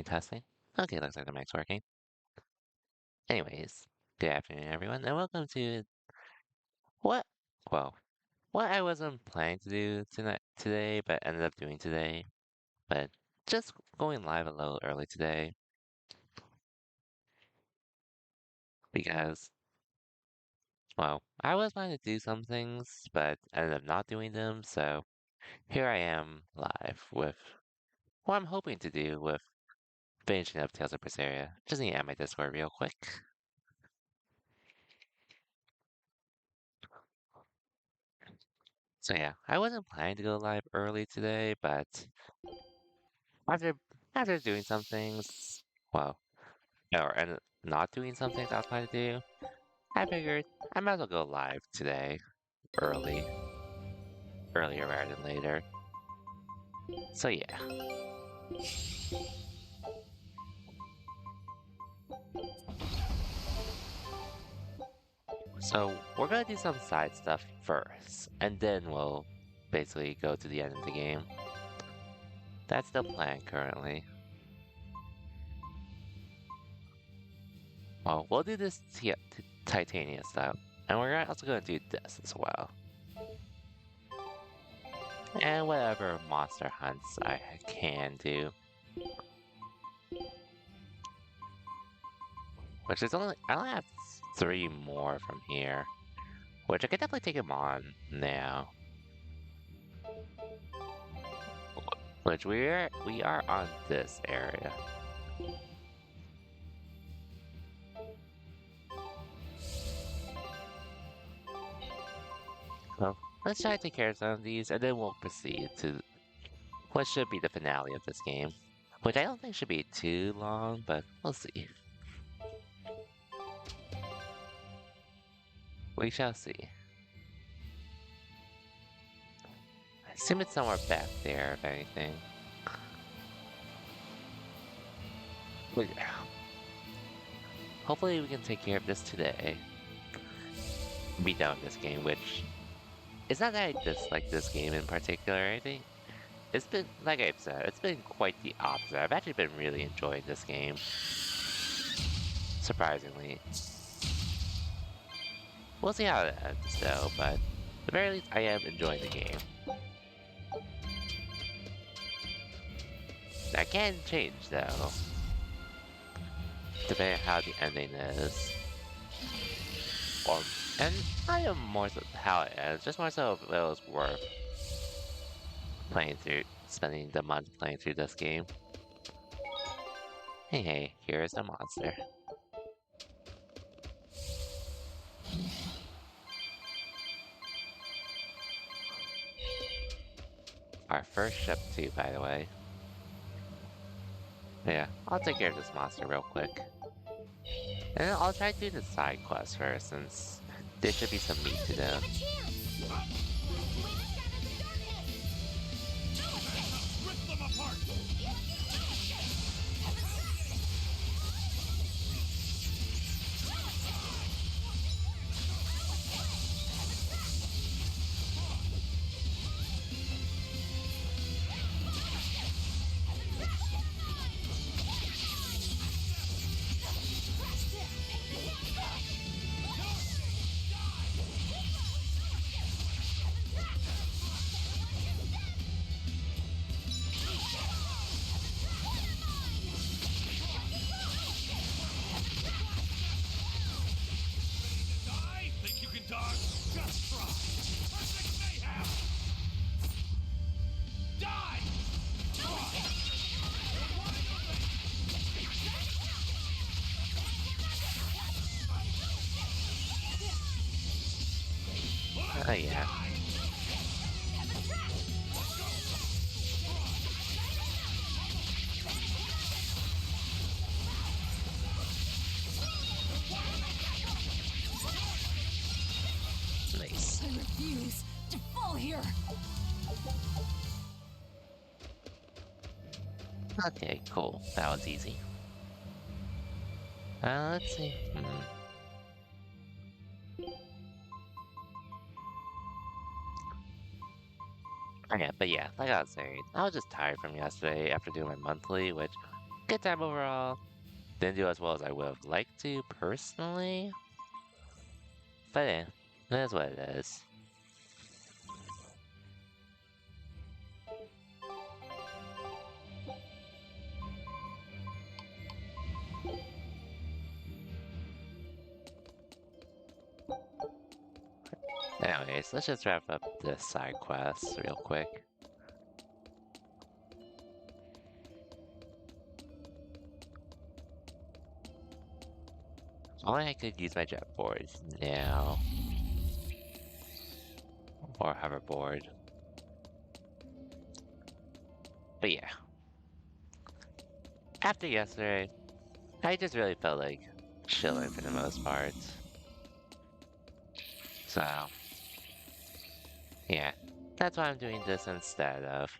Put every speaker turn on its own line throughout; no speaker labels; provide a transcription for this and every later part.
Testing. Okay, looks like the mic's working. Anyways, good afternoon, everyone, and welcome to what? Well, what I wasn't planning to do today, but ended up doing today. But just going live a little early today because, well, I was planning to do some things, but ended up not doing them. So here I am live with what I'm hoping to do with finishing up Tales of Berseria. Just need to add my Discord real quick. So yeah, I wasn't planning to go live early today, but after after doing some things, well, and not doing some things I was planning to do, I figured I might as well go live today, early, earlier rather than later. So yeah, so we're gonna do some side stuff first, and then we'll basically go to the end of the game. That's the plan currently. Well, we'll do this Titania style, and we're also gonna do this as well. And whatever monster hunts I can do. Which is I only have three more from here. Which I could definitely take him on now. Which we are on this area. So let's try to take care of some of these and then we'll proceed to what should be the finale of this game. Which I don't think should be too long, but we'll see. We shall see. I assume it's somewhere back there, if anything. But yeah. Hopefully we can take care of this today. Be done with this game, which it's not that I dislike this game in particular or anything. It's been, like I've said, it's been quite the opposite. I've actually been really enjoying this game. Surprisingly. We'll see how it ends though, but at the very least I am enjoying the game. That can change though, depending on how the ending is. Or, and I am more so how it ends, just more so if it was worth spending the month playing through this game. Hey, here's the monster. Our first ship too, by the way. Yeah, I'll take care of this monster real quick. And then I'll try to do the side quest first, since there should be some meat to them.
Think you can dodge? Just try. Perfect mayhem. Die!
Oh yeah. Nice.
I refuse to fall here.
Okay, cool. That was easy. Let's see. Okay, but yeah, like I was saying, I was just tired from yesterday after doing my monthly, which Good time overall. Didn't do as well as I would have liked to personally, but yeah, that's what it is. Anyways, let's just wrap up this side quest real quick. Only I could use my jet board now. Or hoverboard. But yeah. After yesterday, I just really felt like chilling for the most part. So, yeah. That's why I'm doing this instead of.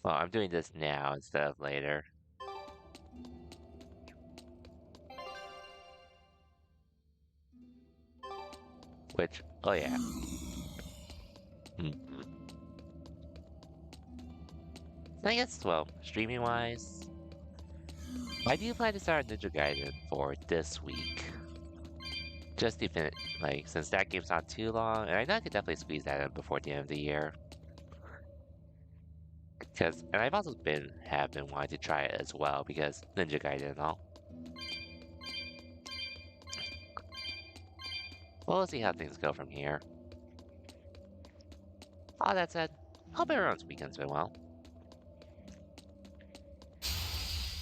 Well, I'm doing this now instead of later. Which, oh yeah. Hmm. I guess, well, streaming wise, I do plan to start Ninja Gaiden for this week. Just to finish, like, since that game's not too long, and I know I could definitely squeeze that in before the end of the year. Because, and I've also have been wanting to try it as well because Ninja Gaiden and all. Well, we'll see how things go from here. All that said, hope everyone's weekend's been well.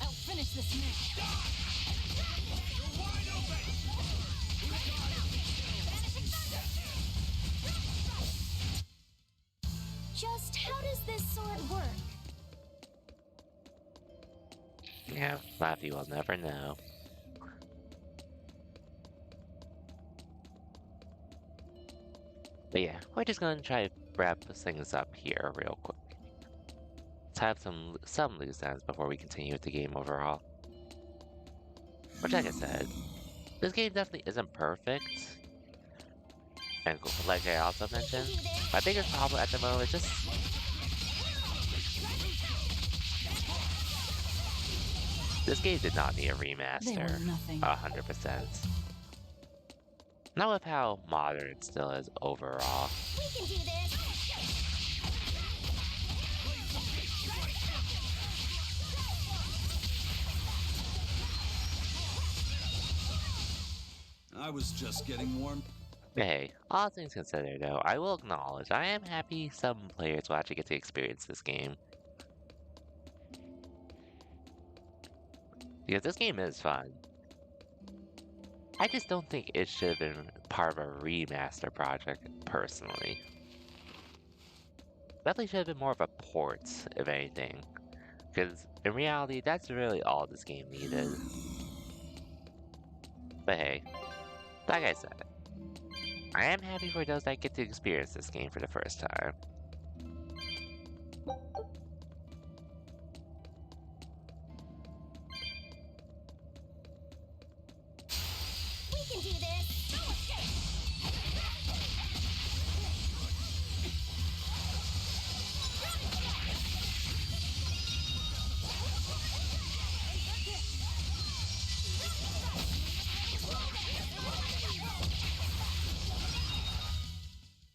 I'll finish this now.
You're wide open!
Just how does this sword work?
Yeah, Laffy will never know. But yeah, we're just gonna try to wrap things up here real quick. Let's have some loose ends before we continue with the game overall. Which, like I said, this game definitely isn't perfect. And like I also mentioned, my biggest problem at the moment is just this game did not need a
They
remaster.
were nothing.
100%. Not with how modern it still is overall.
We can do this.
I was just getting warm.
Hey, all things considered though, I will acknowledge I am happy some players will actually get to experience this game. Because this game is fun. I just don't think it should have been part of a remaster project, personally. Definitely should have been more of a port, if anything. Because in reality, that's really all this game needed. But hey, like I said, I am happy for those that get to experience this game for the first time.
We can do this. No escape.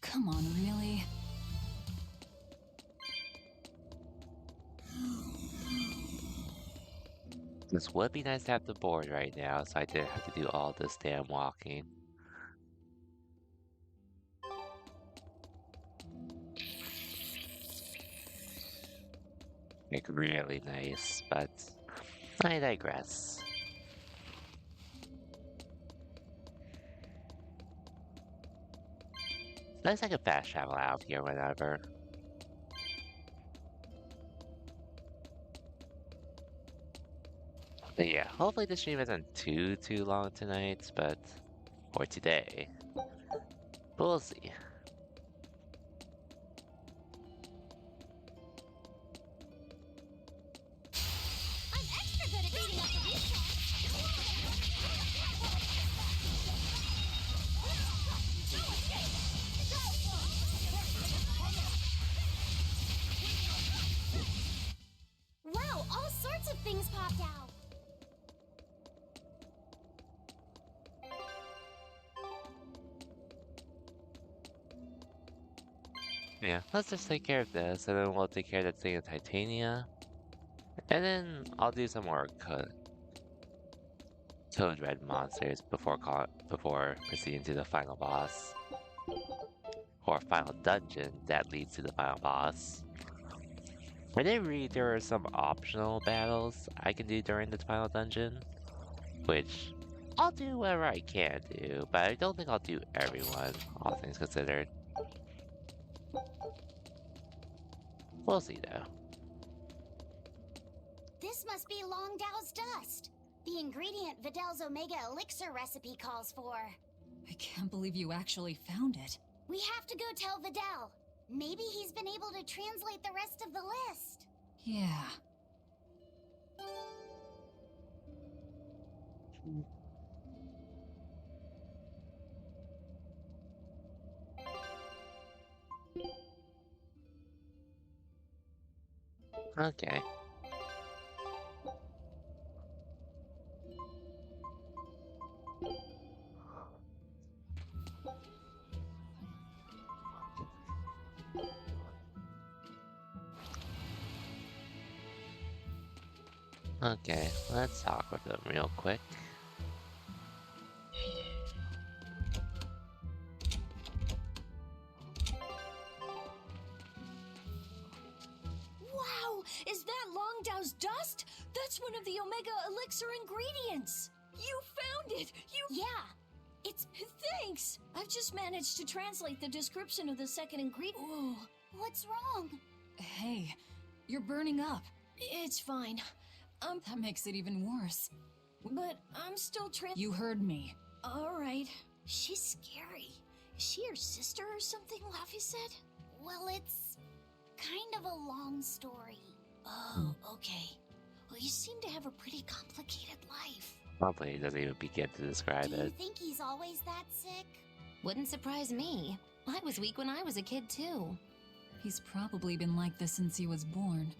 Come on, really?
This would be nice to have the board right now, so I didn't have to do all this damn walking. Like, really nice, but I digress. Looks like a fast travel out here, whatever. But yeah, hopefully the stream isn't too long tonight, or today. But we'll see.
I'm extra good at beating up the popped out.
Yeah, let's just take care of this, and then we'll take care of that thing of Titania. And then I'll do some more Code Red monsters before proceeding to the final boss. Or final dungeon that leads to the final boss. I did read there are some optional battles I can do during the final dungeon, which I'll do whatever I can do, but I don't think I'll do everyone, all things considered. We'll see though.
This must be Longdow's dust. The ingredient Vidal's Omega Elixir recipe calls for.
I can't believe you actually found it.
We have to go tell Vidal. Maybe he's been able to translate the rest of the list.
Yeah.
Okay. Okay, let's talk with them real quick.
Wow! Is that Longdow's dust? That's one of the Omega Elixir ingredients! You found it! You...
Yeah, it's...
Thanks! I've just managed to translate the description of the second ingredient. Ooh.
What's wrong?
Hey, you're burning up. It's fine. That makes it even worse. But I'm still You heard me. Alright. She's scary. Is she your sister or something, Laffy said?
Well, it's kind of a long story.
Oh, okay. Well, you seem to have a pretty complicated life.
Probably doesn't even begin to describe
Do you
it.
think he's always that sick?
Wouldn't surprise me. I was weak when I was a kid, too.
He's probably been like this since he was born.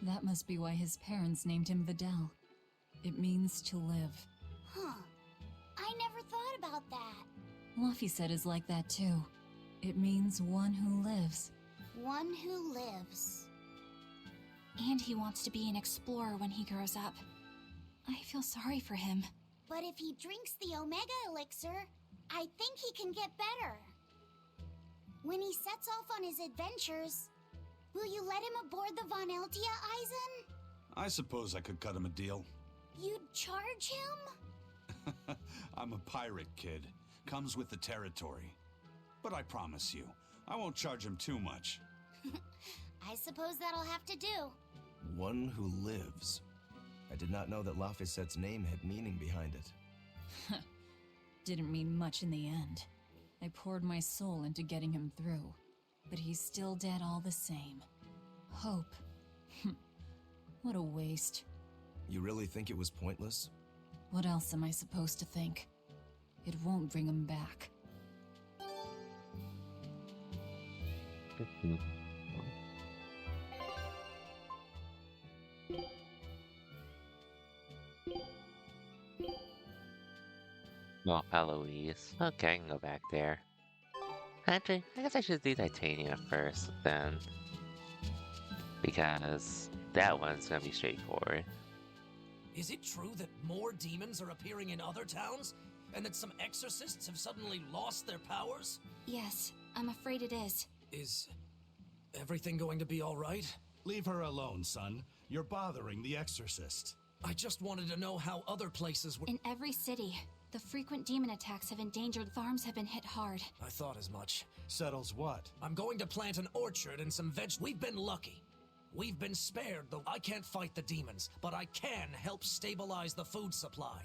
That must be why his parents named him Vidal. It means to live.
Huh. I never thought about that.
Laffy said is like that too. It means one who lives.
One who lives.
And he wants to be an explorer when he grows up. I feel sorry for him.
But if he drinks the Omega Elixir, I think he can get better. When he sets off on his adventures, will you let him aboard the Von Eltia, Eisen?
I suppose I could cut him a deal.
You'd charge him?
I'm a pirate, kid. Comes with the territory. But I promise you, I won't charge him too much.
I suppose that'll have to do.
One who lives. I did not know that Lafayette's name had meaning behind it.
Didn't mean much in the end. I poured my soul into getting him through. But he's still dead all the same. Hope. What a waste.
You really think it was pointless?
What else am I supposed to think? It won't bring him back.
Well, Eloise. Okay, I can go back there. Actually, I guess I should do Titania first, then. Because that one's gonna be straightforward.
Is it true that more demons are appearing in other towns? And that some exorcists have suddenly lost their powers?
Yes, I'm afraid it is.
Is everything going to be alright?
Leave her alone, son. You're bothering the exorcist.
I just wanted to know how other places were.
In every city, the frequent demon attacks have endangered farms have been hit hard.
I thought as much.
Settles what?
I'm going to plant an orchard and some veg. We've been lucky. We've been spared, though. I can't fight the demons, but I can help stabilize the food supply.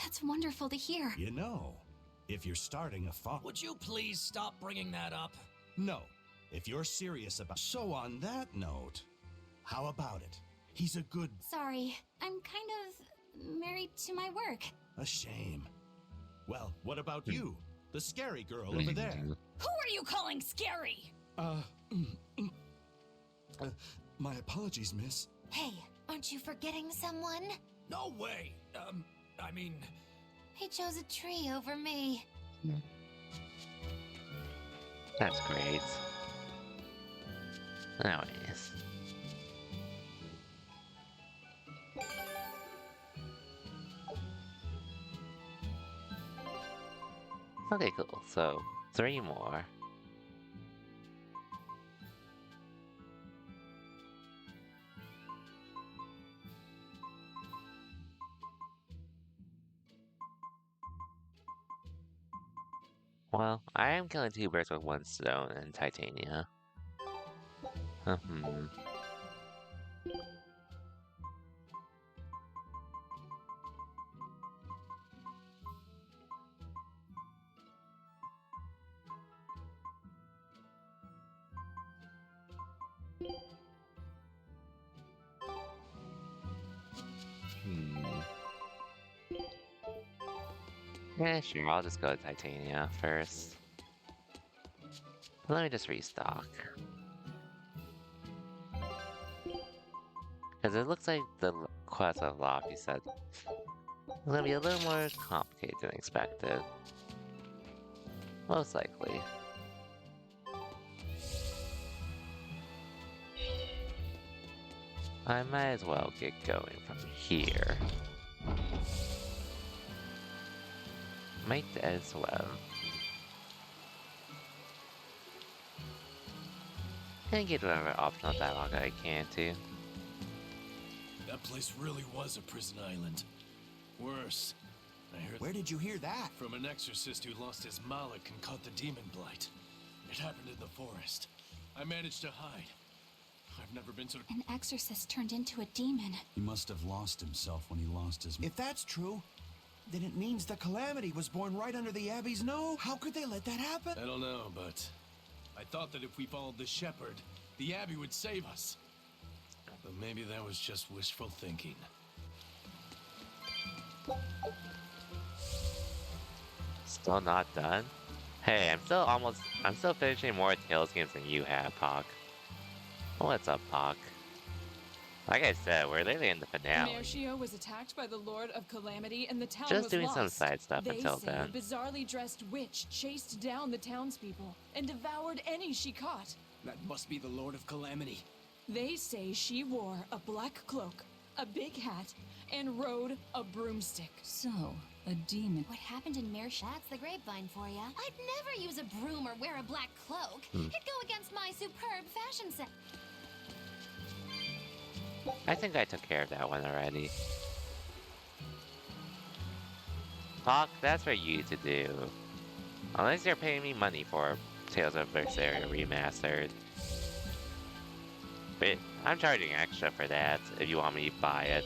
That's wonderful to hear.
You know, if you're starting a farm...
Would you please stop bringing that up?
No. If you're serious about... So on that note, how about it? He's a good...
Sorry, I'm kind of married to my work.
A shame. Well, what about you? The scary girl over there.
Who are you calling scary?
My apologies, miss.
Hey,
Aren't you forgetting someone?
No way! I mean,
He chose a tree over me.
That's great. Anyways. Okay, cool. So, 3 more. Well, I am killing 2 birds with 1 stone in Titania. Hmm. Hmm. Yeah, sure, I'll just go to Titania first. Let me just restock. Because it looks like the quest of Lofty said it's gonna be a little more complicated than expected. Most likely. I might as well get going from here. Might as well. And get whatever optional dialogue I can too.
That place really was a prison island. Worse, I heard
Where did you hear that?
from an exorcist who lost his malak and caught the demon blight. It happened in the forest. I managed to hide. I've never been so...
An exorcist turned into a demon.
He must have lost himself when he lost his...
If that's true, then it means the Calamity was born right under the Abbey's nose. How could they let that happen?
I don't know, but I thought that if we followed the shepherd, the Abbey would save us. But maybe that was just wishful thinking.
Still not done? Hey, I'm still finishing more Tales games than you have, Pock. What's up, Pock? Like I said, we're literally in the finale.
Berseria was attacked by the Lord of Calamity and the town
Just
was
doing some
lost.
side stuff
They
until
say
then.
a bizarrely dressed witch chased down the townspeople and devoured any she caught.
that must be the Lord of Calamity.
They say she wore a black cloak, a big hat, and rode a broomstick.
So, a demon.
What happened in Mersh?
That's the grapevine for ya. I'd never use a broom or wear a black cloak. It'd go against my superb fashion sense.
I think I took care of that one already. Pock, that's for you to do. Unless you're paying me money for Tales of Berseria Remastered. But I'm charging extra for that if you want me to buy it.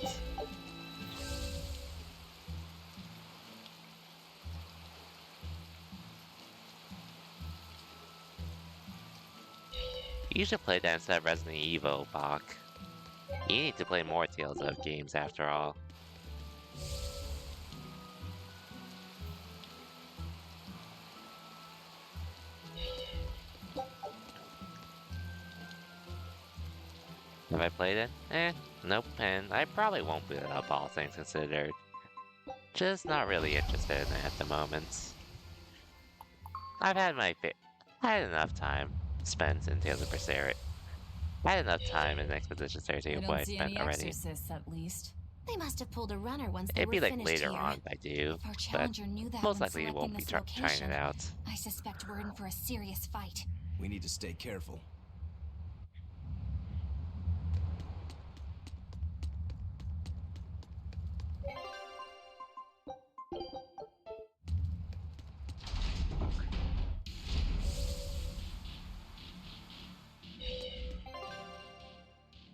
You should play that instead of Resident Evil, Bach. You need to play more Tales of games after all. Have I played it? Nope, and I probably won't boot it up, all things considered. Just not really interested in it at the moment. I've had I had enough time spent in Tales of Berseria. I had enough time in Expedition
I
32 what
don't
I
see
spent
any
already.
exorcists, at least.
They must have pulled a runner once they
It'd
were
be like
finished
later
here.
on if I do,
If our
but
challenger knew that
most
when
likely
selecting
won't be
this
trying
location,
it out.
I suspect we're in for a serious fight.
We need to stay careful.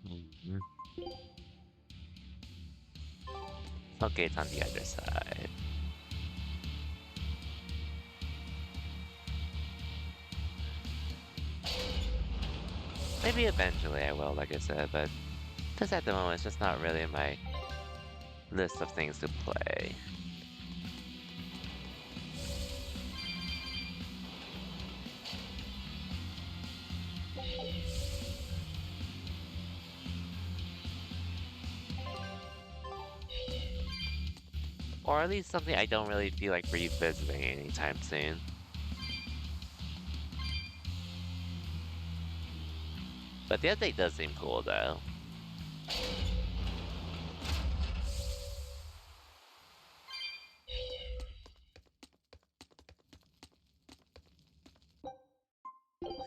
Mhm. Okay, it's on the other side. Maybe eventually I will, like I said, but just at the moment, it's just not really in my list of things to play. Or at least something I don't really feel like revisiting anytime soon. But the update does seem cool, though.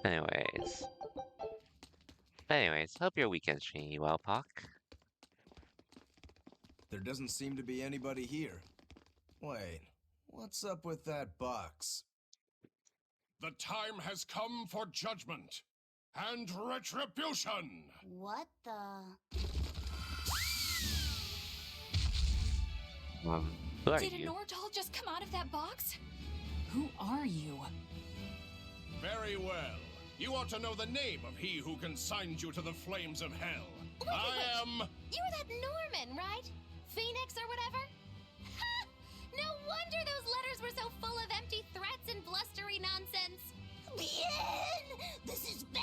Anyways. Anyways, hope your weekend's treating you well, Pock.
There doesn't seem to be anybody here. Wait, what's up with that box?
The time has come for judgment and retribution!
What the?
Who are
Did a
you?
Nordal just come out of that box? Who are you?
Very well. You ought to know the name of he who consigned you to the flames of hell. I am...
You're that Norman, right? Phoenix or whatever? Ha! No wonder those letters were so full of empty threats and blustery nonsense.
Bien! This is bad.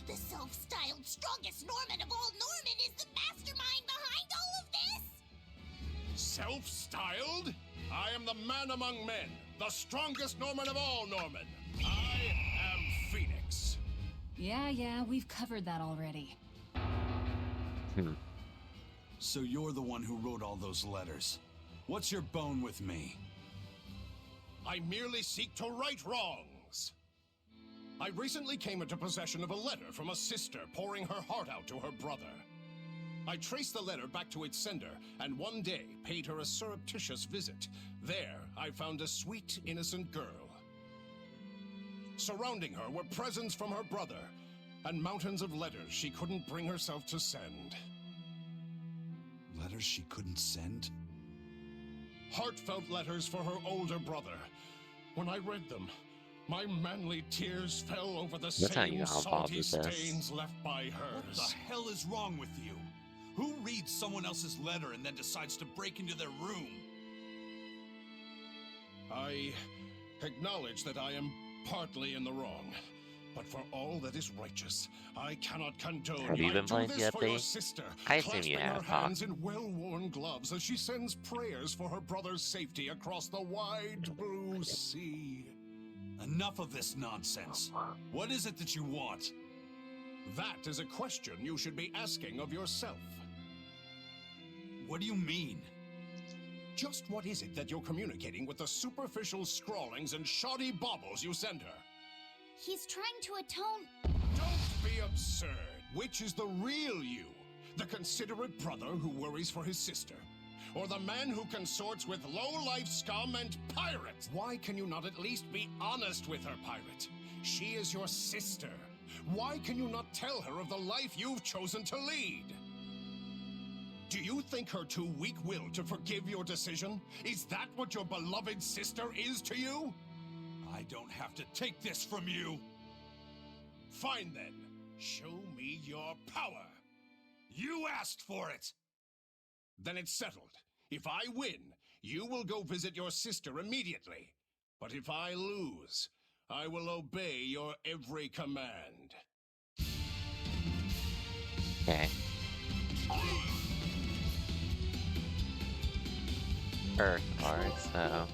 The self-styled strongest Norman of all Norman is the mastermind behind all of this!
Self-styled? I am the man among men, the strongest Norman of all Norman. I am Phoenix.
Yeah, we've covered that already.
So you're the one who wrote all those letters. What's your bone with me?
I merely seek to right wrongs. I recently came into possession of a letter from a sister pouring her heart out to her brother. I traced the letter back to its sender, and one day paid her a surreptitious visit. There, I found a sweet, innocent girl. Surrounding her were presents from her brother, and mountains of letters she couldn't bring herself to send.
Letters she couldn't send?
Heartfelt letters for her older brother. When I read them, my manly tears fell over the
That's how you
same
know how
salty
involved this is.
stains left by
What
hers.
the hell is wrong with you? Who reads someone else's letter and then decides to break into their room?
I acknowledge that I am partly in the wrong, but for all that is righteous, I cannot condone.
Have you
I
been
do
playing
this
the
for your
update?
sister,
I assume you
clasping
have,
her
Pop.
hands in well-worn gloves as she sends prayers for her brother's safety across the wide blue sea.
Enough of this nonsense. What is it that you want?
That is a question you should be asking of yourself.
What do you mean?
Just what is it that you're communicating with the superficial scrawlings and shoddy baubles you send her?
He's trying to atone.
Don't be absurd. Which is the real you? The considerate brother who worries for his sister? Or the man who consorts with low-life scum and pirates? Why can you not at least be honest with her, pirate? She is your sister. Why can you not tell her of the life you've chosen to lead? Do you think her too weak-willed to forgive your decision? Is that what your beloved sister is to you?
I don't have to take this from you.
Fine then. Show me your power.
You asked for it.
Then it's settled. If I win, you will go visit your sister immediately. But if I lose, I will obey your every command.
Okay. Earth card, so...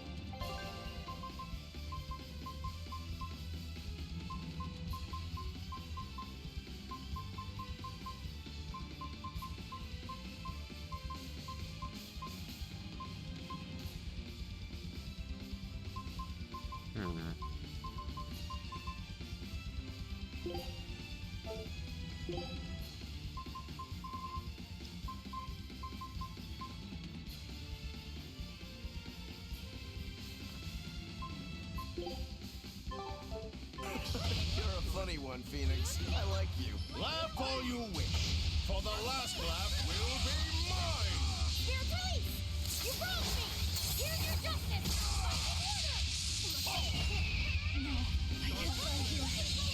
You're a funny one, Phoenix. I like you.
Laugh all you wish, for the last laugh will be mine!
Spirit police! You wronged me! Here's your justice!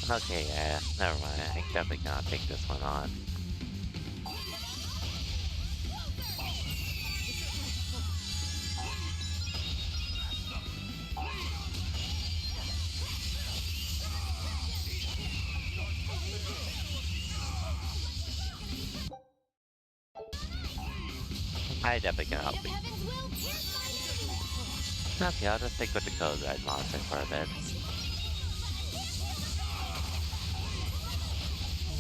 Okay, yeah, never mind. I definitely cannot take this one on. I definitely cannot
If heaven's will, here's my
Okay, I'll just stick with the code red monster for a bit.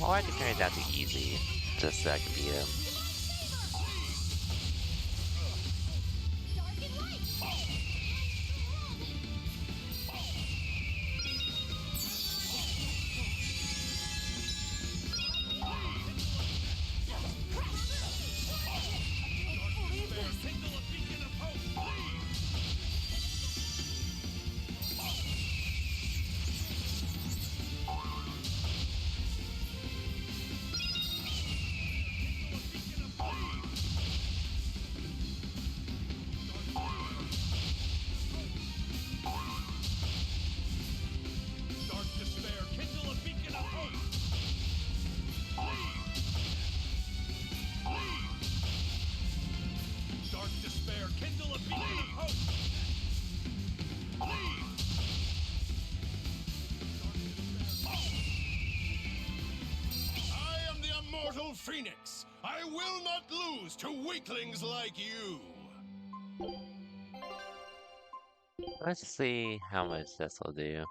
Or I can turn it down to easy, just so I can beat him.
I am the immortal Phoenix. I will not lose to weaklings like you.
Let's see how much this will do.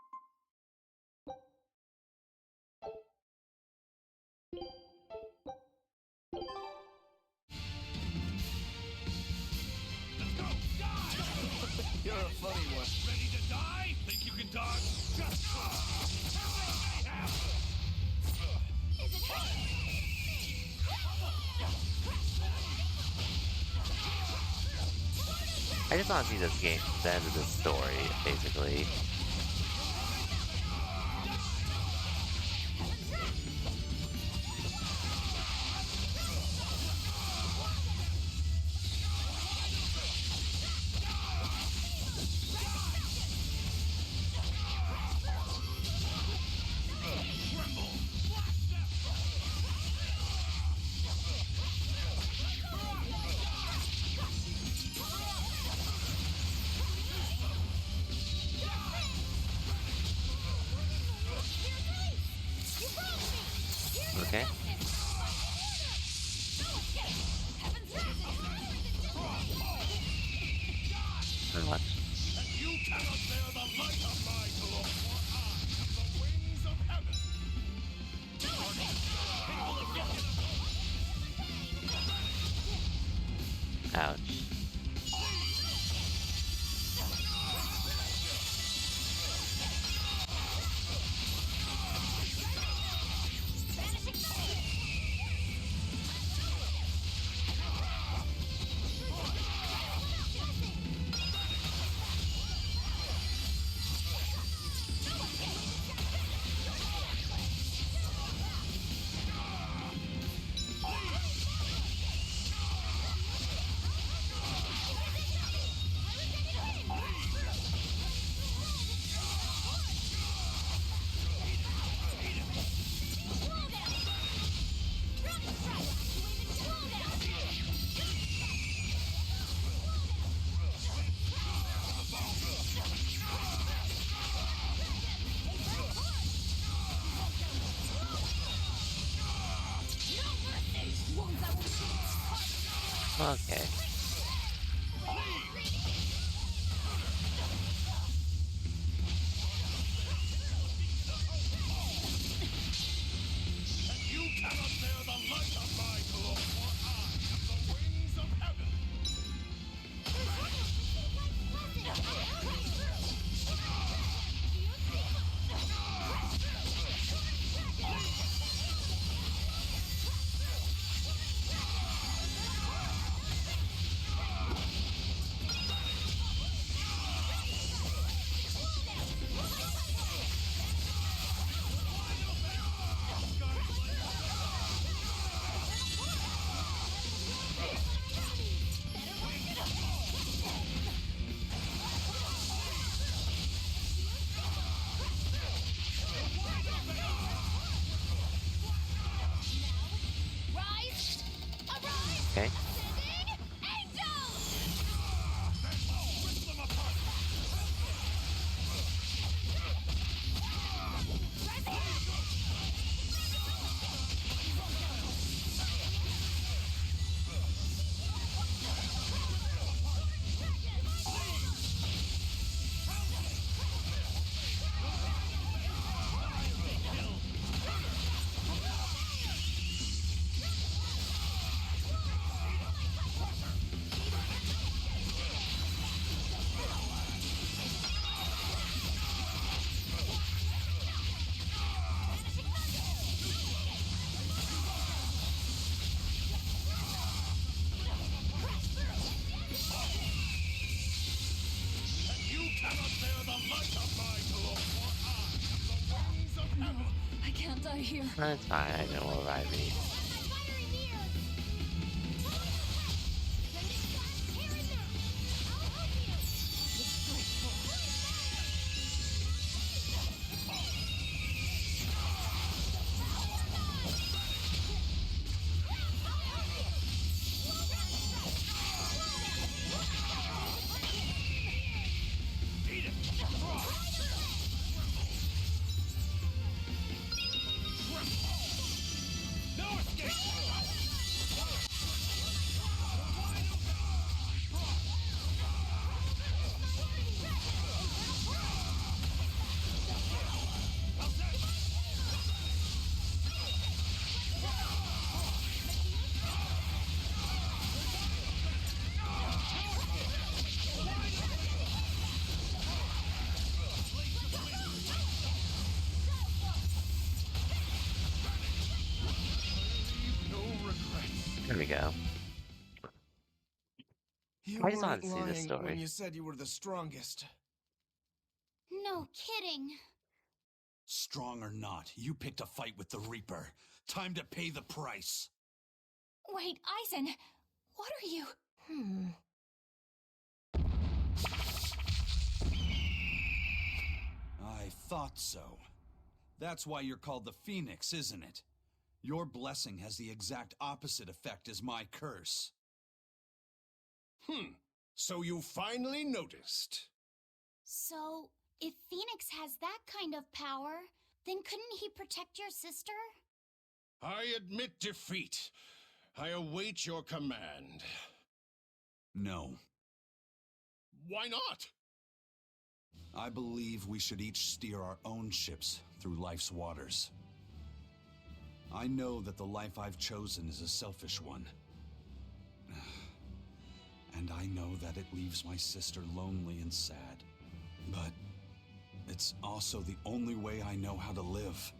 You're a funny one.
Ready to die? Think you can dodge? Just
I just want to see this game, the end of this story, basically. Okay. Very much.
You cannot bear the light of my glory. For I am the wings of heaven.
Ouch. Okay.
You cannot bear the light of my glory. For I am the wings of heaven.
Rise! Arise!
Okay.
Ascending angels!
out of here.
That's fine, I know we'll revive me. There we go.
You
I just wanted
weren't
to see this
lying when
story.
you said you were the strongest.
No kidding.
Strong or not, you picked a fight with the Reaper. Time to pay the price.
Wait, Eisen, what are you?
I thought so. That's why you're called the Phoenix, isn't it? Your blessing has the exact opposite effect as my curse.
So you finally noticed.
So, if Phoenix has that kind of power, then couldn't he protect your sister?
I admit defeat. I await your command.
No.
Why not?
I believe we should each steer our own ships through life's waters. I know that the life I've chosen is a selfish one. And I know that it leaves my sister lonely and sad. But it's also the only way I know how to live.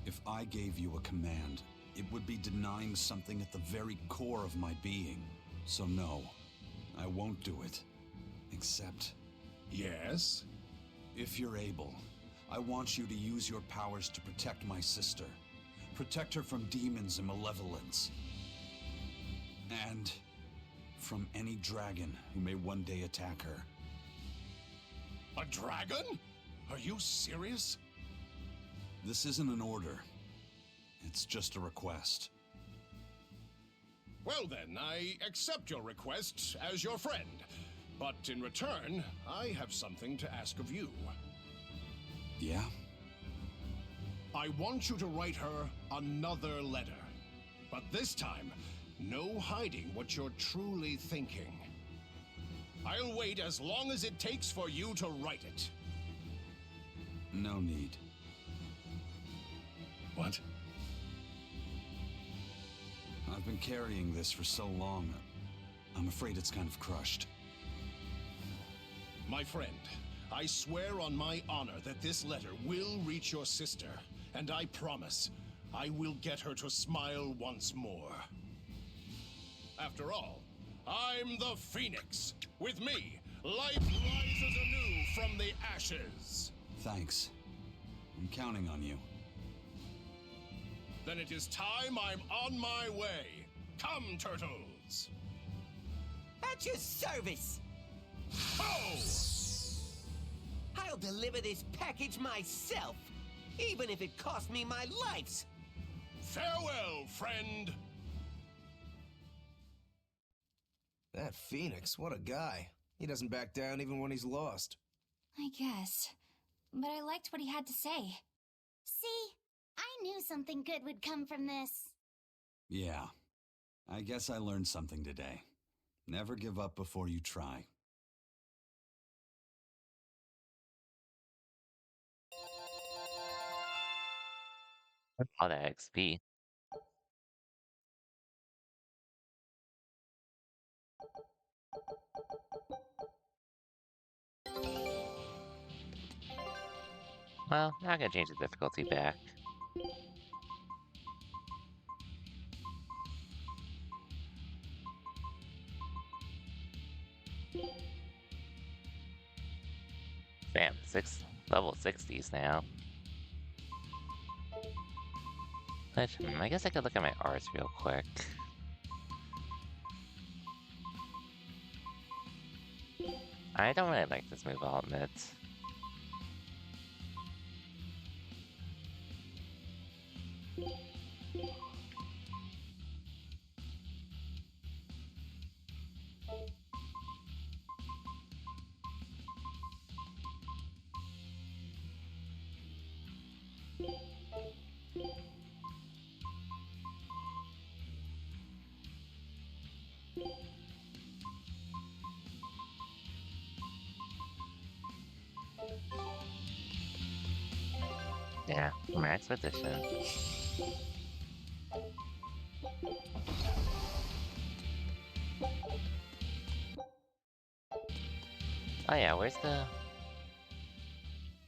If I gave you a command, it would be denying something at the very core of my being. So no, I won't do it. Except,
Yes?
if you're able, I want you to use your powers to protect my sister. Protect her from demons and malevolence. And from any dragon who may one day attack her.
A dragon? Are you serious?
This isn't an order. It's just a request.
Well then, I accept your request as your friend. But in return, I have something to ask of you.
Yeah?
I want you to write her another letter. But this time, no hiding what you're truly thinking. I'll wait as long as it takes for you to write it.
No need.
What?
I've been carrying this for so long, I'm afraid it's kind of crushed.
My friend, I swear on my honor that this letter will reach your sister, and I promise I will get her to smile once more. After all, I'm the Phoenix. With me, life rises anew from the ashes.
Thanks. I'm counting on you.
Then it is time I'm on my way. Come, turtles.
At your service!
Ho!
I'll deliver this package myself, even if it costs me my life!
Farewell, friend.
That Phoenix, what a guy. He doesn't back down even when he's lost.
I guess. But I liked what he had to say.
See, I knew something good would come from this.
Yeah. I guess I learned something today. Never give up before you try.
All that XP. Well, now I gotta change the difficulty back. Bam, level 60s now. I guess I could look at my arts real quick. I don't really like this move, I'll admit. Yeah, my expedition. Oh yeah, where's the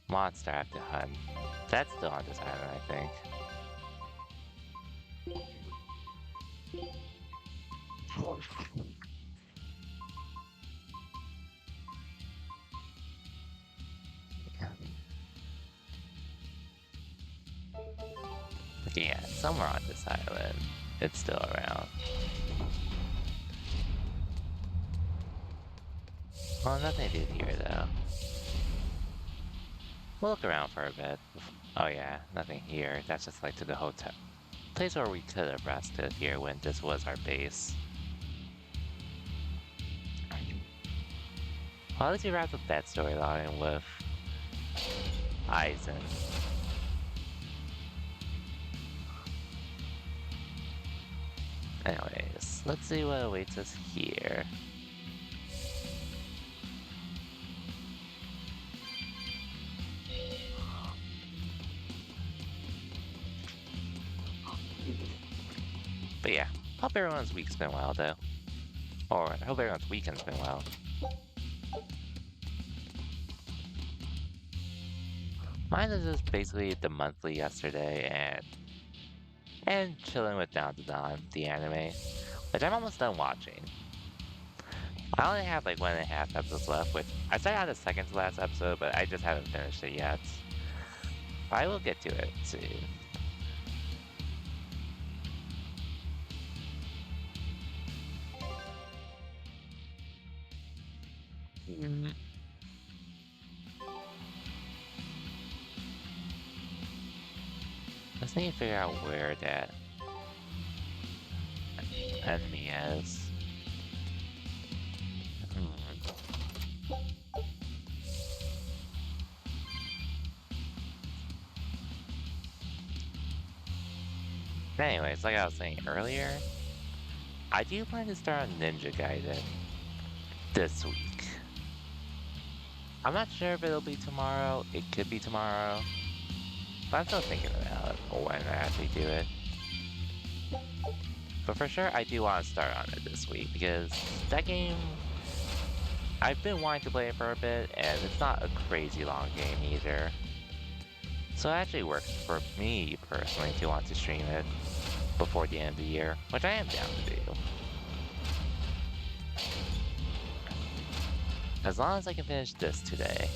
monster I have to hunt? That's still on this island, I think. Yeah, somewhere on this island. It's still around. Well, nothing to do here, though. We'll look around for a bit. Oh yeah, nothing here. That's just like to the hotel. Place where we could have rested here when this was our base. Well, at least we wrapped up that storyline with Aizen. Anyways, let's see what awaits us here. But yeah, hope everyone's week's been well though. Or I hope everyone's weekend's been well. Mine is just basically the monthly yesterday and chilling with Down to Dawn, the anime, which I'm almost done watching. I only have like 1.5 episodes left, which I started on the second to last episode, but I just haven't finished it yet. I will get to it soon. Let's need to figure out where that enemy is. Anyways, like I was saying earlier, I do plan to start on Ninja Gaiden this week. I'm not sure if it'll be tomorrow, it could be tomorrow, but I'm still thinking about when I actually do it. But for sure, I do want to start on it this week, because that game, I've been wanting to play it for a bit, and it's not a crazy long game either. So it actually works for me personally to want to stream it before the end of the year, which I am down to do. As long as I can finish this today,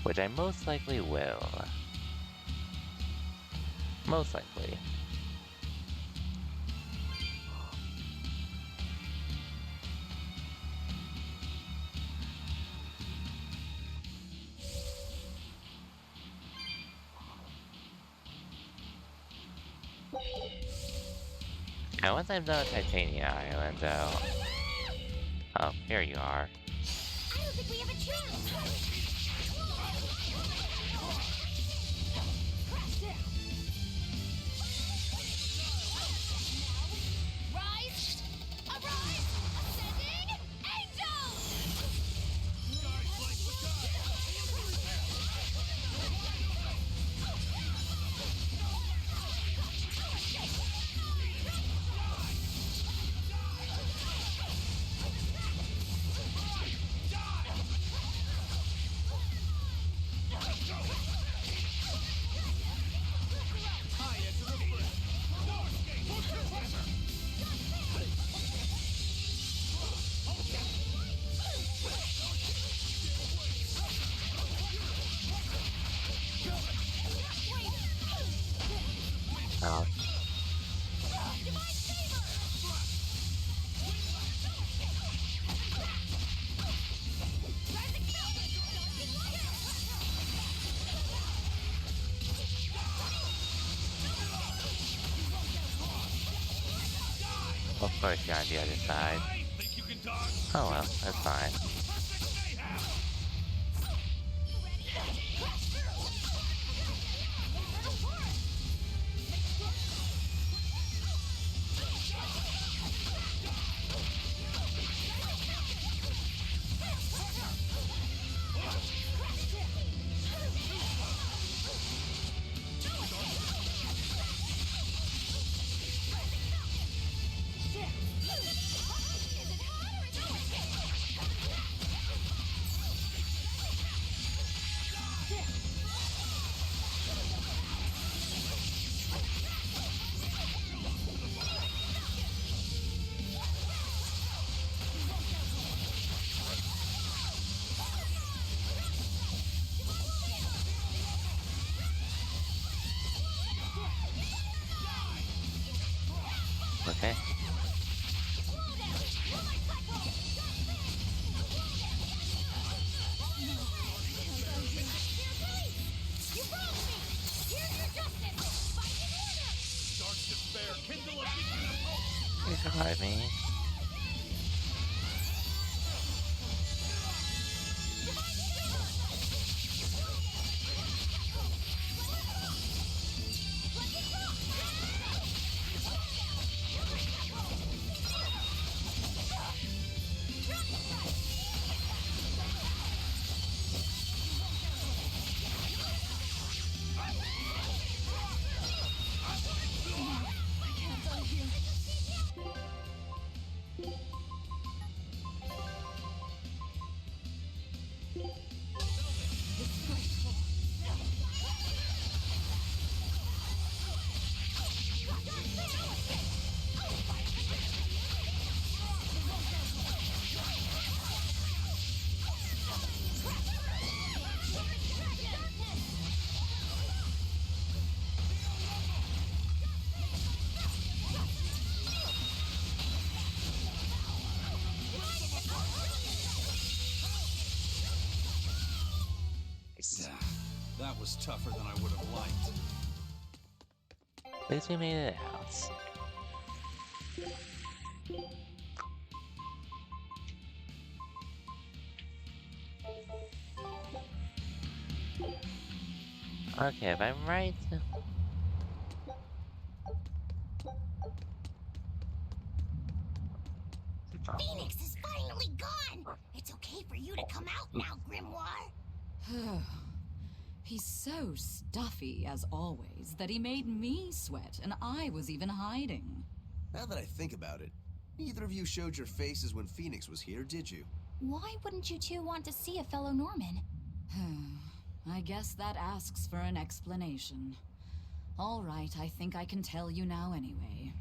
which I most likely will. Most likely. And once I'm done with Titania Island, though... Oh, here you are.
I don't think we have a chance.
Rise! Arise! Ascending angel!
Of course you're on the other side.
Think you can dodge?
Oh well, that's fine. Okay.
You broke me! Here's your justice! Fight in order!
Dark despair, kindle a beacon of hope.
You survive me.
That was tougher than I would have liked.
At least we made it out. Okay, if I'm right.
Phoenix is finally gone! It's okay for you to come out now, Grimoire.
He's so stuffy, as always, that he made me sweat, and I was even hiding.
Now that I think about it, neither of you showed your faces when Phoenix was here, did you?
Why wouldn't you two want to see a fellow Norman?
I guess that asks for an explanation. All right, I think I can tell you now anyway.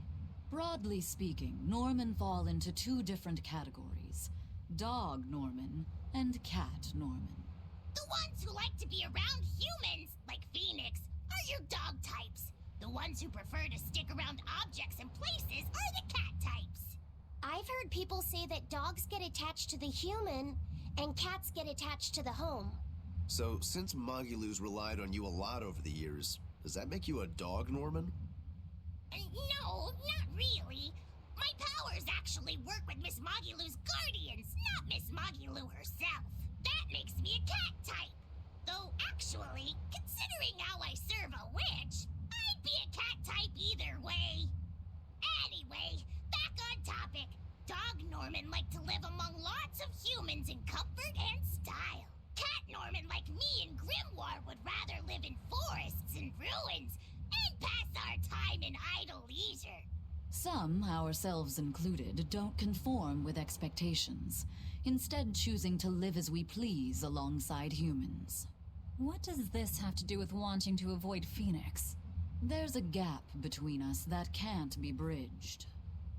Broadly speaking, Norman fall into two different categories. Dog Norman and cat Norman.
The ones who like to be around humans, like Phoenix, are your dog types. The ones who prefer to stick around objects and places are the cat types. I've heard people say that dogs get attached to the human and cats get attached to the home.
So, since Mogulu's relied on you a lot over the years, does that make you a dog Norman?
No, not really. My powers actually work with Miss Mogulu's guardians, not Miss Mogulu herself. That makes me a cat type. Though, actually, considering how I serve a witch, I'd be a cat type either way. Anyway, back on topic. Dog Norman like to live among lots of humans in comfort and style. Cat Norman like me and Grimoire would rather live in forests and ruins and pass our time in idle leisure.
Some, ourselves included, don't conform with expectations, instead choosing to live as we please alongside humans.
What does this have to do with wanting to avoid Phoenix?
There's a gap between us that can't be bridged.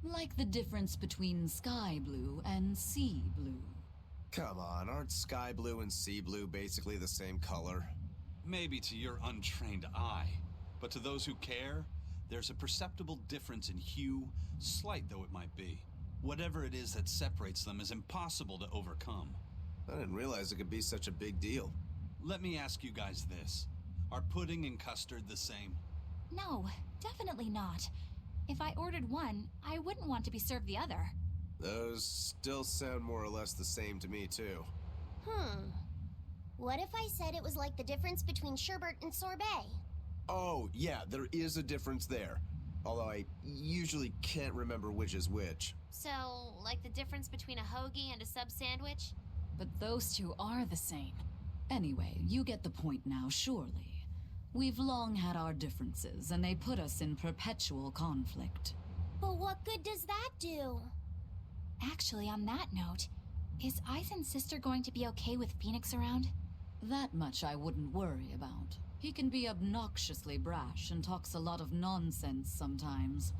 Like the difference between sky blue and sea blue.
Come on, aren't sky blue and sea blue basically the same color?
Maybe to your untrained eye, but to those who care, there's a perceptible difference in hue, slight though it might be. Whatever it is that separates them is impossible to overcome.
I didn't realize it could be such a big deal.
Let me ask you guys this. Are pudding and custard the same?
No, definitely not.
If I ordered one, I wouldn't want to be served the other.
Those still sound more or less the same to me, too.
What if I said it was like the difference between sherbet and sorbet?
Oh, yeah, there is a difference there. Although I usually can't remember which is which.
So, like the difference between a hoagie and a sub sandwich?
But those two are the same. Anyway, you get the point now, surely. We've long had our differences, and they put us in perpetual conflict.
But what good does that do?
Actually, on that note, is Aizen's sister going to be okay with Phoenix around? That much I wouldn't worry about. He can be obnoxiously brash and talks a lot of nonsense sometimes.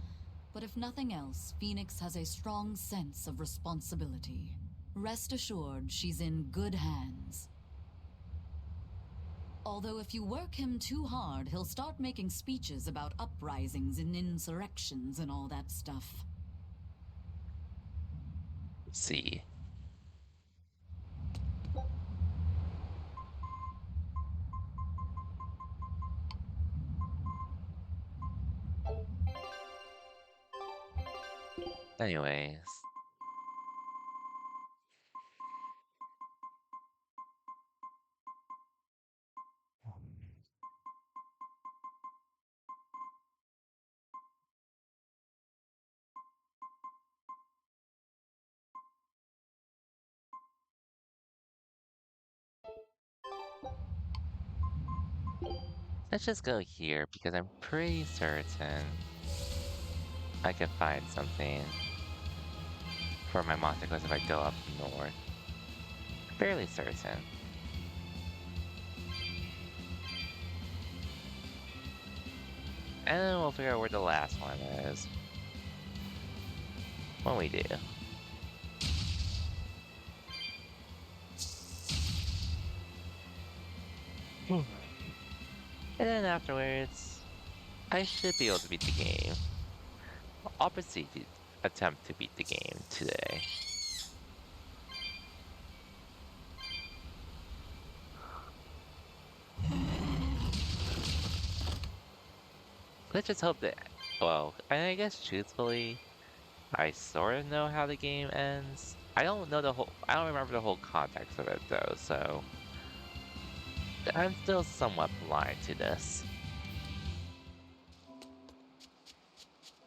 But if nothing else, Phoenix has a strong sense of responsibility. Rest assured, she's in good hands. Although if you work him too hard, he'll start making speeches about uprisings and insurrections and all that stuff.
See. Anyways. Let's just go here because I'm pretty certain I can find something for my monster quest if I go up north. Fairly certain. And then we'll figure out where the last one is. When we do. And then afterwards, I should be able to beat the game. I'll proceed to attempt to beat the game today. Let's just hope that, well, I guess truthfully, I sort of know how the game ends. I don't remember the whole context of it though, so I'm still somewhat blind to this.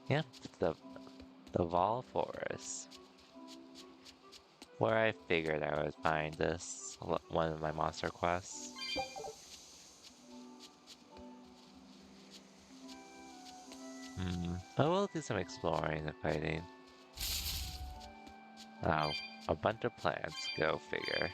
Yep, the Vol Forest. Where I figured I would find this, one of my monster quests. But we'll do some exploring and fighting. Oh, a bunch of plants, go figure.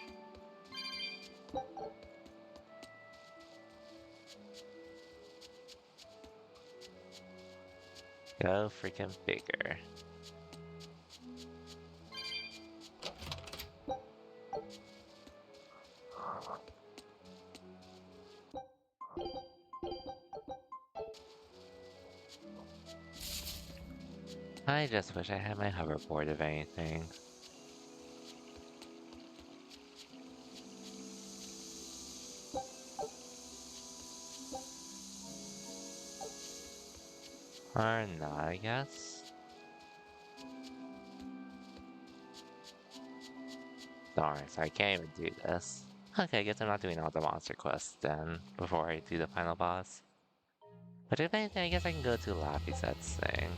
Go freaking figure. I just wish I had my hoverboard, if anything. Or not, I guess. Darn, so I can't even do this. Okay, I guess I'm not doing all the monster quests then, before I do the final boss. But if anything, I guess I can go to Laphicet's thing.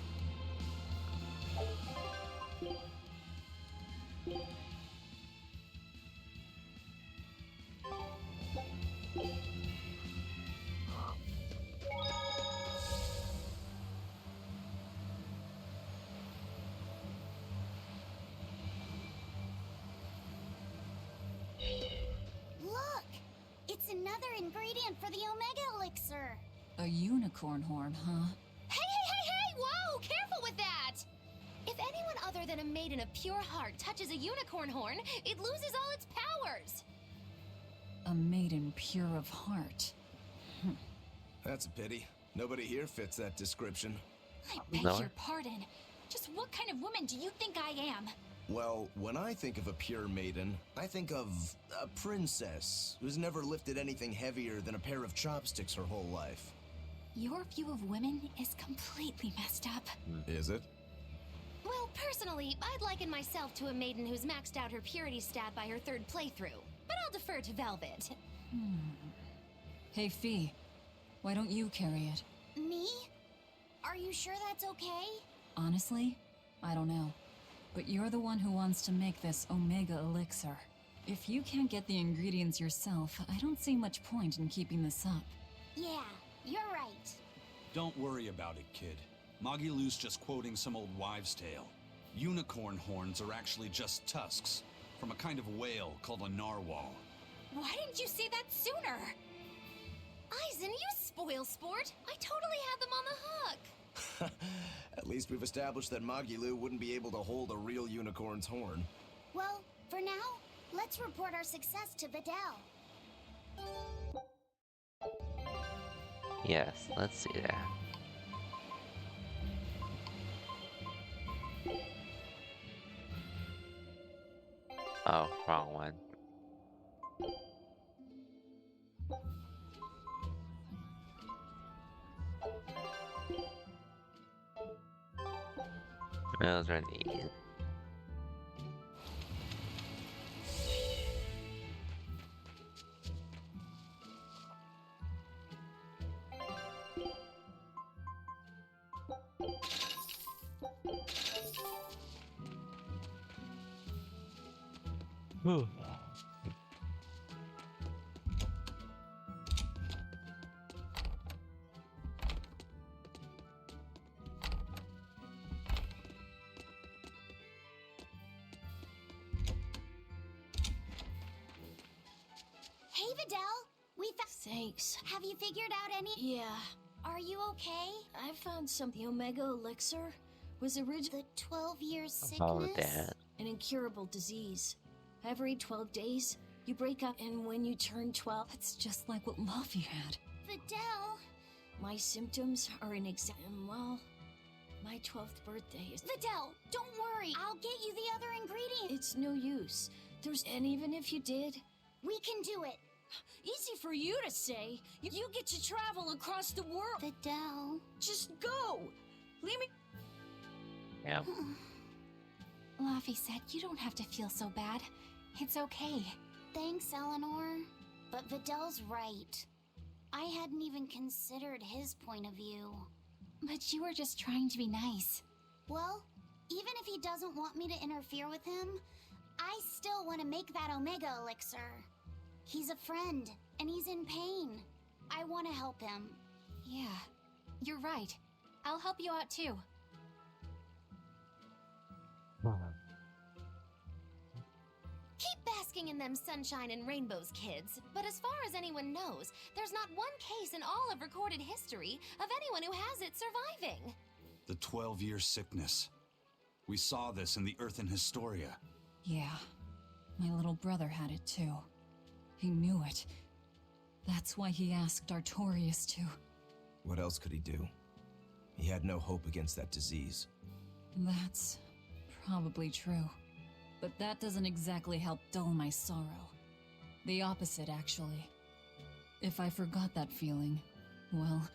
Look! It's another ingredient for the Omega Elixir!
A unicorn horn, huh?
Hey, hey, hey, hey! Whoa! Careful with that! If anyone other than a maiden of pure heart touches a unicorn horn, it loses all its powers!
A maiden pure of heart.
That's a pity. Nobody here fits that description.
I beg
No.
your pardon. Just what kind of woman do you think I am?
Well, when I think of a pure maiden, I think of a princess who's never lifted anything heavier than a pair of chopsticks her whole life.
Your view of women is completely messed up.
Is it?
Well, personally, I'd liken myself to a maiden who's maxed out her purity stat by her third playthrough. But I'll defer to Velvet.
Hey, Fee, why don't you carry it?
Me? Are you sure that's okay?
Honestly, I don't know. But you're the one who wants to make this Omega Elixir. If you can't get the ingredients yourself, I don't see much point in keeping this up.
Yeah, you're right.
Don't worry about it, kid. Magilou's just quoting some old wives' tale. Unicorn horns are actually just tusks from a kind of whale called a narwhal.
Why didn't you say that sooner? Eisen, you spoil sport. I totally had them on the hook.
At least we've established that Magilou wouldn't be able to hold a real unicorn's horn.
Well, for now, let's report our success to Vidal.
Yes, let's see that. Oh, wrong one. Those are these.
Hey, Vidal! We found.
Thanks.
Have you figured out any?
Yeah,
Are you okay?
I found something. The Omega Elixir was originally
The 12-year
Follow with
sickness?
that.
an incurable disease. Every 12 days, you break up, and when you turn 12,
That's just like what Luffy had.
Vidal!
my symptoms are an exam. Well, my 12th birthday is.
Vidal, don't worry. I'll get you the other ingredients.
It's no use. And even if you did,
We can do it.
easy for you to say. You get to travel across the world.
Vidal.
Just go. Leave me.
Yeah.
Luffy said you don't have to feel so bad. It's okay.
Thanks, Eleanor. But Vidal's right. I hadn't even considered his point of view.
But you were just trying to be nice.
Well, even if he doesn't want me to interfere with him, I still want to make that Omega Elixir. He's a friend, and he's in pain. I want to help him.
Yeah, you're right. I'll help you out too.
Keep basking in them sunshine and rainbows, kids. But as far as anyone knows, there's not one case in all of recorded history of anyone who has it surviving.
The 12-year sickness. We saw this in the Earthen Historia.
Yeah, my little brother had it too. He knew it. That's why he asked Artorias to.
What else could he do? He had no hope against that disease.
That's probably true. But that doesn't exactly help dull my sorrow. The opposite, actually. If I forgot that feeling, well,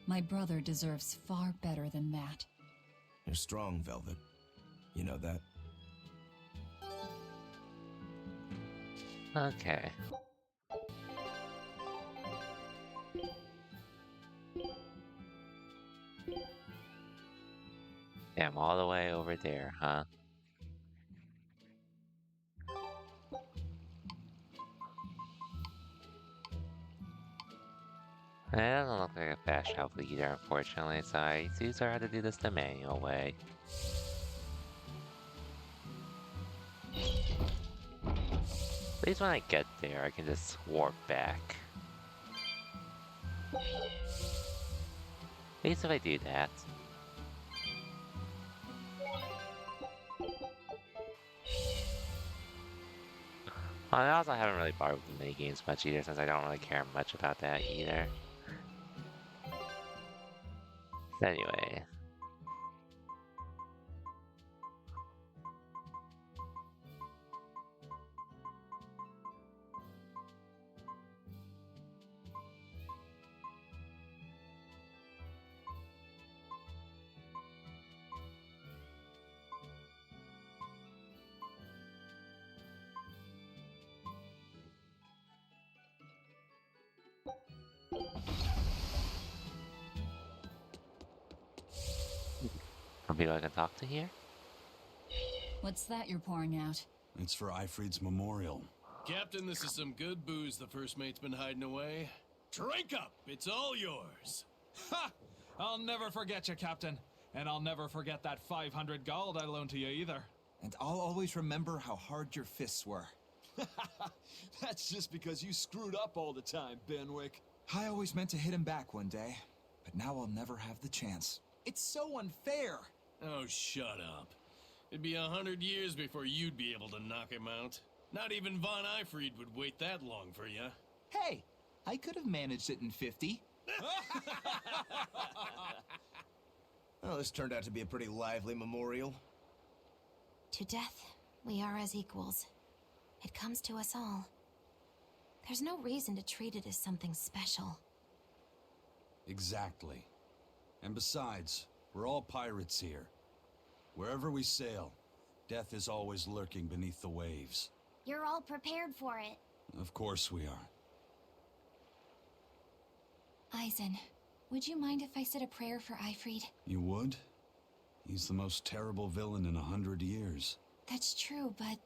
my brother deserves far better than that.
You're strong, Velvet. You know that?
Okay. Damn, all the way over there, huh? It doesn't look like a fast travel either, unfortunately, so I do sort of have to do this the manual way. At least when I get there, I can just warp back. At least if I do that. I also haven't really bothered with the minigames much either, since I don't really care much about that either. Anyway. For people I can talk to here?
What's that you're pouring out?
It's for Ifrid's memorial.
Captain, this is some good booze the first mate's been hiding away. Drink up! It's all yours!
Ha! I'll never forget you, Captain. And I'll never forget that 500 gold I loaned to you either.
And I'll always remember how hard your fists were.
That's just because you screwed up all the time, Benwick.
I always meant to hit him back one day, but now I'll never have the chance. It's so unfair.
Oh, shut up. It'd be 100 years before you'd be able to knock him out. Not even Von Ifried would wait that long for you.
Hey, I could have managed it in 50.
Well, this turned out to be a pretty lively memorial.
To death, we are as equals. It comes to us all. There's no reason to treat it as something special.
Exactly. And besides, we're all pirates here. Wherever we sail, death is always lurking beneath the waves.
You're all prepared for it.
Of course we are.
Eisen, would you mind if I said a prayer for Ifried?
You would? He's the most terrible villain in 100 years.
That's true, but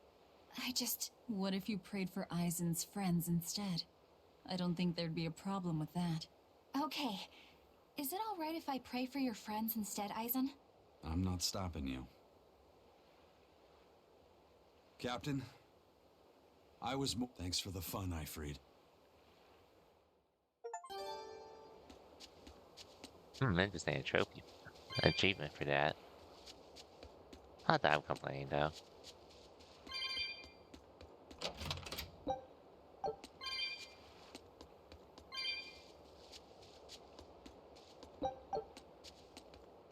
I just... What if you prayed for Eisen's friends instead? I don't think there'd be a problem with that. Okay. Is it alright if I pray for your friends instead, Eisen?
I'm not stopping you. Captain, Thanks for the fun, Ifried.
Interesting trophy. Achievement for that. Not that I'm complaining though.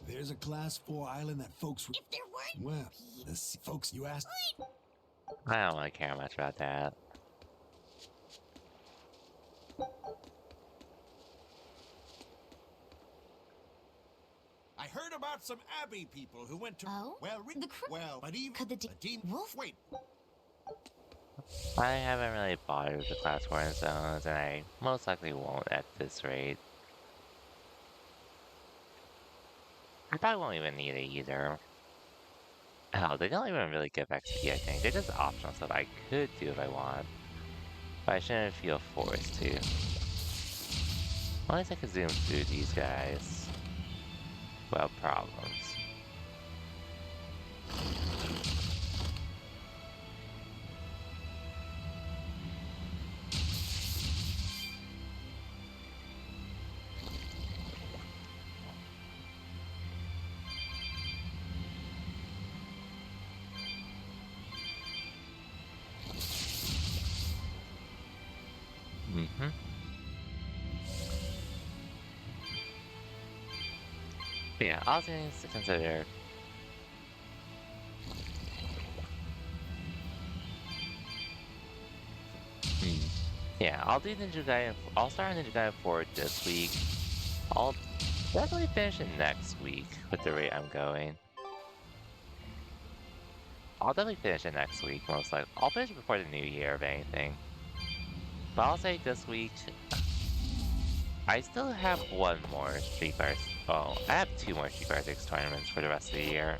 There's a Class 4 island that folks...
If there weren't...
Well, the folks you asked...
I don't really care much about that.
I heard about some Abbey people who went to...
Oh?
Well,
The crew...
well, but even...
Could the Wolf...
Wait.
I haven't really bothered with the class 4 zones, and I most likely won't at this rate. I probably won't even need it either. Oh, they don't even really give XP, I think. They're just optional stuff I could do if I want. But I shouldn't feel forced to. Unless I could zoom through these guys. Well, problems. But yeah, all things to consider. Yeah, I'll do Ninja Gaiden. I'll start Ninja Gaiden 4 this week. I'll definitely finish it next week with the rate I'm going. I'll definitely finish it next week, most likely. I'll finish it before the new year, if anything. But I'll say this week, I still have one more Street Fighter. Oh, I have 2 more Street Fighter 6 tournaments for the rest of the year.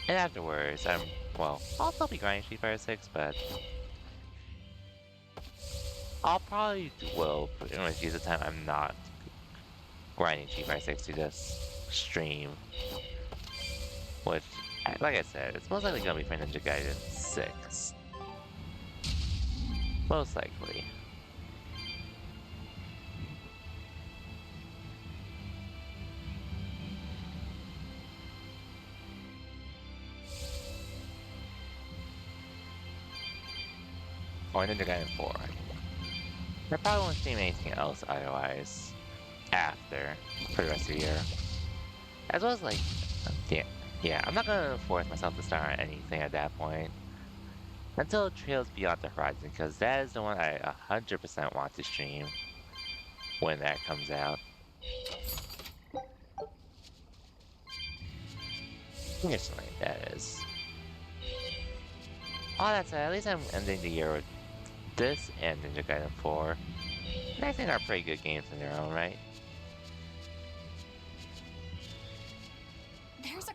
And afterwards, well, I'll still be grinding Street Fighter 6, but I'll probably pretty much use the time I'm not grinding Street Fighter 6 to just stream. Which, like I said, it's most likely gonna be for Ninja Gaiden 6. Most likely. Or Ninja Gaiden 4. I probably won't stream anything else otherwise after for the rest of the year. As well as like, yeah, I'm not gonna force myself to start anything at that point. Until Trails Beyond the Horizon, because that is the one I 100% want to stream when that comes out. Seriously, that is. All that said, at least I'm ending the year with this and Ninja Gaiden 4. And I think are pretty good games in their own right.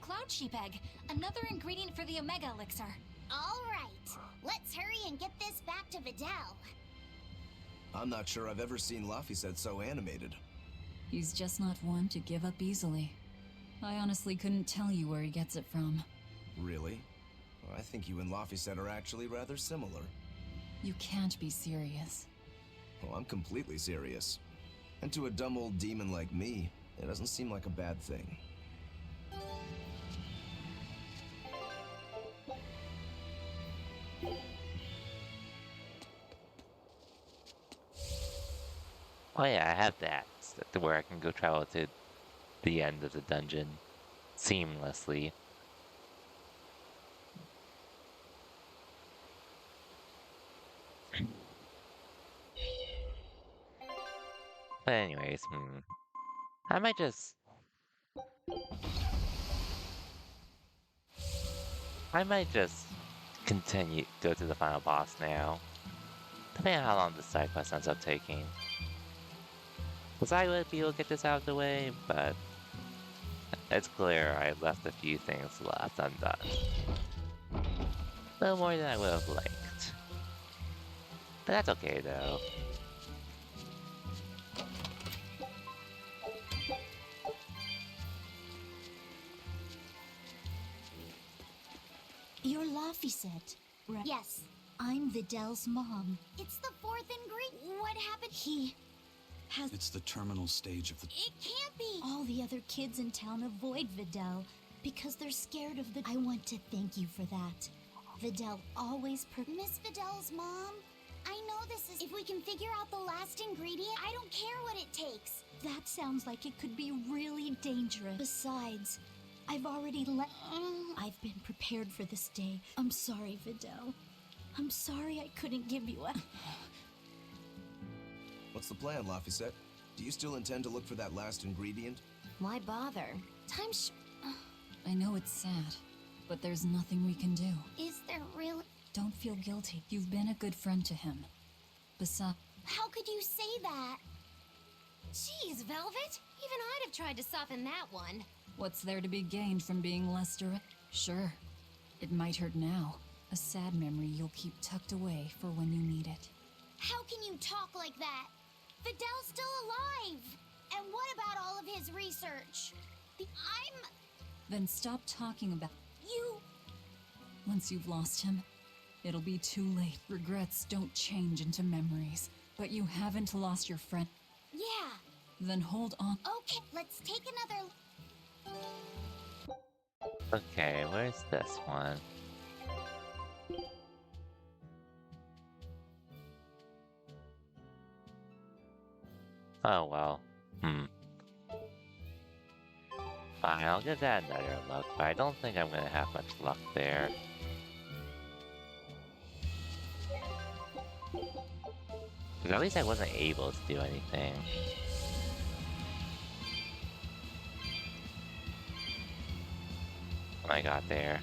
cloud sheep egg, another ingredient for the Omega Elixir.
All right, let's hurry and get this back to Videl.
I'm not sure I've ever seen Laphicet so animated.
He's just not one to give up easily. I honestly couldn't tell you where he gets it from.
Really? Well, I think you and Laphicet are actually rather similar.
You can't be serious.
Well, I'm completely serious. And to a dumb old demon like me, it doesn't seem like a bad thing.
Oh yeah, I have that. To where I can go travel to the end of the dungeon seamlessly. But anyways, I might just... go to the final boss now. Depending on how long this side quest ends up taking. Because I would be able to get this out of the way, but it's clear I left a few things left undone. A little more than I would have liked. But that's okay though.
You're Laphicet, right? Yes. I'm Videl's mom. It's the fourth ingredient. What happened? He has...
It's the terminal stage of the...
It can't be! All the other kids in town avoid Videl because they're scared of the... I want to thank you for that. Videl always Miss Videl's mom, I know this is... If we can figure out the last ingredient, I don't care what it takes. That sounds like it could be really dangerous. Besides, I've already I've been prepared for this day. I'm sorry, Videl. I'm sorry I couldn't give you a...
What's the plan, Laphicet? Do you still intend to look for that last ingredient?
Why bother?
I know it's sad, but there's nothing we can do.
Is there really...
Don't feel guilty. You've been a good friend to him. Besides...
How could you say that?
Jeez, Velvet! Even I'd have tried to soften that one.
What's there to be gained from being less direct? Sure. It might hurt now. A sad memory you'll keep tucked away for when you need it.
How can you talk like that? Videl's still alive! And what about all of his research?
Then stop talking about...
You...
Once you've lost him, it'll be too late. Regrets don't change into memories. But you haven't lost your friend.
Yeah.
Then hold on.
Okay, let's take another...
Okay, where's this one? Oh well. Fine, I'll give that another look, but I don't think I'm gonna have much luck there. Because at least I wasn't able to do anything. When I got there.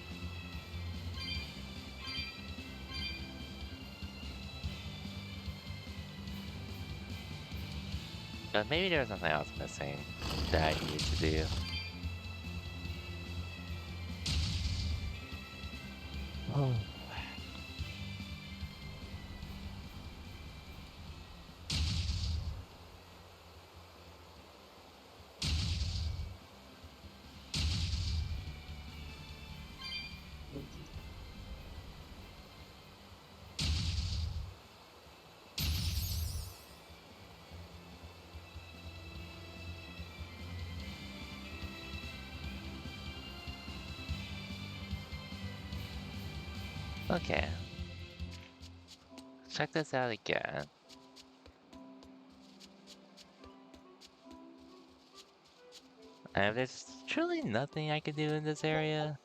But maybe there was something else missing that I needed to do. Oh. Okay. Check this out again. And if there's truly nothing I can do in this area,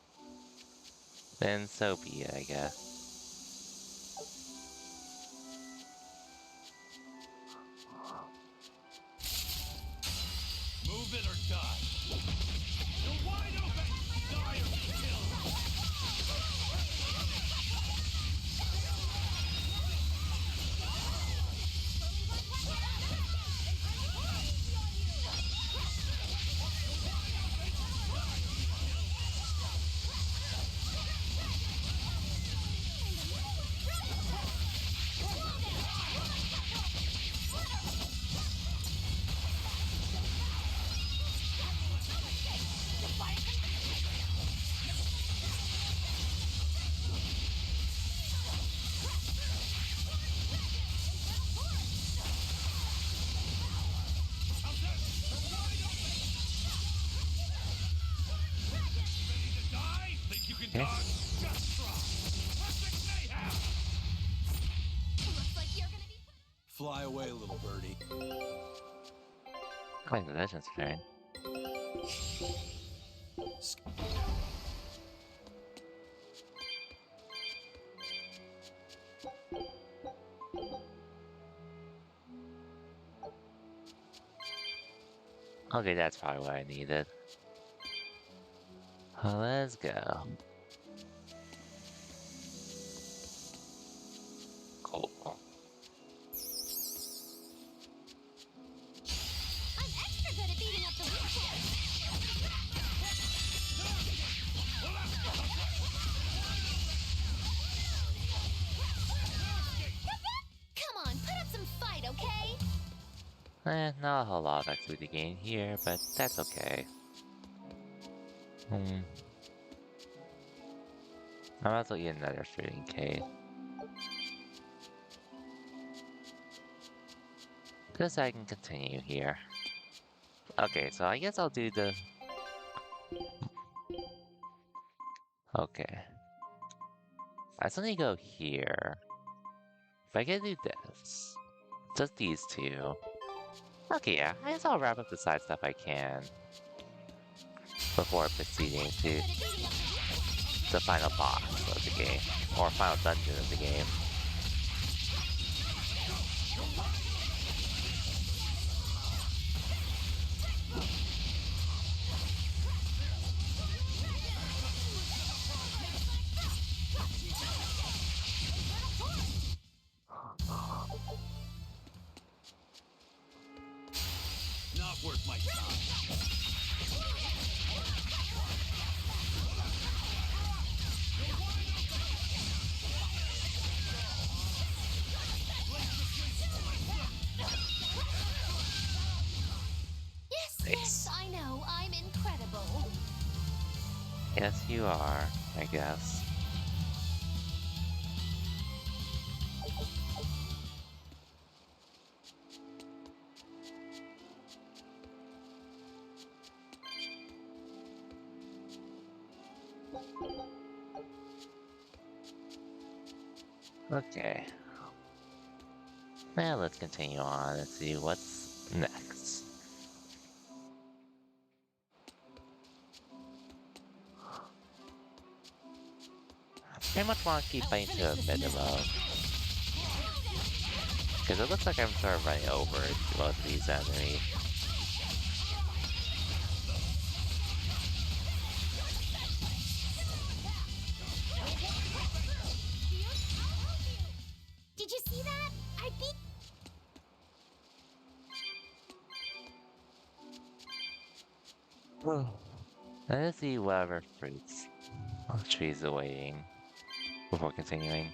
then so be it, I guess.
Move it or die. You're wide open! Die or be killed!
Okay.
Fly away, little birdie.
Quite the legend's turn. Okay, that's probably what I needed. Let's go. Cool.
I'm extra good at beating up the weak kids. Come on, put up some fight, okay?
Not a whole lot of activity gain here, but that's okay. I'm about to get another shooting cave. Just so I can continue here. Okay, so I guess I'll do the... Okay. I still need to go here. If I can do this. Just these two. Okay, yeah, I guess I'll wrap up the side stuff I can. Before proceeding to the final boss of the game. Or final dungeon of the game.
Not worth my time.
Yes, I know, I'm incredible.
Yes, you are, I guess. Okay. Now let's continue on and see what's next. I much want to keep fighting to a minimum. Because it looks like I'm sort of running over most of these enemies.
Did you see that? I beat.
Let's see whatever fruits trees are waiting before continuing.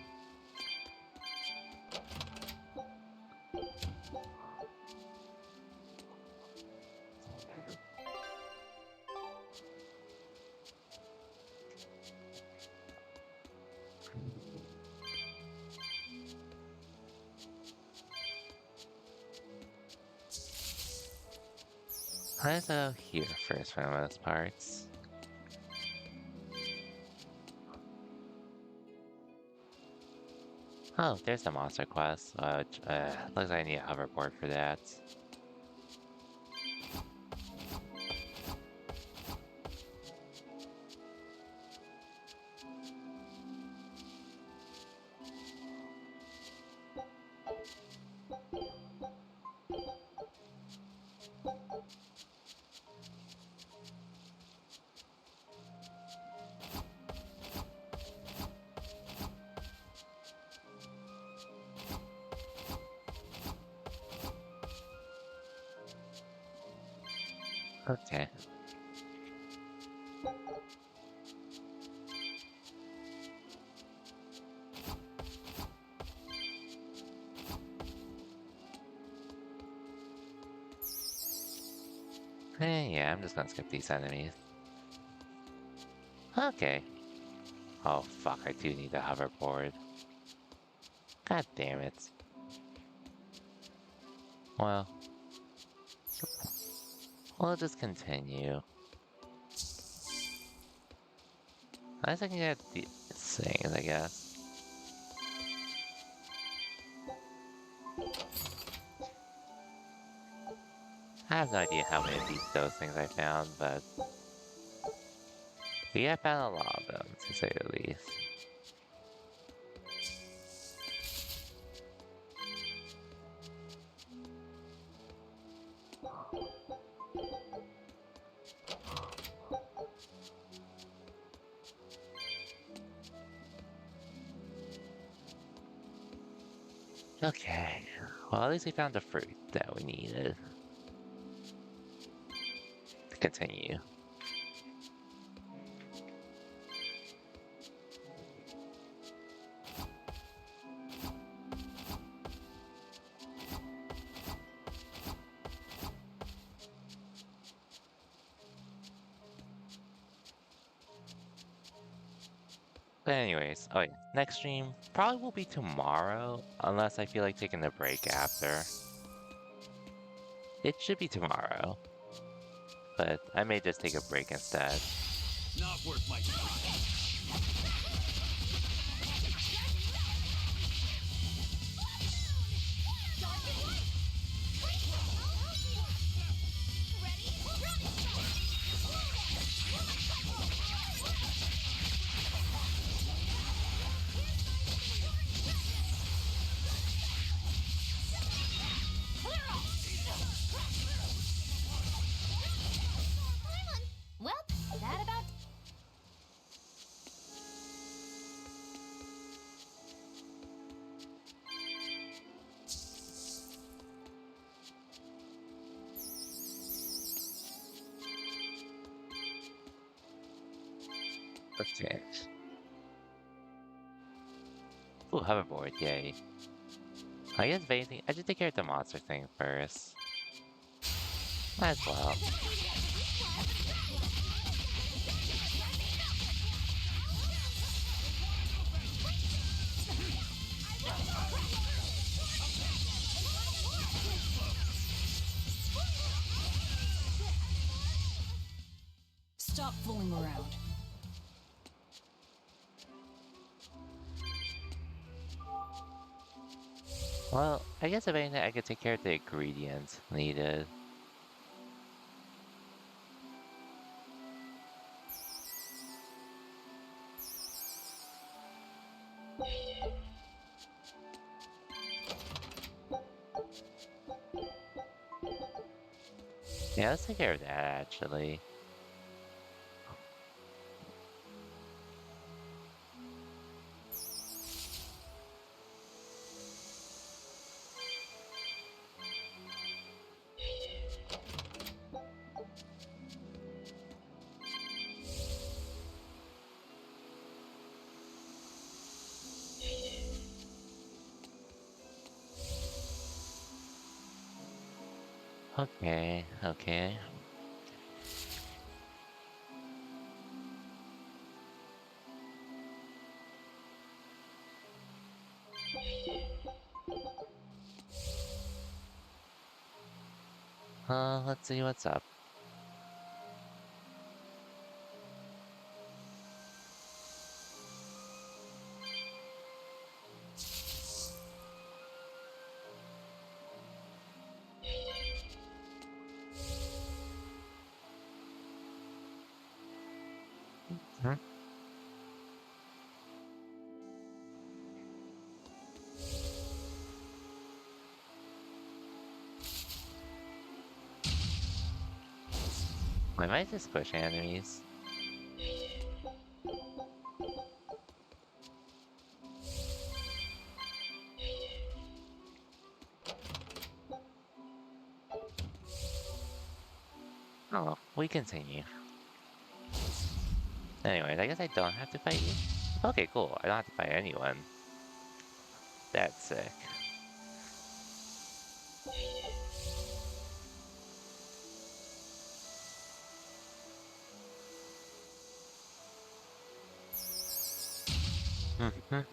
Let's go here first for the most parts. Oh, there's the monster quest. Looks like I need a hoverboard for that. Okay. Yeah, I'm just gonna skip these enemies. Okay. Oh fuck, I do need a hoverboard. God damn it. Well. We'll just continue. Unless I can get these things, I guess. I have no idea how many of those things I found, but we have found a lot of them, to say the least. Okay, well at least we found the fruit that we needed to continue. But anyways, oh yeah, next stream probably will be tomorrow, unless I feel like taking a break after. It should be tomorrow, but I may just take a break instead.
Not worth my time.
Well, that about.
Okay. Ooh, hoverboard, yay. I guess if anything, I should take care of the monster thing first. Might as well.
Stop fooling around.
Well, I guess if anything, I could take care of the ingredients needed. Yeah, let's take care of that, actually. Okay, okay. Let's see what's up. Hmm? Why am I just pushing enemies? Oh, we continue. Anyways, I guess I don't have to fight you? Okay, cool. I don't have to fight anyone. That's sick. Mhm.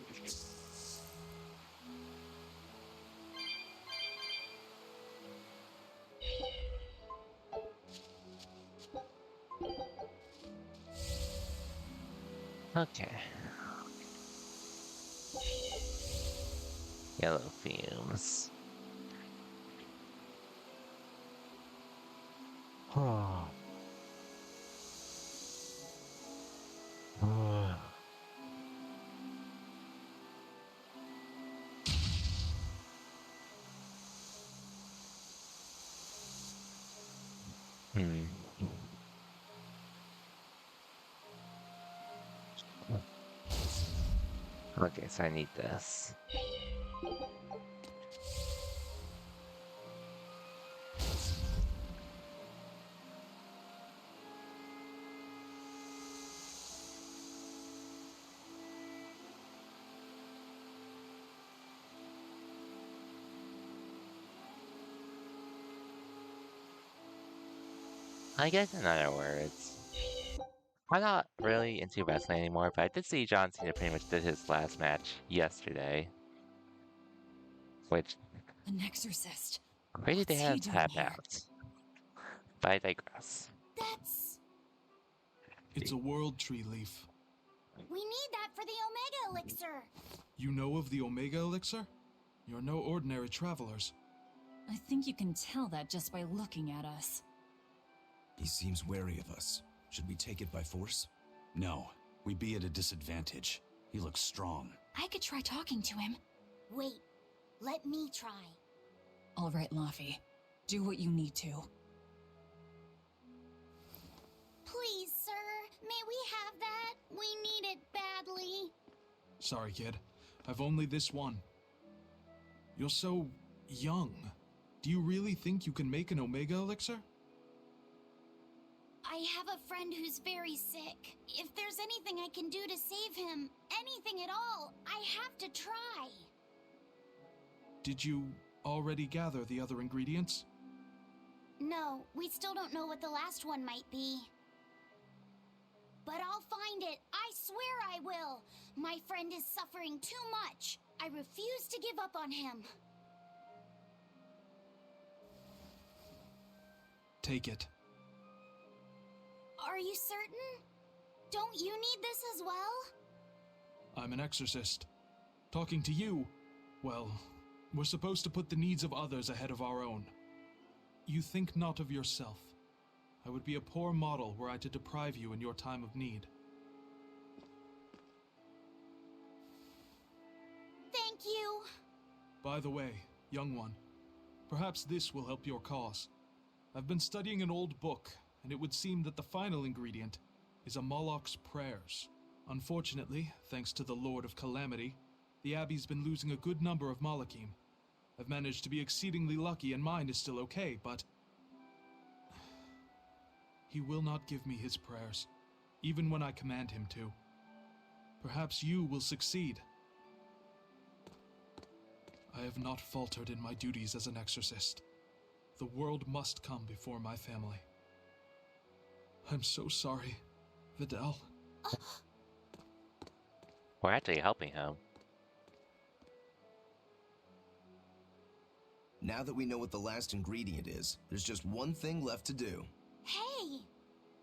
Okay. Yellow fumes. Oh. Hmm. Okay, so I need this. I guess in other words, I'm not really into wrestling anymore, but I did see John Cena pretty much did his last match yesterday, which
An exorcist.
crazy
What's
they
he
had
doing
tap
here?
out. But I digress.
That's...
It's a world tree leaf.
We need that for the Omega Elixir.
You know of the Omega Elixir? You're no ordinary travelers.
I think you can tell that just by looking at us.
He seems wary of us. Should we take it by force?
No, we'd be at a disadvantage. He looks strong.
I could try talking to him.
Wait, let me try.
All right, Laffy. Do what you need to.
Please, sir, may we have that? We need it badly.
Sorry, kid. I've only this one. You're so young. Do you really think you can make an Omega Elixir?
I have a friend who's very sick. If there's anything I can do to save him, anything at all, I have to try.
Did you already gather the other ingredients?
No, we still don't know what the last one might be. But I'll find it. I swear I will. My friend is suffering too much. I refuse to give up on him.
Take it.
Are you certain? Don't you need this as well?
I'm an exorcist. Talking to you, well, we're supposed to put the needs of others ahead of our own. You think not of yourself. I would be a poor model were I to deprive you in your time of need.
Thank you.
By the way, young one, perhaps this will help your cause. I've been studying an old book, and it would seem that the final ingredient is a Moloch's prayers. Unfortunately, thanks to the Lord of Calamity, the Abbey's been losing a good number of Malachim. I've managed to be exceedingly lucky and mine is still okay, but he will not give me his prayers, even when I command him to. Perhaps you will succeed. I have not faltered in my duties as an exorcist. The world must come before my family. I'm so sorry, Vidal.
We're actually helping him.
Now that we know what the last ingredient is, there's just one thing left to do.
Hey,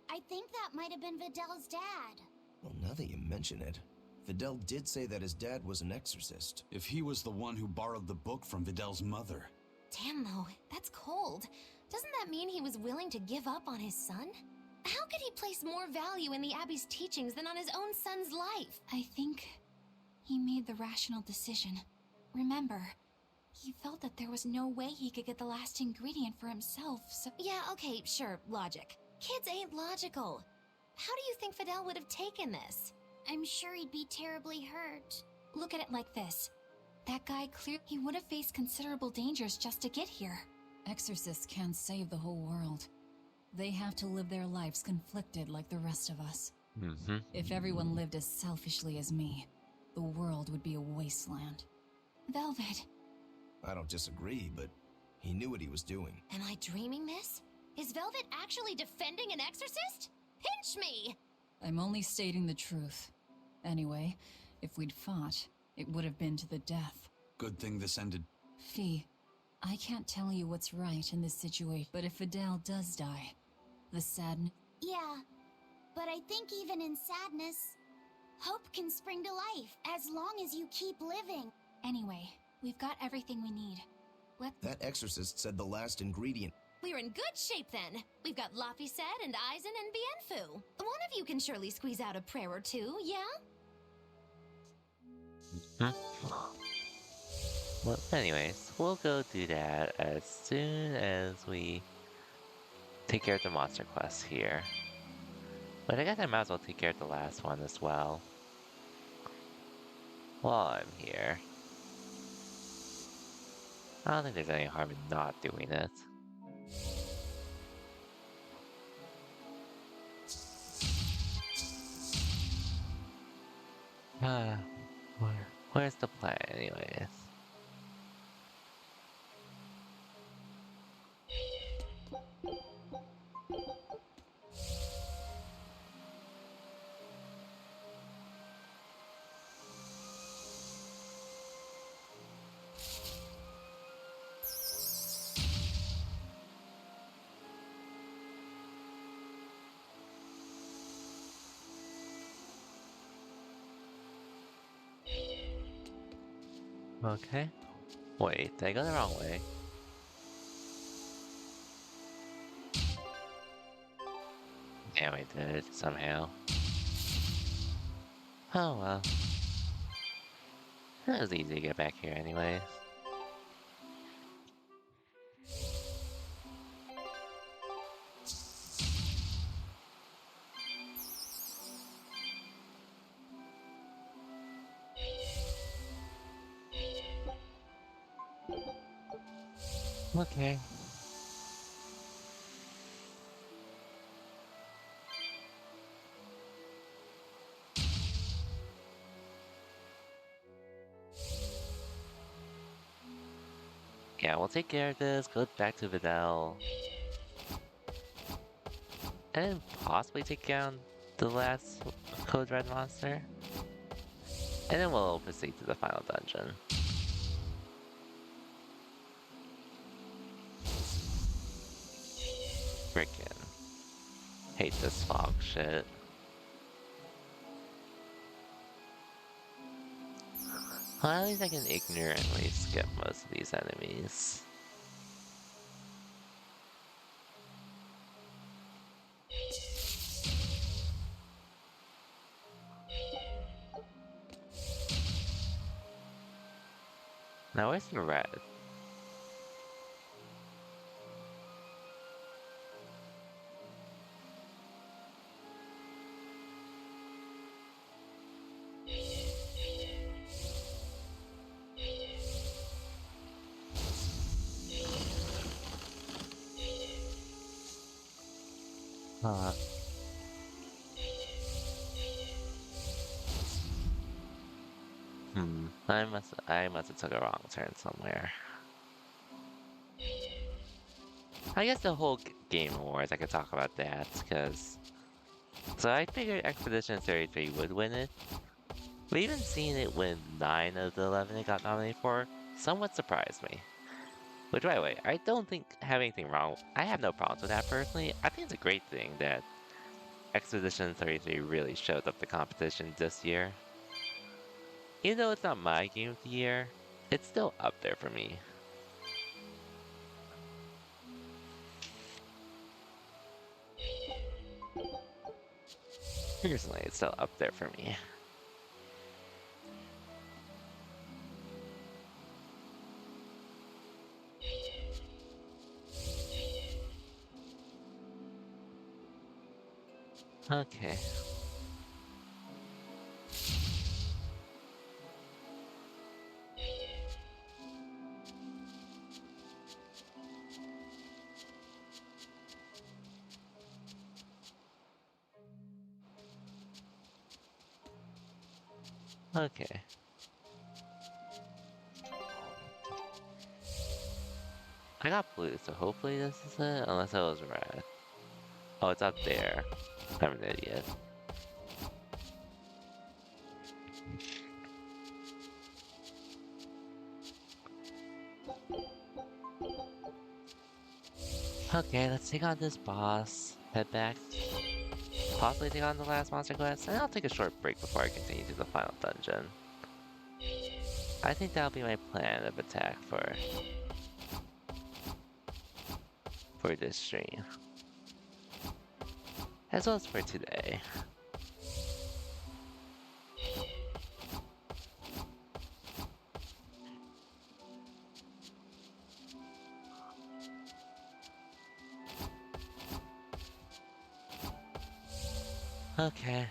I think that might have been Vidal's dad.
Well, now that you mention it, Vidal did say that his dad was an exorcist.
If he was the one who borrowed the book from Vidal's mother.
Damn, though, that's cold. Doesn't that mean he was willing to give up on his son? How could he place more value in the Abbey's teachings than on his own son's life?
I think he made the rational decision. Remember, he felt that there was no way he could get the last ingredient for himself, so...
Yeah, okay, sure, logic. Kids ain't logical. How do you think Vidal would have taken this?
I'm sure he'd be terribly hurt.
Look at it like this. That guy he would have faced considerable dangers just to get here. Exorcists can't save the whole world. They have to live their lives conflicted like the rest of us.
Mm-hmm.
If everyone lived as selfishly as me, the world would be a wasteland. Velvet.
I don't disagree, but he knew what he was doing.
Am I dreaming this? Is Velvet actually defending an exorcist? Pinch me!
I'm only stating the truth. Anyway, if we'd fought, it would have been to the death.
Good thing this ended.
Fee, I can't tell you what's right in this situation, but if Vidal does die, the sadness...
Yeah, but I think even in sadness, can spring to life as long as you keep living.
Anyway, we've got everything we need.
That exorcist said the last ingredient.
We're in good shape then. We've got Laphicet and Aizen and Bienfu. One of you can surely squeeze out a prayer or two, yeah?
Well, anyways, we'll go do that as soon as we take care of the monster quest here. But I guess I might as well take care of the last one as well. While I'm here. I don't think there's any harm in not doing it. Where's the plan anyways? Okay. Wait, did I go the wrong way? Damn, I did, somehow. Oh well. It was easy to get back here anyways. Okay. Yeah, we'll take care of this, go back to Vidal. And possibly take down the last Code Red monster. And then we'll proceed to the final dungeon. Frickin' hate this fog shit. Well, at least I can ignorantly skip most of these enemies. Now where's the red? Huh. I must have took a wrong turn somewhere. I guess the whole Game Awards, I could talk about that, because... So I figured Expedition 33 would win it, but even seeing it win 9 of the 11 it got nominated for somewhat surprised me. Which, by the way, I don't think have anything wrong. I have no problems with that personally. I think it's a great thing that Expedition 33 really showed up the competition this year. Even though it's not my game of the year, it's still up there for me. Personally, it's still up there for me. Okay. Okay. I got blue, so hopefully this is it, unless I was red. Oh, it's up there. I'm an idiot. Okay, let's take on this boss. Head back. possibly take on the last monster quest, and I'll take a short break before I continue to the final dungeon. I think that'll be my plan of attack for this stream. As well as for today. Okay.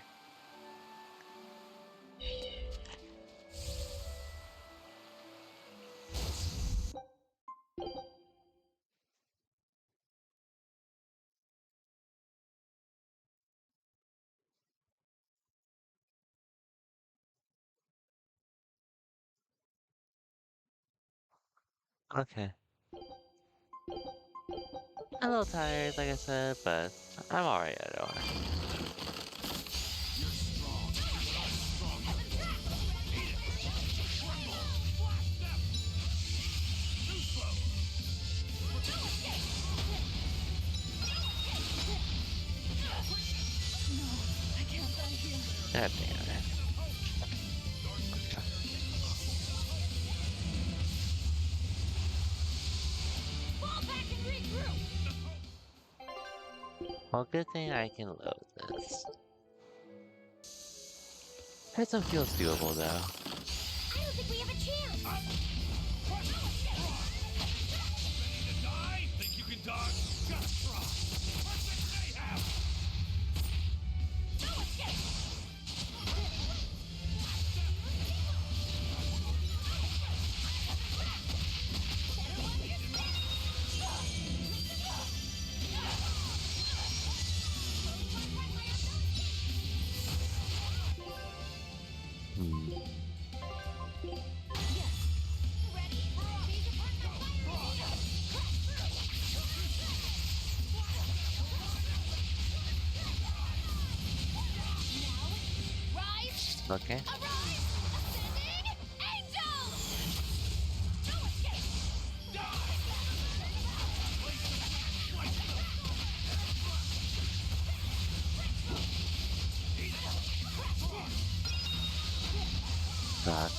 Okay. I'm a little tired, like I said, but I'm alright otherwise. God damn it. Well, good thing I can load this. This one feels doable though.
I don't think we have a chance.
Think you can dodge? Just try. Perfect mayhem.
Okay. God.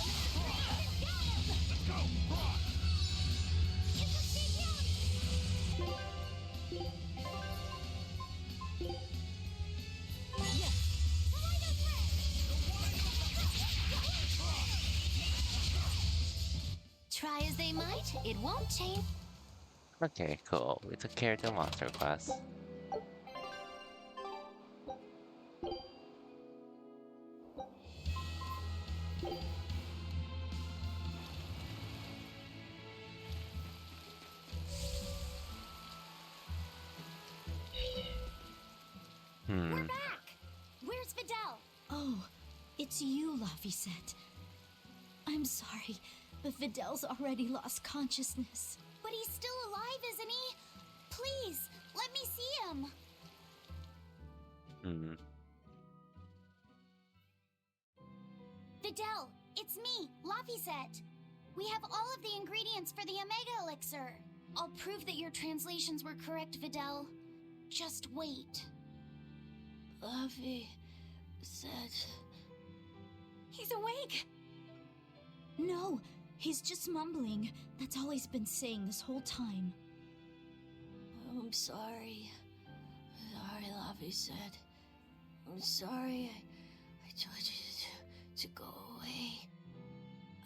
Try as they might, it won't change.
Okay, cool. We took care of the monster quest.
We're back. Where's Videl?
Oh, it's you, Laphicet. I'm sorry, but Videl's already lost consciousness.
But he's still alive, isn't he? Please, let me see him. Videl, it's me, Laphicet. We have all of the ingredients for the Omega Elixir. I'll prove that your translations were correct, Videl. Just wait.
Laphicet.
He's awake!
No, he's just mumbling. That's all he's been saying this whole time. I'm sorry. Sorry, Laphicet. I'm sorry I told you to go away.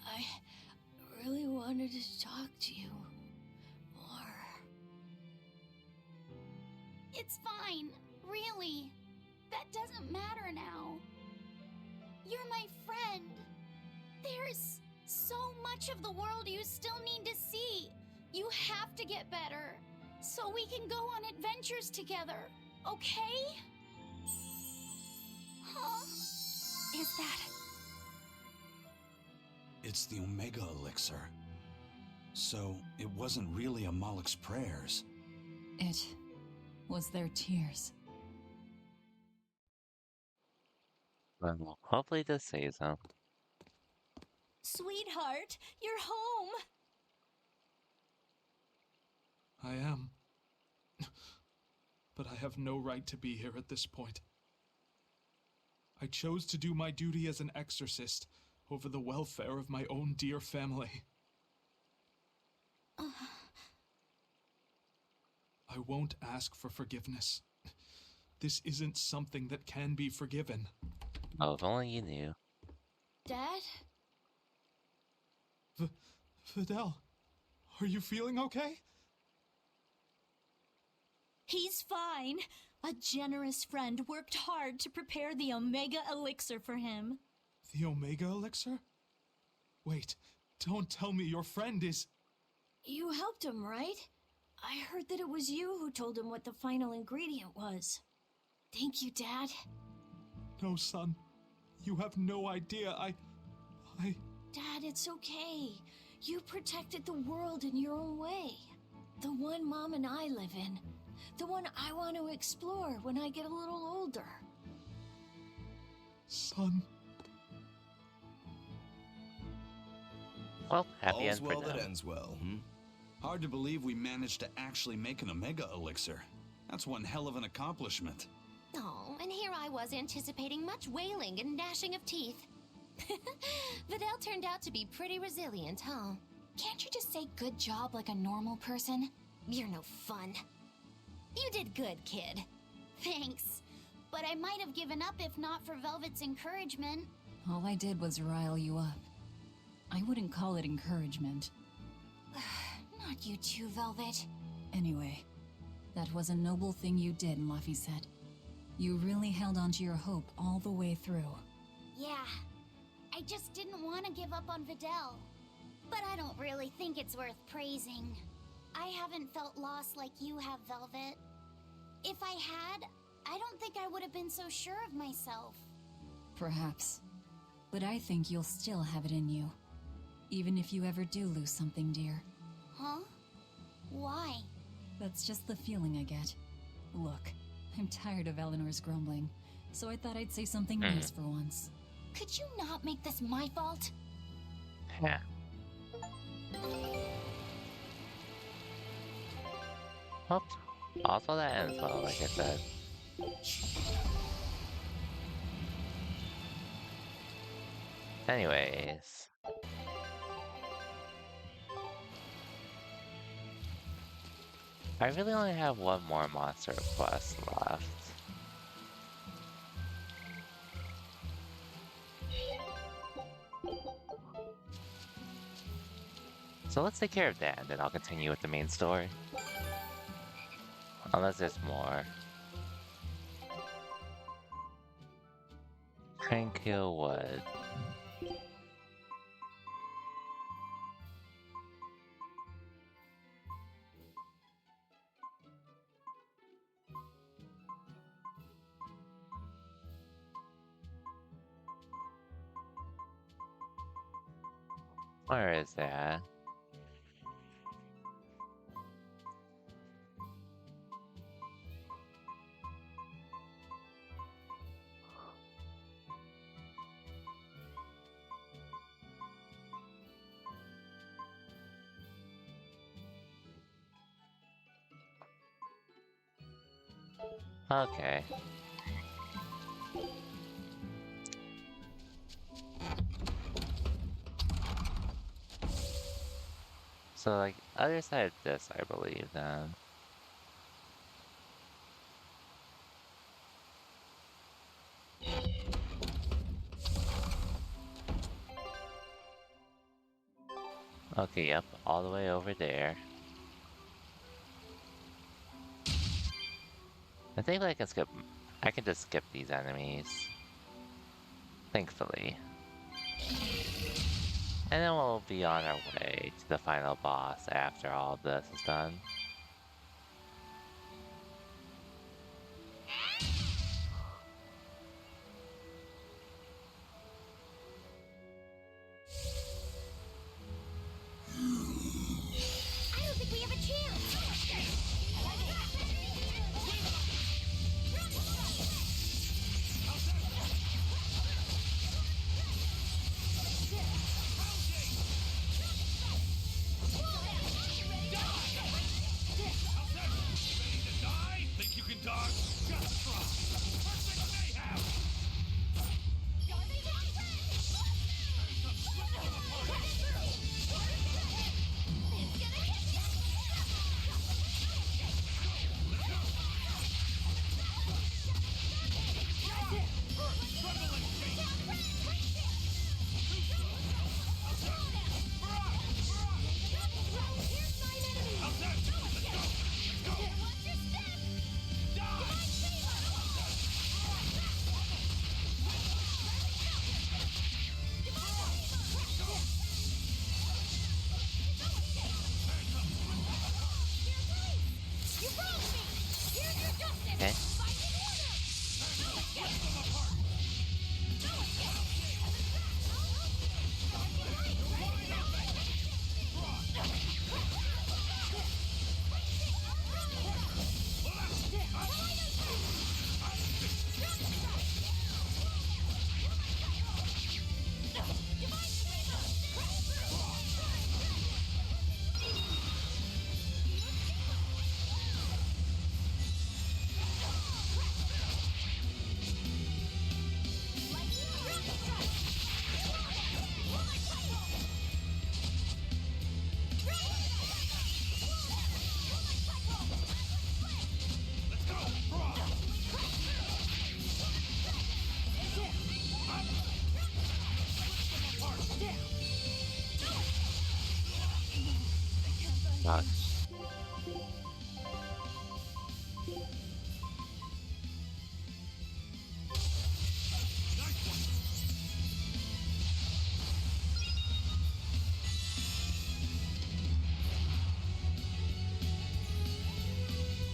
I really wanted to talk to you more.
It's fine, really. That doesn't matter now. You're my friend. There's so much of the world you still need to see. You have to get better, so we can go on adventures together, okay? Huh? Is that...
It's the Omega Elixir. So, it wasn't really Amalek's prayers.
It was their tears.
Well, hopefully this saves him.
Sweetheart, you're home!
I am. But I have no right to be here at this point. I chose to do my duty as an exorcist over the welfare of my own dear family. I won't ask for forgiveness. This isn't something that can be forgiven.
Oh, if only you knew.
Dad?
Videl, are you feeling okay?
He's fine. A generous friend worked hard to prepare the Omega Elixir for him.
The Omega Elixir? Wait, don't tell me your friend is...
You helped him, right? I heard that it was you who told him what the final ingredient was. Thank you, Dad.
No, son. You have no idea. I...
Dad, it's okay. You protected the world in your own way. The one Mom and I live in. The one I want to explore when I get a little older.
Son.
Well, happy
All's
end
well
for
that
them.
ends well, hmm?
Hard to believe we managed to actually make an Omega Elixir. That's one hell of an accomplishment.
Oh, and here I was anticipating much wailing and gnashing of teeth. Videl turned out to be pretty resilient, huh?
Can't you just say good job like a normal person?
You're no fun. You did good, kid.
Thanks. But I might have given up if not for Velvet's encouragement.
All I did was rile you up. I wouldn't call it encouragement.
Not you too, Velvet.
Anyway, that was a noble thing you did, Laphicet. You really held on to your hope all the way through.
Yeah. I just didn't want to give up on Videl. But I don't really think it's worth praising. I haven't felt lost like you have, Velvet. If I had, I don't think I would have been so sure of myself.
Perhaps. But I think you'll still have it in you. Even if you ever do lose something dear.
Huh? Why?
That's just the feeling I get. Look, I'm tired of Eleanor's grumbling, so I thought I'd say something nice for once.
Could you not make this my fault?
Yeah. Well, also that ends well, like I said. Anyways. I really only have one more monster quest left. So let's take care of that, and then I'll continue with the main story. Unless there's more. Tranquil Wood. Where is that? Okay. So, like, other side of this, I believe, then. Okay, yep, all the way over there. I think I can just skip these enemies. Thankfully. And then we'll be on our way to the final boss after all of this is done.
I don't think we have a chance.
God.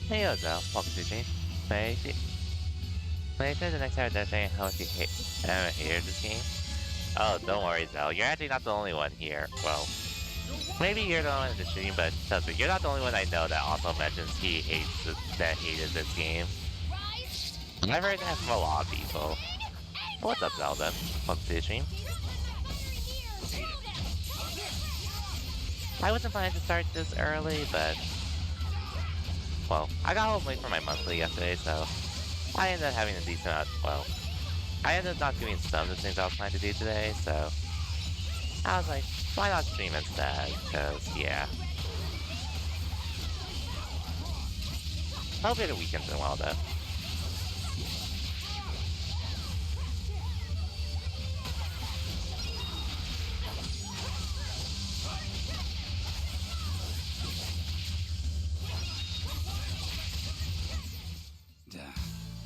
Hey, yo, Zell. Welcome to the stream. May I say the next time they're saying how much you hate this game? Oh, don't worry, Zell. You're actually not the only one here. Well, maybe you're the only one in the stream, but trust me, you're not the only one I know that also mentions that hated this game. I've heard that from a lot of people. What's up, Zelda? Welcome to the stream. I wasn't planning to start this early, but well, I got home late for my monthly yesterday, so I ended up having a decent amount. Well, I ended up not doing some of the things I was planning to do today, so I was like, why not stream instead? Because, yeah. Hope your weekend's been well, though.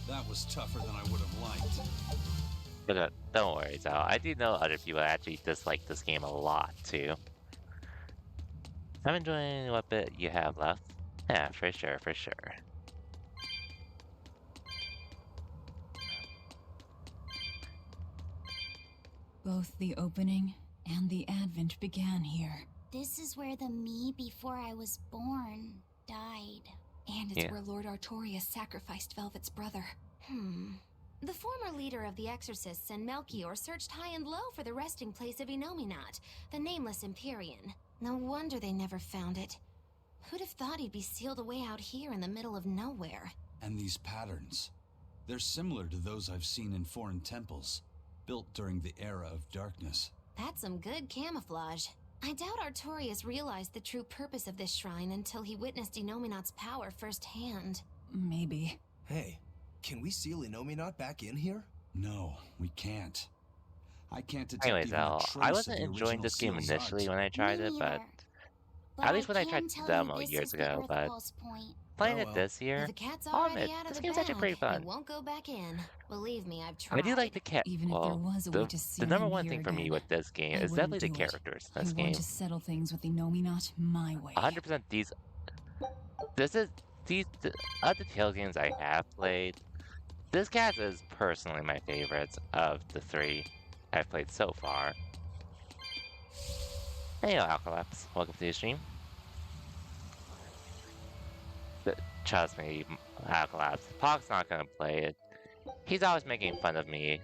That was tougher than I would have liked.
But don't worry, Zal. I do know other people actually dislike this game a lot, too. I'm enjoying what bit you have left. Yeah, for sure, for sure.
Both the opening and the advent began here.
This is where the me before I was born died.
And it's where Lord Artorias sacrificed Velvet's brother. The former leader of the Exorcists and Melchior searched high and low for the resting place of Inominat, the nameless Empyrean. No wonder they never found it. Who'd have thought he'd be sealed away out here in the middle of nowhere?
And these patterns, they're similar to those I've seen in foreign temples, built during the era of darkness.
That's some good camouflage. I doubt Artorias realized the true purpose of this shrine until he witnessed Inominat's power firsthand.
Maybe.
Hey, can we seal Inominat back in here?
No, we can't. I can't detect
Anyways,
even a
Al,
trace
I
of
wasn't
the
enjoying
original
this game
seal's
initially
art.
when I tried it, but at least when I tried the demo years ago, but playing it this year,
The cat's
I'll
already
admit,
out of
this
the
game's
bag.
actually pretty fun.
It won't go back in. Believe me, I've tried.
I do like the cat.
Even if there was a way to
the
seal
number
him
one
here
thing for me
again,
with this game
I
is
wouldn't
definitely the
do it.
characters in
I
this game.
want to settle things with Inominat my way.
100% of the Tales games I have played, this cat is personally my favorite of the 3 I've played so far. Hey, Alcalaps, welcome to the stream. But trust me, Alcalaps, Pog's not gonna play it. He's always making fun of me.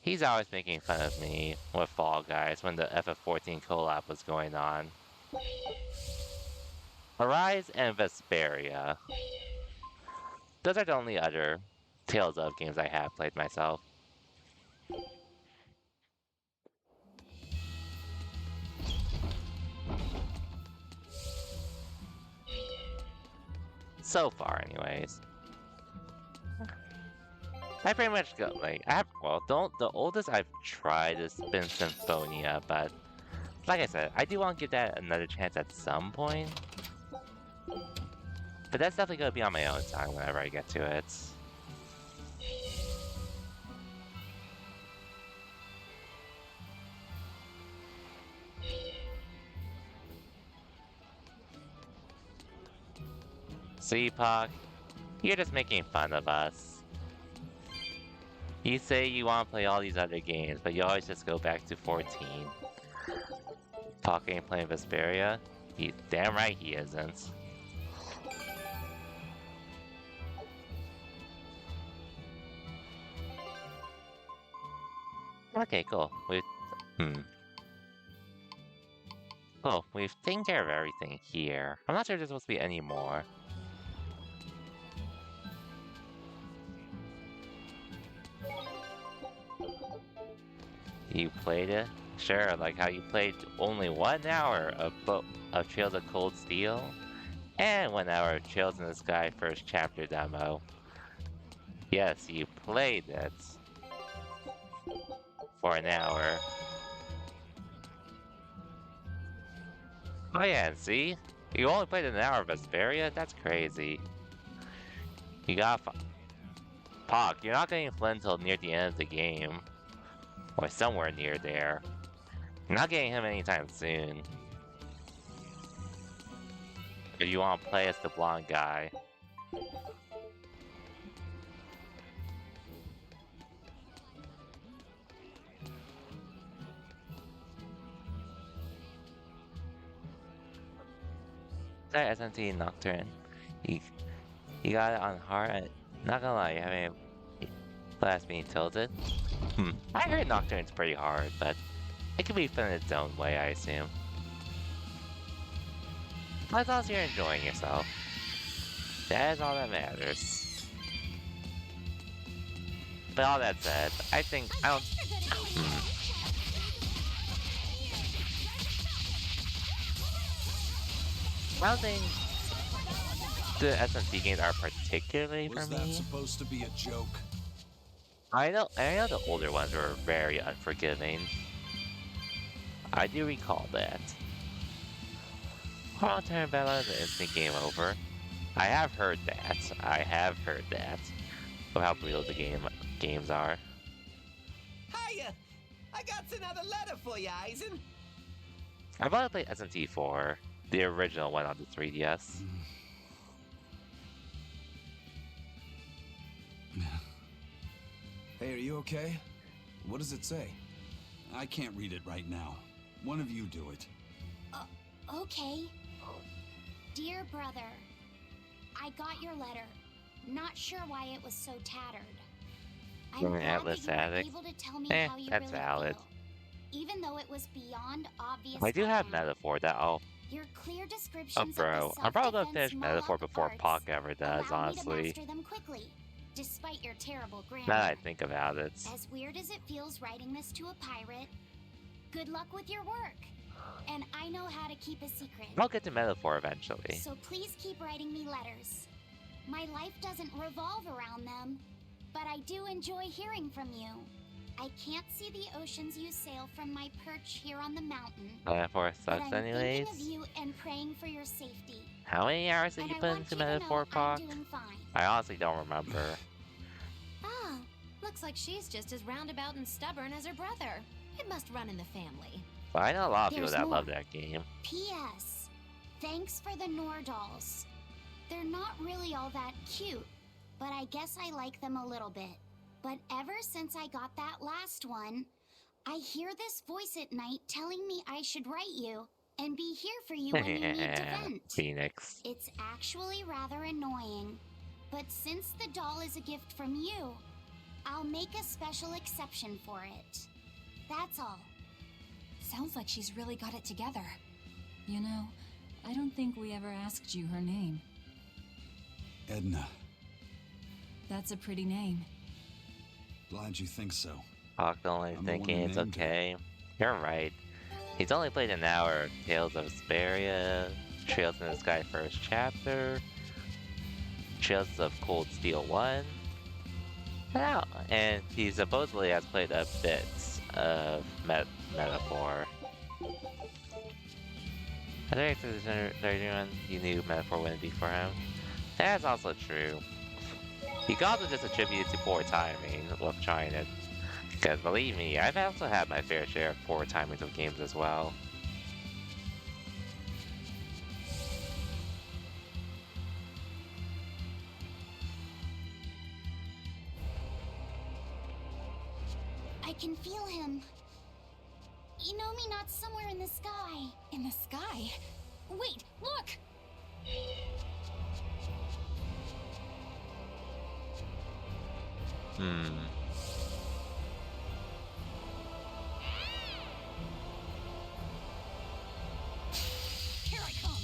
He's always making fun of me with Fall Guys when the FF14 collab was going on. Arise and Vesperia. Those are the only other Tales of games I have played myself. So far, anyways. I pretty much go, like, the oldest I've tried has been Symphonia, but like I said, I do want to give that another chance at some point. But that's definitely going to be on my own time whenever I get to it. See, Pog? You're just making fun of us. You say you want to play all these other games, but you always just go back to 14. Pog ain't playing Vesperia? Damn right he isn't. Okay, cool. Cool, we've taken care of everything here. I'm not sure there's supposed to be any more. You played it? Sure, like how you played only 1 hour of Trails of Cold Steel, and 1 hour of Trails in the Sky first chapter demo. Yes, you played it. For an hour. Oh yeah, see? You only played an hour of Berseria? That's crazy. You got Pock, you're not getting Flynn until near the end of the game. Or somewhere near there. You're not getting him anytime soon. If you want to play as the blonde guy. Sorry, SMT Nocturne. You, you got it on hard. Not gonna lie, you haven't last being tilted. I heard Nocturne's pretty hard, but it can be fun in its own way, I assume. As long as you're enjoying yourself. That is all that matters. But all that said, I don't... I don't think the SMT games are particularly for me.
Was that supposed to be a joke?
I know the older ones were very unforgiving. I do recall that. Hold turn battle is an instant game over. I have heard that. Of how brutal the games are.
Hiya! I got another letter for you, Eisen.
I've only played SMT4, the original one on the 3DS.
Hey, are you okay? What does it say?
I can't read it right now. One of you do it.
Okay. Dear brother, I got your letter. Not sure why it was so tattered. I'm
You're an
glad
Atlas
that you were
addict.
able to tell me how you
That's
really
valid.
feel, even though it was beyond obvious.
I do have
by now.
Metaphor that I'll...
Your clear
Oh
descriptions
bro,
of the
I'm probably gonna
self-defense
finish Metaphor
Moloch
before
arts
Pock ever does,
allow me
honestly.
to master them quickly, despite your terrible grammar.
Now that I think about it.
As weird as it feels writing this to a pirate, good luck with your work. And I know how to keep a secret.
I'll get to Metaphor eventually.
So please keep writing me letters. My life doesn't revolve around them, but I do enjoy hearing from you. I can't see the oceans you sail from my perch here on the mountain.
Metaphor
but
sucks
I'm
anyways.
thinking of you and praying for your safety.
How many hours did
And
you
I
put
want
into
you to know
Metaphor,
I'm
Pock?
doing fine.
I honestly don't remember.
Ah, looks like she's just as roundabout and stubborn as her brother. It must run in the family.
But I know a lot of people
There's
that
more.
love that game.
P.S. Thanks for the Nordals. They're not really all that cute, but I guess I like them a little bit. But ever since I got that last one, I hear this voice at night telling me I should write you and be here for you when you need to vent.
Phoenix.
It's actually rather annoying, but since the doll is a gift from you, I'll make a special exception for it. That's all.
Sounds like she's really got it together. You know, I don't think we ever asked you her name.
Edna.
That's a pretty name.
Glad you think so.
Pock only
I'm the one
thinking
who
it's
named her.
okay. You're right. He's only played an hour of Tales of Vesperia, Trails in the Sky First Chapter, Trails of Cold Steel 1. And he supposedly has played a bit of Metaphor. I think you knew Metaphor wouldn't be for him. That's also true. You can also just attribute it to poor timing of trying it. Because believe me, I've also had my fair share of poor timings of games as well.
I can feel him. Not somewhere in the sky.
In the sky? Wait, look!
Here I come.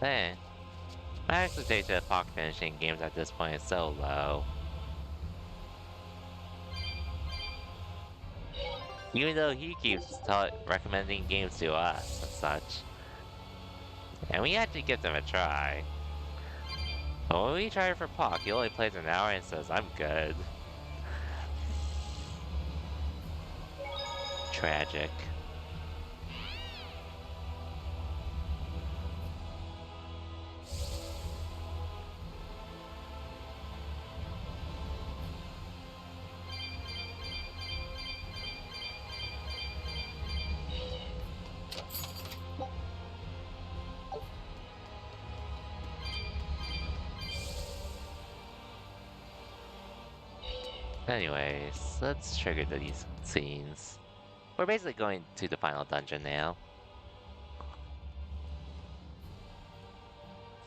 Hey, my expectation of Hawk finishing games at this point is so low. Even though he keeps recommending games to us and such. And we actually give them a try. But when we try it for Pac, he only plays an hour and says, I'm good. Tragic. Anyways, let's trigger these scenes. We're basically going to the final dungeon now.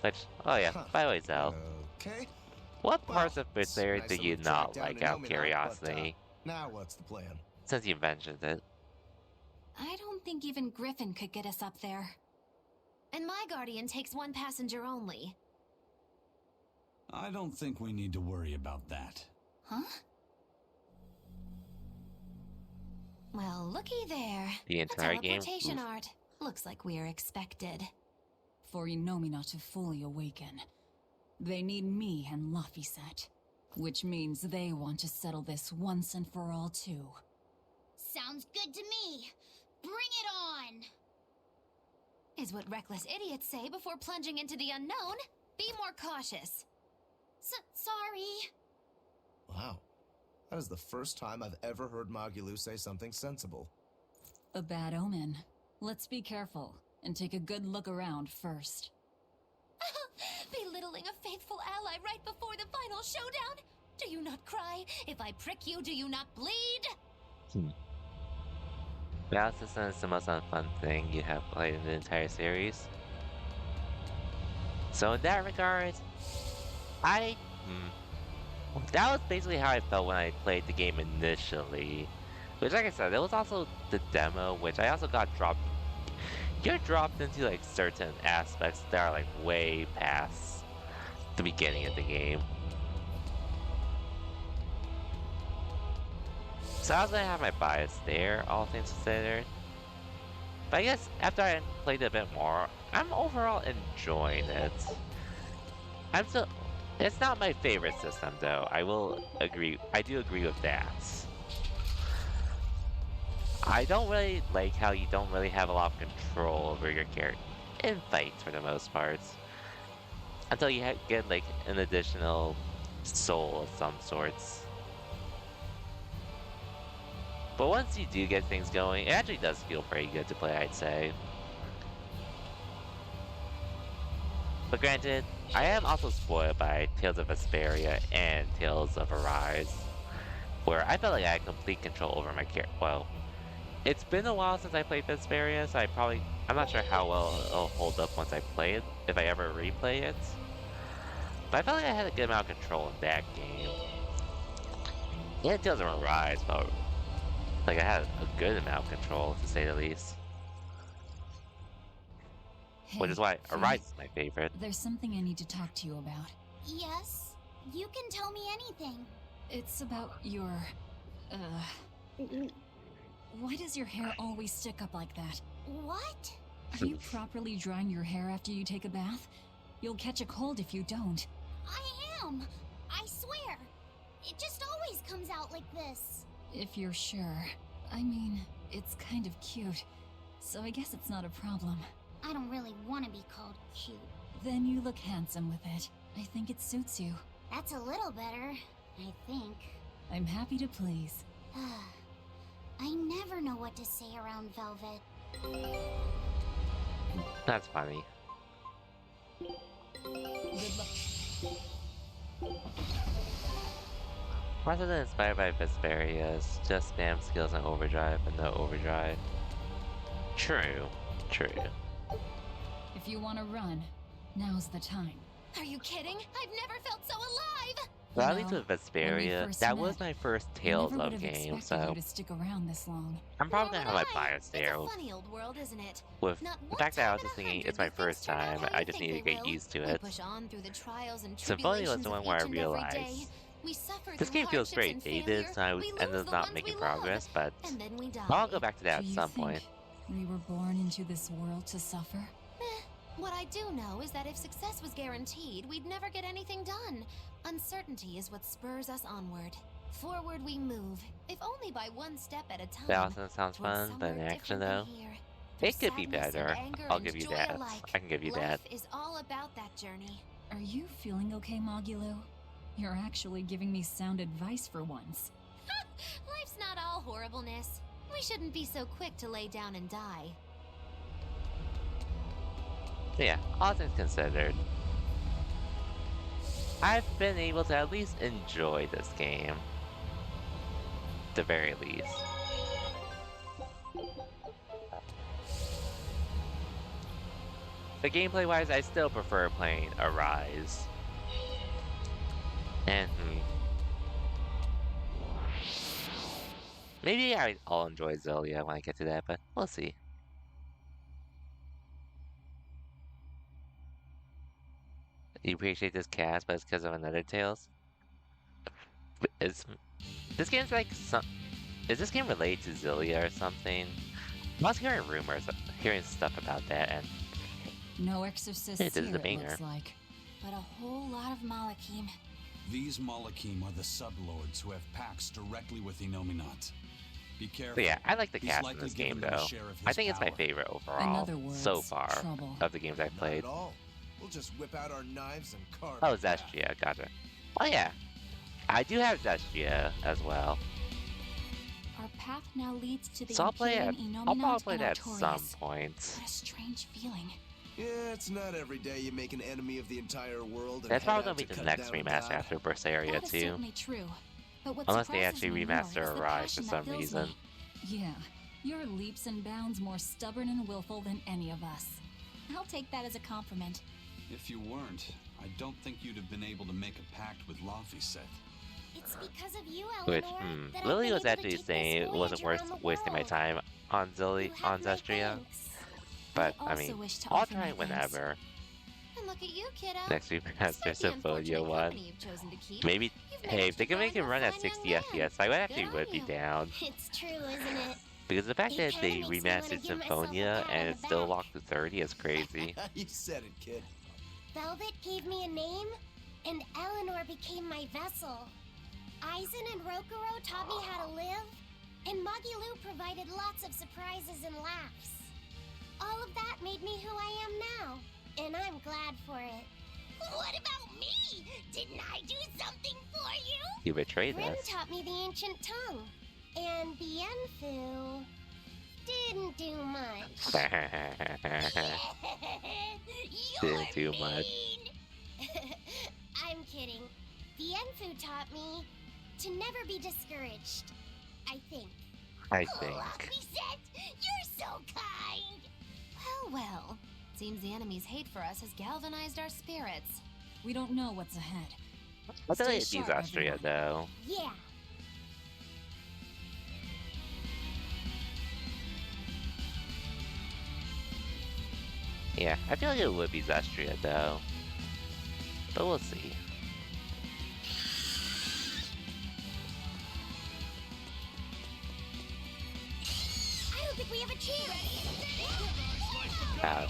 Which, oh yeah, by the way, Zell.
Okay.
What
Well,
parts of
it's
Berseria
nice
do
that
you
we've
not
tracked down
like out of
Inomina,
curiosity?
but, now what's the plan?
Since you mentioned it.
I don't think even Griffin could get us up there. And my Guardian takes one passenger only.
I don't think we need to worry about that.
Huh? Well, looky there.
The
A
entire game?
teleportation
Oof.
art. Looks like we're expected.
For Inomina to fully awaken, they need me and Laphicet, which means they want to settle this once and for all too.
Sounds good to me. Bring it on!
Is what reckless idiots say before plunging into the unknown. Be more cautious.
Sorry.
Wow. That is the first time I've ever heard Magulu say something sensible.
A bad omen. Let's be careful and take a good look around first.
Belittling a faithful ally right before the final showdown? Do you not cry? If I prick you, do you not bleed?
Battle system is the most unfun thing you have played in the entire series. So in that regard, that was basically how I felt when I played the game initially. Which, like I said, it was also the demo, which I also got dropped. You're dropped into like certain aspects that are like way past the beginning of the game. So I was gonna have my bias there, all things considered. But I guess after I played it a bit more, I'm overall enjoying it. It's not my favorite system though, I will agree, I do agree with that. I don't really like how you don't really have a lot of control over your character in fights for the most part. Until you get like an additional soul of some sorts. But once you do get things going, it actually does feel pretty good to play, I'd say. But granted, I am also spoiled by Tales of Vesperia and Tales of Arise, where I felt like I had complete control over my character. Well, it's been a while since I played Vesperia, so I'm not sure how well it'll hold up once I play it, if I ever replay it. But I felt like I had a good amount of control in that game. And Tales of Arise, but like I had a good amount of control, to say the least. Which is why Arise is my favorite.
There's something I need to talk to you about.
Yes? You can tell me anything.
It's about your... Why does your hair always stick up like that?
What?
Are you properly drying your hair after you take a bath? You'll catch a cold if you don't.
I am! I swear! It just always comes out like this.
If you're sure. I mean, it's kind of cute, so I guess it's not a problem.
I don't really want to be called cute.
Then you look handsome with it. I think it suits you.
That's a little better, I think.
I'm happy to please.
I never know what to say around Velvet.
That's funny.
Good luck.
Rather than inspired by Vesperia's, just spam skills and overdrive and no overdrive. True.
If you want to run, now's the time.
Are you kidding? I've never felt so alive!
But
You
at least
know,
with
when we
Vesperia,
first
that
met,
was my first
I
Tales
never would
of
have
game,
expected
so
you to stick around this long.
I'm probably
Nor
gonna have
would
my
I.
bias
It's
there.
a funny old world, isn't it?
With
Not
the
one
fact that I
time
was
in
just thinking
100
it's my
do things
first
turn out
time,
how
I
you
just
think
need to
they
get
will.
used to
We
it.
push on through the trials and
Symphonia was
tribulations
the
of
one where I
each and every day.
realized
We suffer
this
through
game feels
hardships
very
and
dated,
failure.
so I
We
ended
lose
up
the
not
ones
making
we
progress,
love,
but
and then we die.
I'll go back to that
Do
at
you
some
think
point.
we were born into this world to suffer?
What I do know is that if success was guaranteed, we'd never get anything done. Uncertainty is what spurs us onward. Forward we move, if only by one step at a time.
That also sounds
towards
fun, but in
somewhere
action
different
though,
than here.
it
Through
could be
sadness and
better.
anger
I'll
and
give you
joy
that.
alike,
I can give you that.
life is all about that journey.
Are you feeling okay, Mogulu? You're actually giving me sound advice for once.
Life's not all horribleness. We shouldn't be so quick to lay down and die.
But yeah, all things considered, I've been able to at least enjoy this game. At the very least. But gameplay-wise, I still prefer playing Arise. And maybe I'll enjoy Zelia when I get to that, but we'll see. You appreciate this cast, but it's because of another Tales? Is this game's like some? Is this game related to Zelia or something? I was hearing rumors, hearing stuff about that, and
No exorcists
It is
here,
the
it
banger.
looks like.
But a whole lot of Malakim.
These Malakim are the sublords who have pacts directly with Inominat. Be careful.
but yeah, I like the
He's
cast in
likely
this game
given them a
though.
share of
I
his
think it's my
power.
favorite
In
overall
other words,
so far
trouble.
of the games I've
Not
played.
at all. We'll just whip out our knives and carve.
Oh,
it back.
Zestria, gotcha. Oh yeah, I do have Zestria as well.
Our path now leads to the
So I'll play it.
Imperium
I'll
Inominat
probably play
and
that at some
Artorias.
point.
What a strange feeling.
Yeah, it's not every day you make an enemy of the entire world. And
That's
head
probably
out
be
to
the
cut
next
down
remaster
God.
after Berseria
That is
too.
certainly true. But what
Unless they
surprises
actually
me more
remaster
is the
Arise
passion
for
that
some
fills
reason.
me.
Yeah, you're leaps and bounds more stubborn and willful than any of us.
I'll take that as a compliment.
If you weren't, I don't think you'd have been able to make a pact with Laphicet.
It's because of you,
Which,
Eleanor, that I've
Lily
been
was
able to
actually
take this
saying it wasn't
voyage
worth
around the
wasting my
world.
time on
You have my
Zestria.
thanks.
But
I
I mean,
also wish to
I'll
offer
try
my
it
thanks.
whenever.
And look at you, kiddo.
Next
This
remaster
might be
Symphonia
unfortunate
1.
company you've chosen to keep.
Maybe,
You've
hey,
managed
if they
to
can
grow
make it
into a
run at
fine
60
young man.
FPS, I would
Good
actually
on
would be
you.
down.
It's true, isn't it?
Because the fact
It
that
kinda
they
makes me wanna
remastered
give myself a
Symphonia
pat on
and
the
it's still
back.
locked to 30 is crazy.
You said it, kid.
Velvet gave me a name, and Eleanor became my vessel. Aizen and Rokuro taught me how to live, and Magilou provided lots of surprises and laughs. All of that made me who I am now, and I'm glad for it. What about me? Didn't I do something for you?
You betrayed
Grim
us.
taught me the ancient tongue, and Bienfu didn't do much.
Didn't do much.
I'm kidding. Bienfu taught me to never be discouraged. I think.
I think.
Laphicet, you're so kind.
Well, well. Seems the enemy's hate for us has galvanized our spirits.
We don't know what's ahead.
I'll tell you
Stay
it's
sharp,
Zestria
everyone.
though.
Yeah.
Yeah, I feel like it would be Zestria though. But we'll see.
I don't think we have a chance.
Ouch.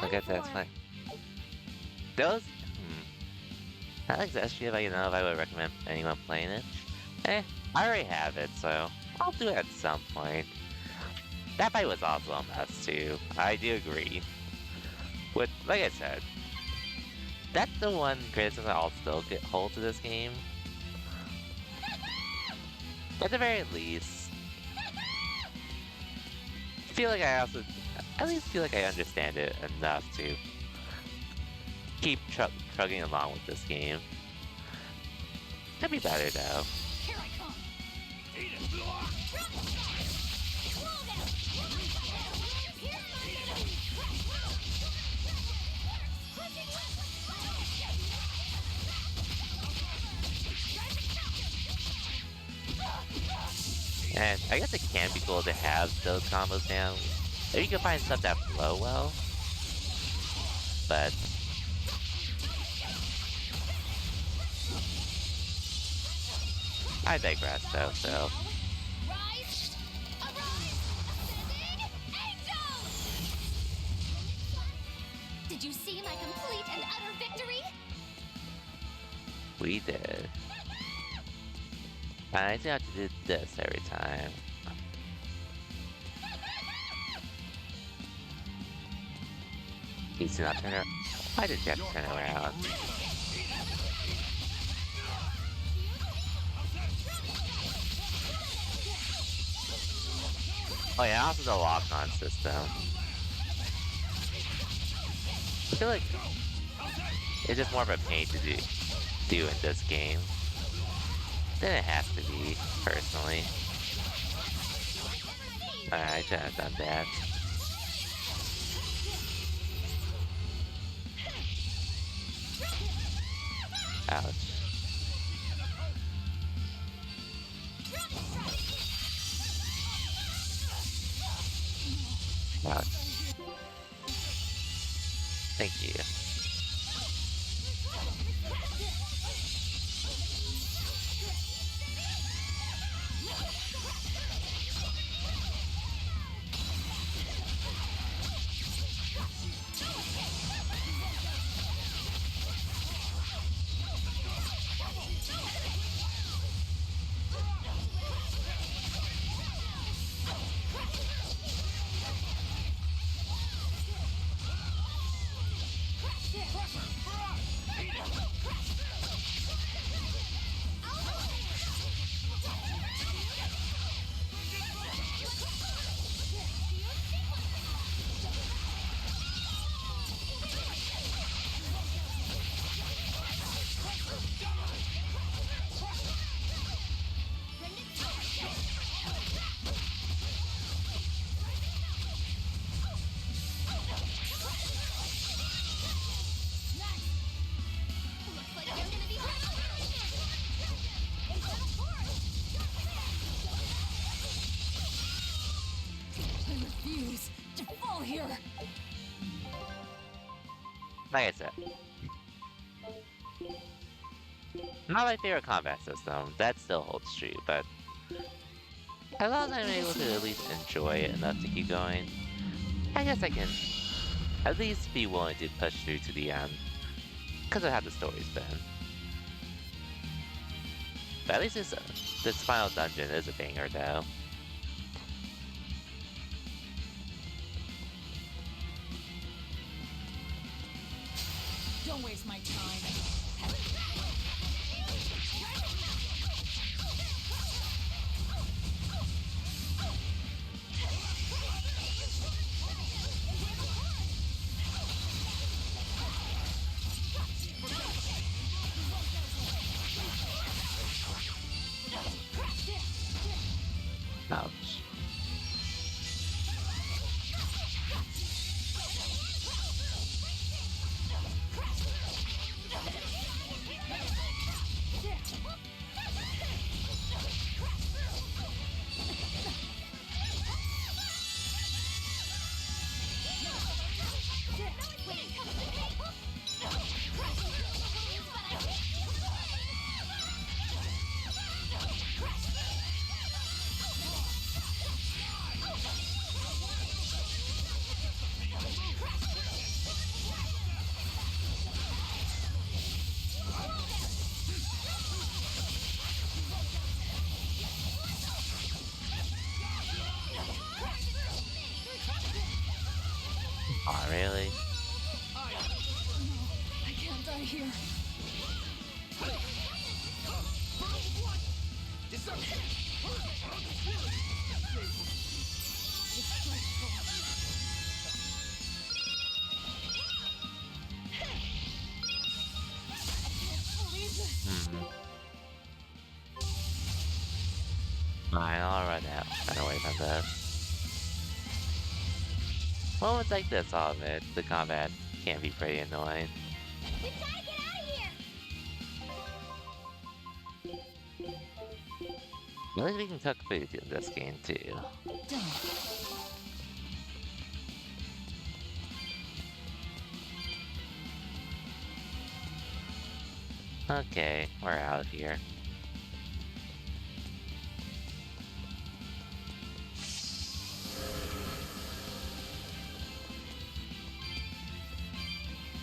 I guess that's fine. Those. Not exactly if I know if I would recommend anyone playing it. I already have it, so I'll do it at some point. That fight was also a mess too. I do agree. With like I said, that's the one criticism I'll still hold to this game. At the very least, feel like I also at least feel like I understand it enough to keep trugging along with this game. Could be better though.
Here I come.
And I guess it can be cool to have those combos down. If you can find stuff that flow well. But I digress though, so.
Did you see my complete and utter victory?
We did. I still have to do this every time. Easy not turn around. Why did you have to turn around? Oh yeah, also the lock-on system. I feel like it's just more of a pain to do in this game than it has to be, personally. I should have done that. Ouch. Ouch. Thank you. Like I said, not my favorite combat system. That still holds true, but as long as I'm able to at least enjoy it enough to keep going, I guess I can at least be willing to push through to the end because of how the story's been. But at least this final dungeon is a banger, though.
Don't waste my time.
Ouch. Aw, really?
I can't die here.
Hmm. Fine, I'll run away from this. Moments like this, I'll admit, the combat can be pretty annoying.
We gotta get out of here!
At least we can cook food in this game, too. Okay, we're out of here.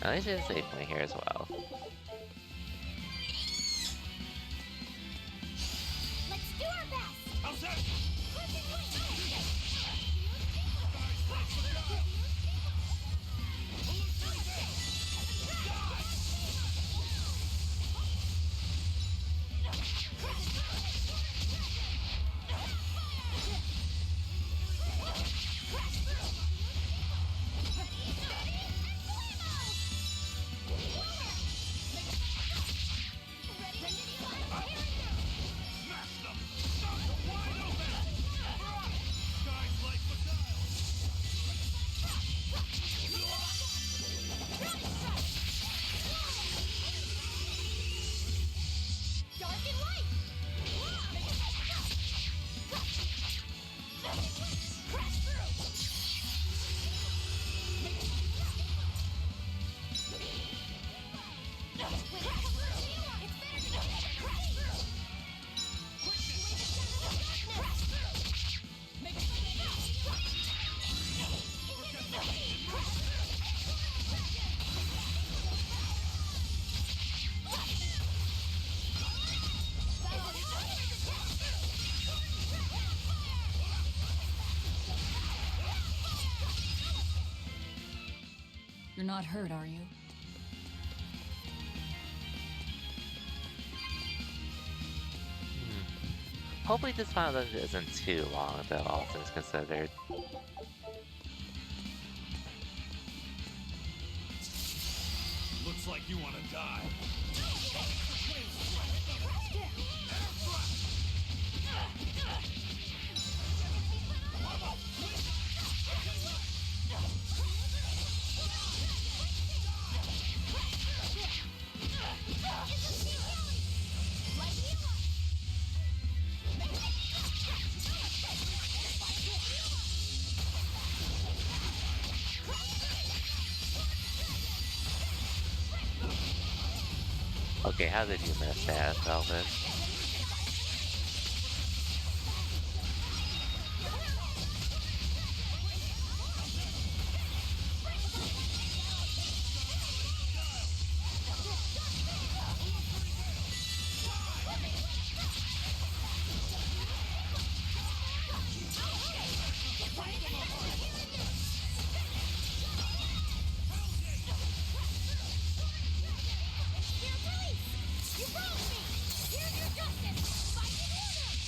At least there's a save point here as well.
Let's do our best!
How's that?
Dark and light! Crash through!
You're not hurt, are you?
Hopefully this final dungeon isn't too long, though, all things considered.
Looks like you want to die.
Okay, how did you miss that, Velvet?
You broke me! Here's your justice! Fight in order!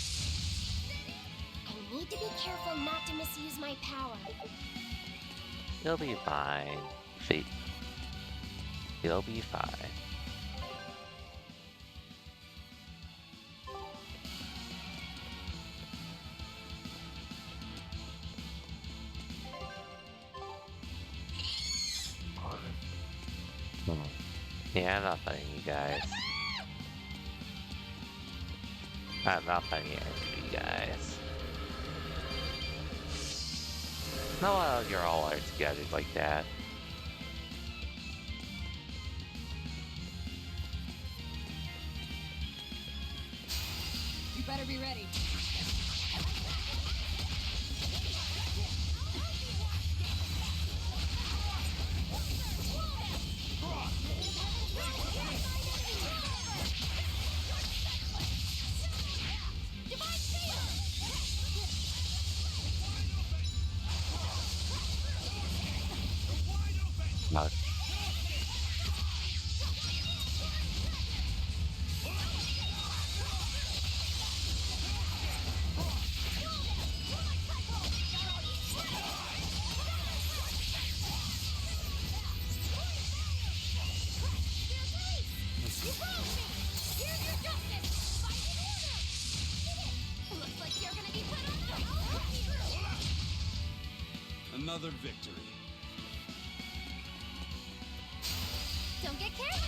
I need to be careful not to misuse my power.
You'll be fine. Fate. You'll be fine. Yeah, I'm not fighting you guys. I'm not fighting you guys. Not while you're all are together like that.
You better be ready.
Oh.
Another victory.
Don't get careless!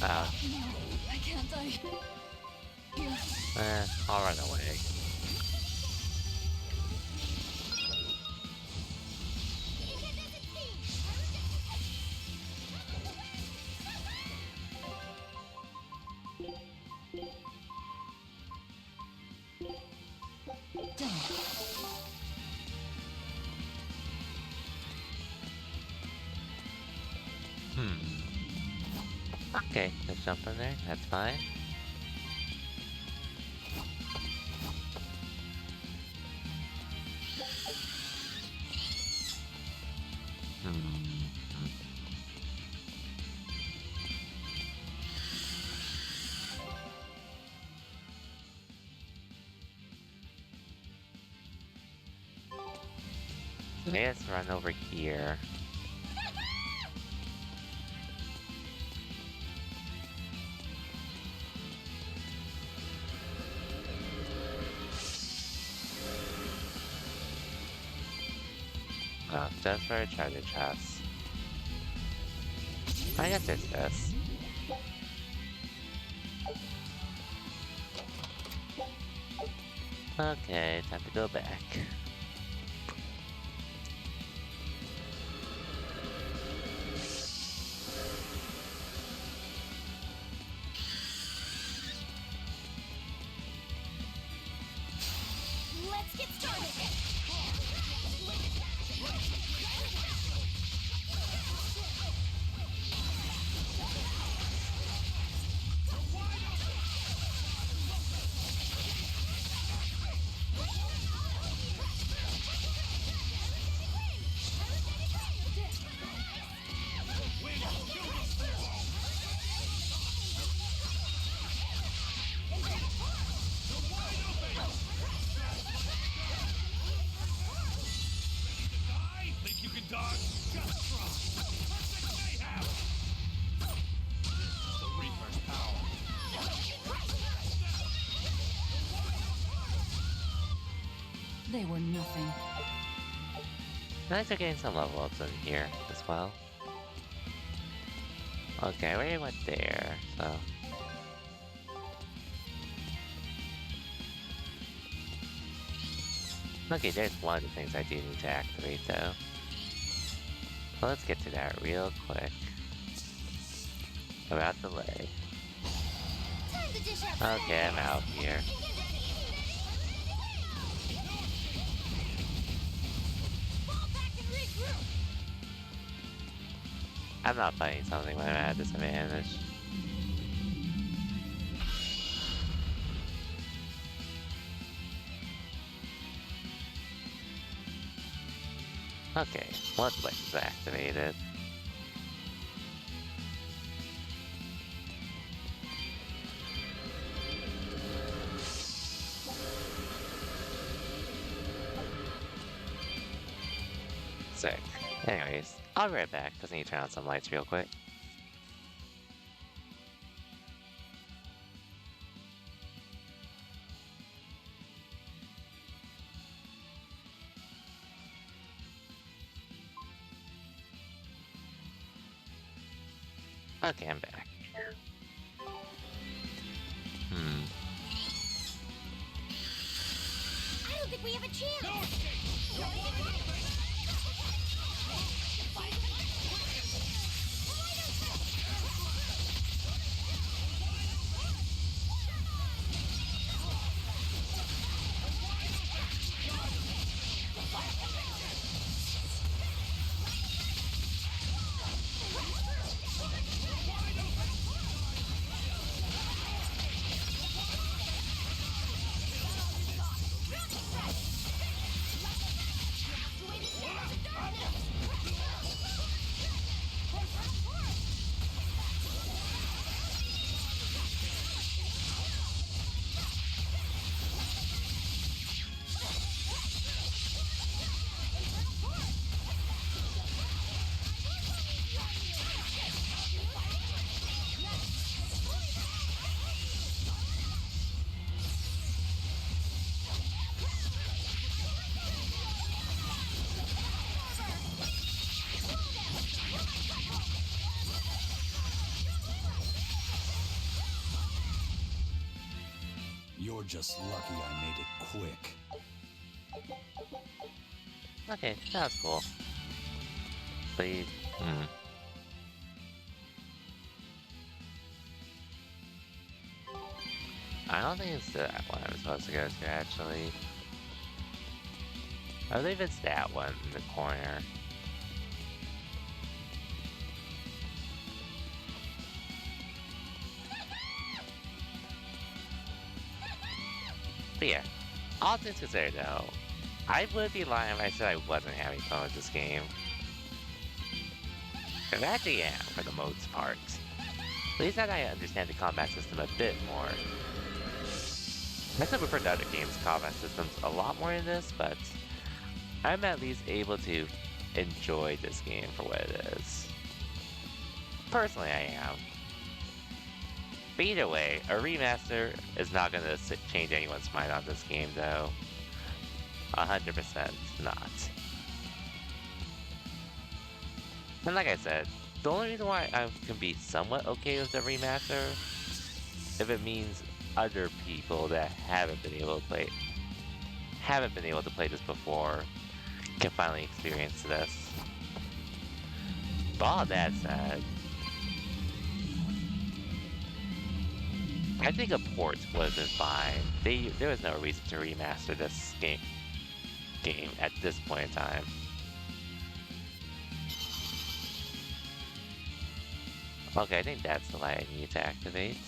I can't die here.
I'll run away. Okay, just jump in there, that's fine. Let's run over here. Oh, just for a treasure chest. I guess it's this. Okay, time to go back.
Let's get started!
Think you can dodge? Just try. Perfect mayhem! The Reaper's power.
They were nothing.
Nice, are getting some level ups in here as well. Okay, I already went there, so. Okay, there's one of the things I do need to activate though. Well, let's get to that real quick. About delay. Okay, I'm out here. I'm not fighting something when I'm at a disadvantage. Okay, one switch is activated. Sick. Anyways, I'll be right back. Just need to turn on some lights real quick. Okay, I'm back.
I don't think we have a chance!
You're just lucky I made it quick.
Okay, that was cool. Please. I don't think it's that one I'm supposed to go to, actually. I believe it's that one in the corner. But yeah, all things considered though, I would be lying if I said I wasn't having fun with this game. I actually am, for the most part. At least that I understand the combat system a bit more. I still prefer the other game's combat systems a lot more in this, but I'm at least able to enjoy this game for what it is. Personally, I am. But either way, a remaster is not going to change anyone's mind on this game, though. 100% not. And like I said, the only reason why I can be somewhat okay with the remaster, if it means other people that haven't been able to play this before can finally experience this. But all that said, I think a port would have been fine. There was no reason to remaster this game at this point in time. Okay, I think that's the light I need to activate.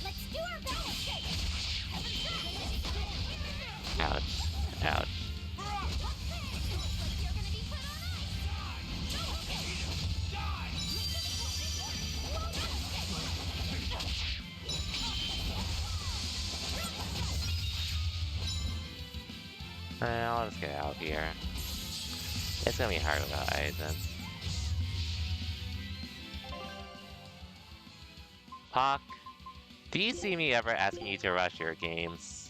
Let's do our best.
Ouch. Ouch. I'll just get out here. It's gonna be hard without Aizen. Hawk, do you see me ever asking you to rush your games?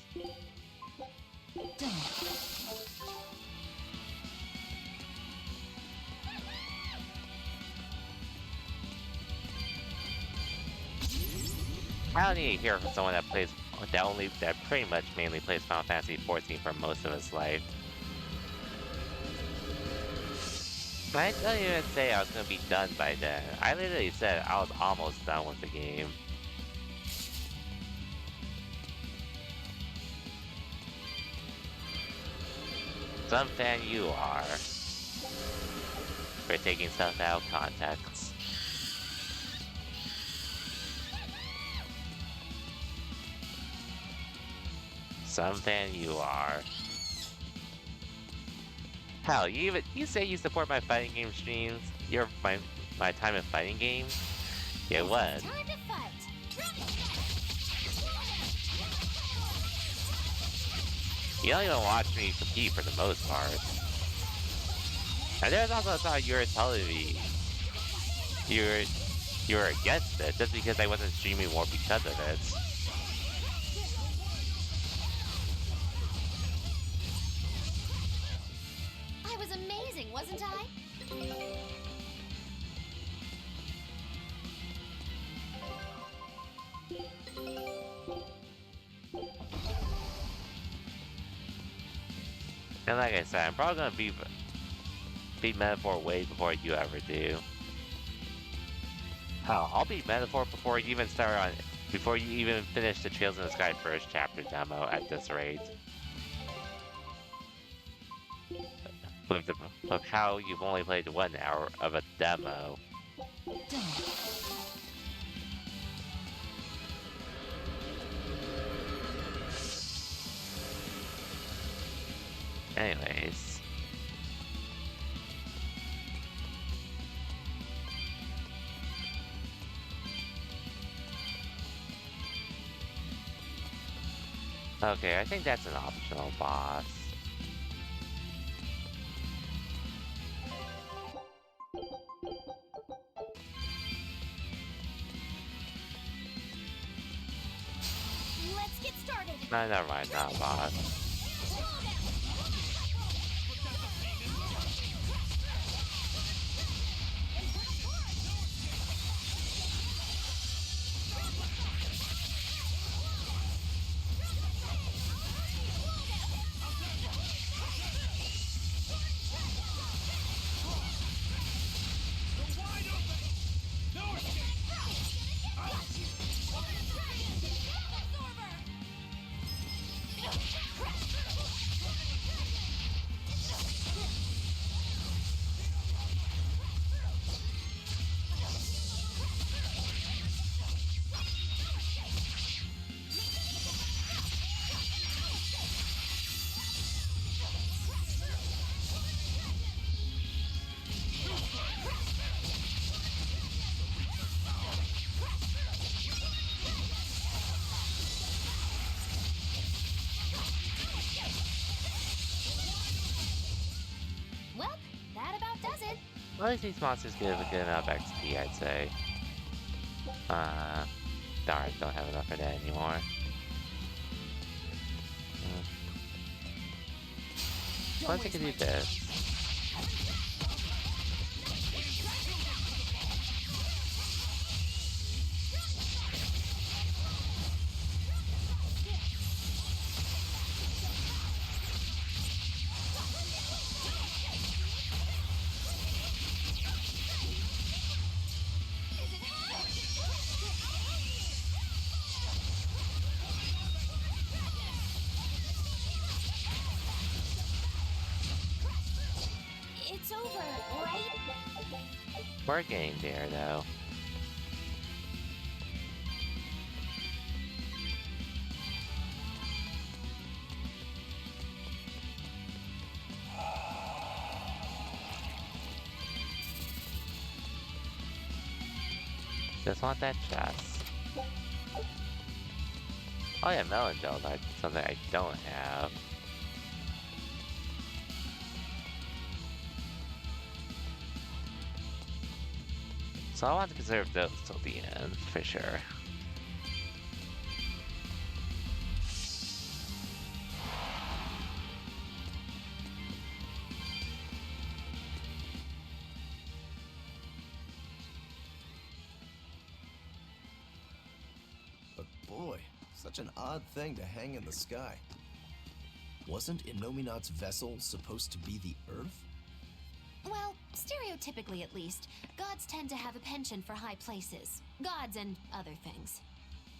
I don't need to hear from someone that pretty much mainly plays Final Fantasy XIV for most of his life. I didn't even say I was gonna be done by then. I literally said I was almost done with the game. Some fan you are for taking stuff out of context. Some fan you are. Hell, you say you support my fighting game streams? My time in fighting games? Yeah, what?
Time to fight.
You don't even watch me compete for the most part. And there's also a time you were telling me you were against it just because I wasn't streaming more because of it.
I was amazing, wasn't I?
And like I said, I'm probably gonna beat Metaphor way before you ever do. Oh, I'll be metaphor before you even start on, before you even finish the Trails in the Sky first chapter demo at this rate. With how you've only played 1 hour of a demo. Anyways. Okay, I think that's an optional boss.
Let's get started.
No, never mind, not a boss.
Well, that about does it.
At least these monsters give a good amount of XP, I'd say. Darn, don't have enough for that anymore. Once I can do this.
It's over, right?
We're getting there, though. Just want that chest. Oh yeah, melon gel, that's something I don't have. So I want to conserve those till the end, for sure.
But boy, such an odd thing to hang in the sky. Wasn't Innominat's vessel supposed to be the Earth?
Well, stereotypically at least, gods tend to have a penchant for high places. Gods and other things.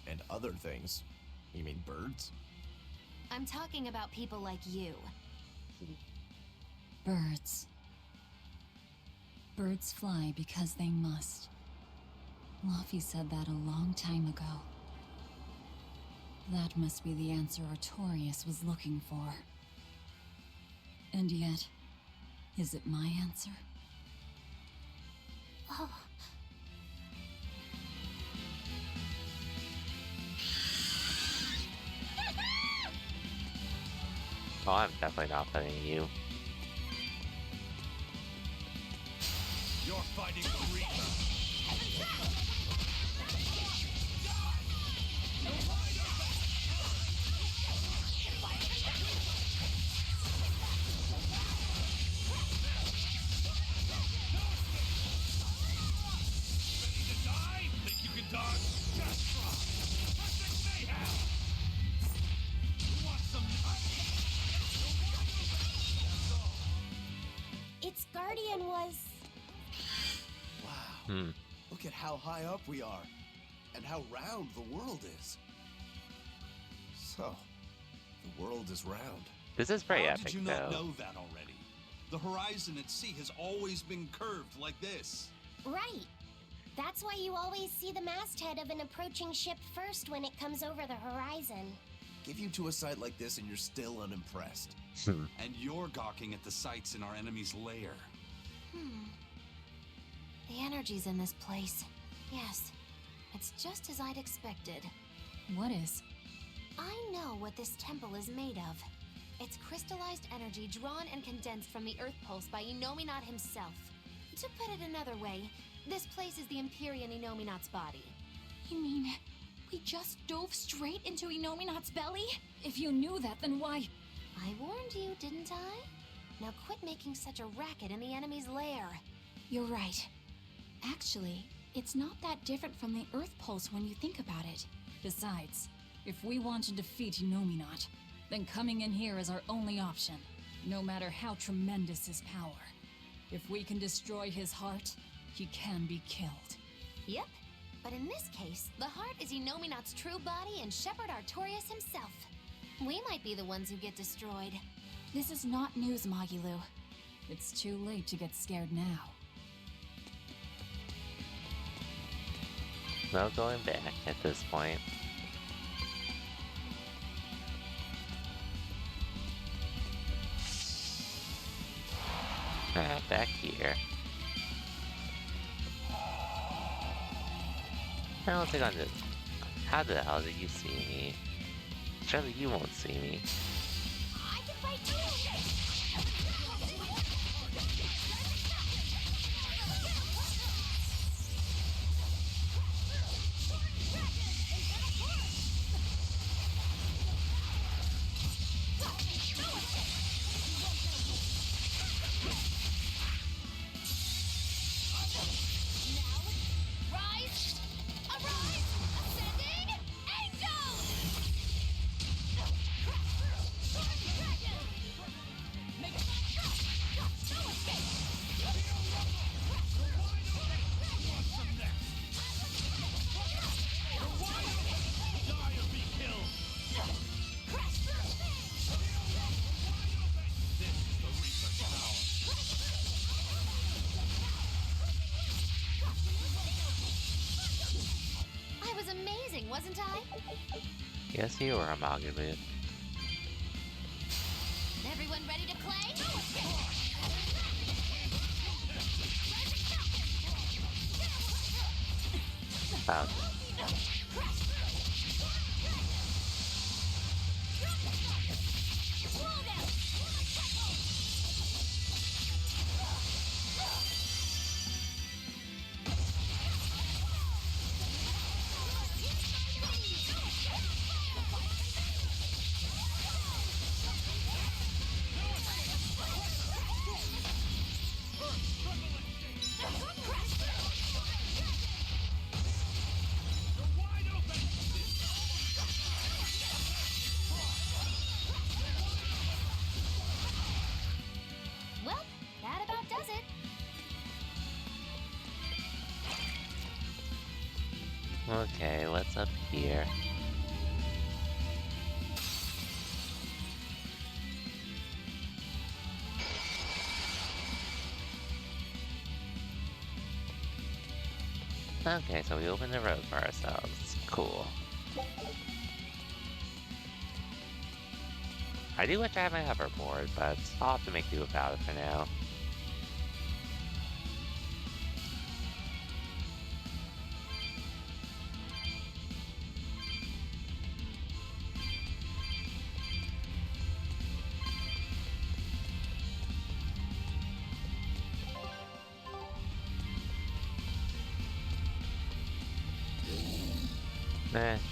And other things? You mean birds?
I'm talking about people like you.
Birds. Birds fly because they must. Laufey said that a long time ago. That must be the answer Artorias was looking for. And yet, is it my answer?
Oh.
Oh, I'm definitely not putting you.
You're fighting the Reaper.
Its guardian was...
Wow. Look Look at how high up we are, and how round the world is. So, the world is round.
This is pretty
How
epic,
did you
though.
not know that already? The horizon at sea has always been curved like this.
Right. That's why you always see the masthead of an approaching ship first when it comes over the horizon.
Give you to a sight like this and you're still unimpressed.
And you're gawking at the sights in our enemy's lair.
The energy's in this place. Yes, it's just as I'd expected.
What is?
I know what this temple is made of. It's crystallized energy drawn and condensed from the Earth Pulse by Inominat himself. To put it another way, this place is the Empyrean Inominat's body.
You mean we just dove straight into Inominat's belly? If you knew that, then why?
I warned you, didn't I? Now quit making such a racket in the enemy's lair.
You're right. Actually, it's not that different from the Earth Pulse when you think about it. Besides, if we want to defeat Inominat, then coming in here is our only option, no matter how tremendous his power. If we can destroy his heart, he can be killed.
Yep, but in this case, the heart is Inominat's true body and Shepherd Artorias himself. We might be the ones who get destroyed.
This is not news, Magilu. It's too late to get scared now.
No going back at this point. Back here. I don't think I'm just... How the hell did you see me? Surely you won't see me.
I can fight too!
Wasn't I?
Yes, you were a Magaboot.
Everyone ready to play?
Oh.
Well, that about does it.
Okay, what's up here? Okay, so we opened the road for ourselves. Cool. I do wish I had my hoverboard, but I'll have to make do without it for now.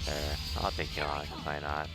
Sure. I'll take you on, why not?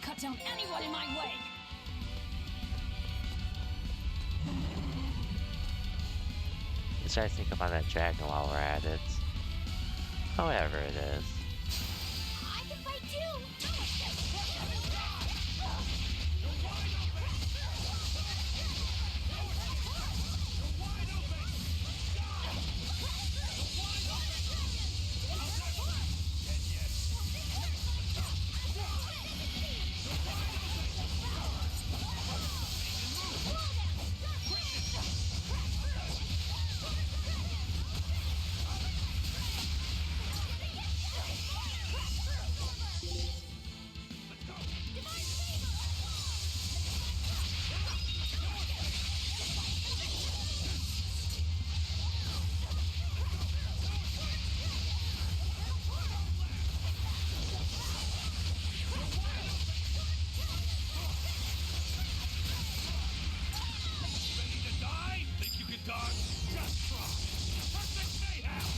cut down anyone in my way.
Let's try to sneak up on that dragon while we're at it. However it is.
I can fight too!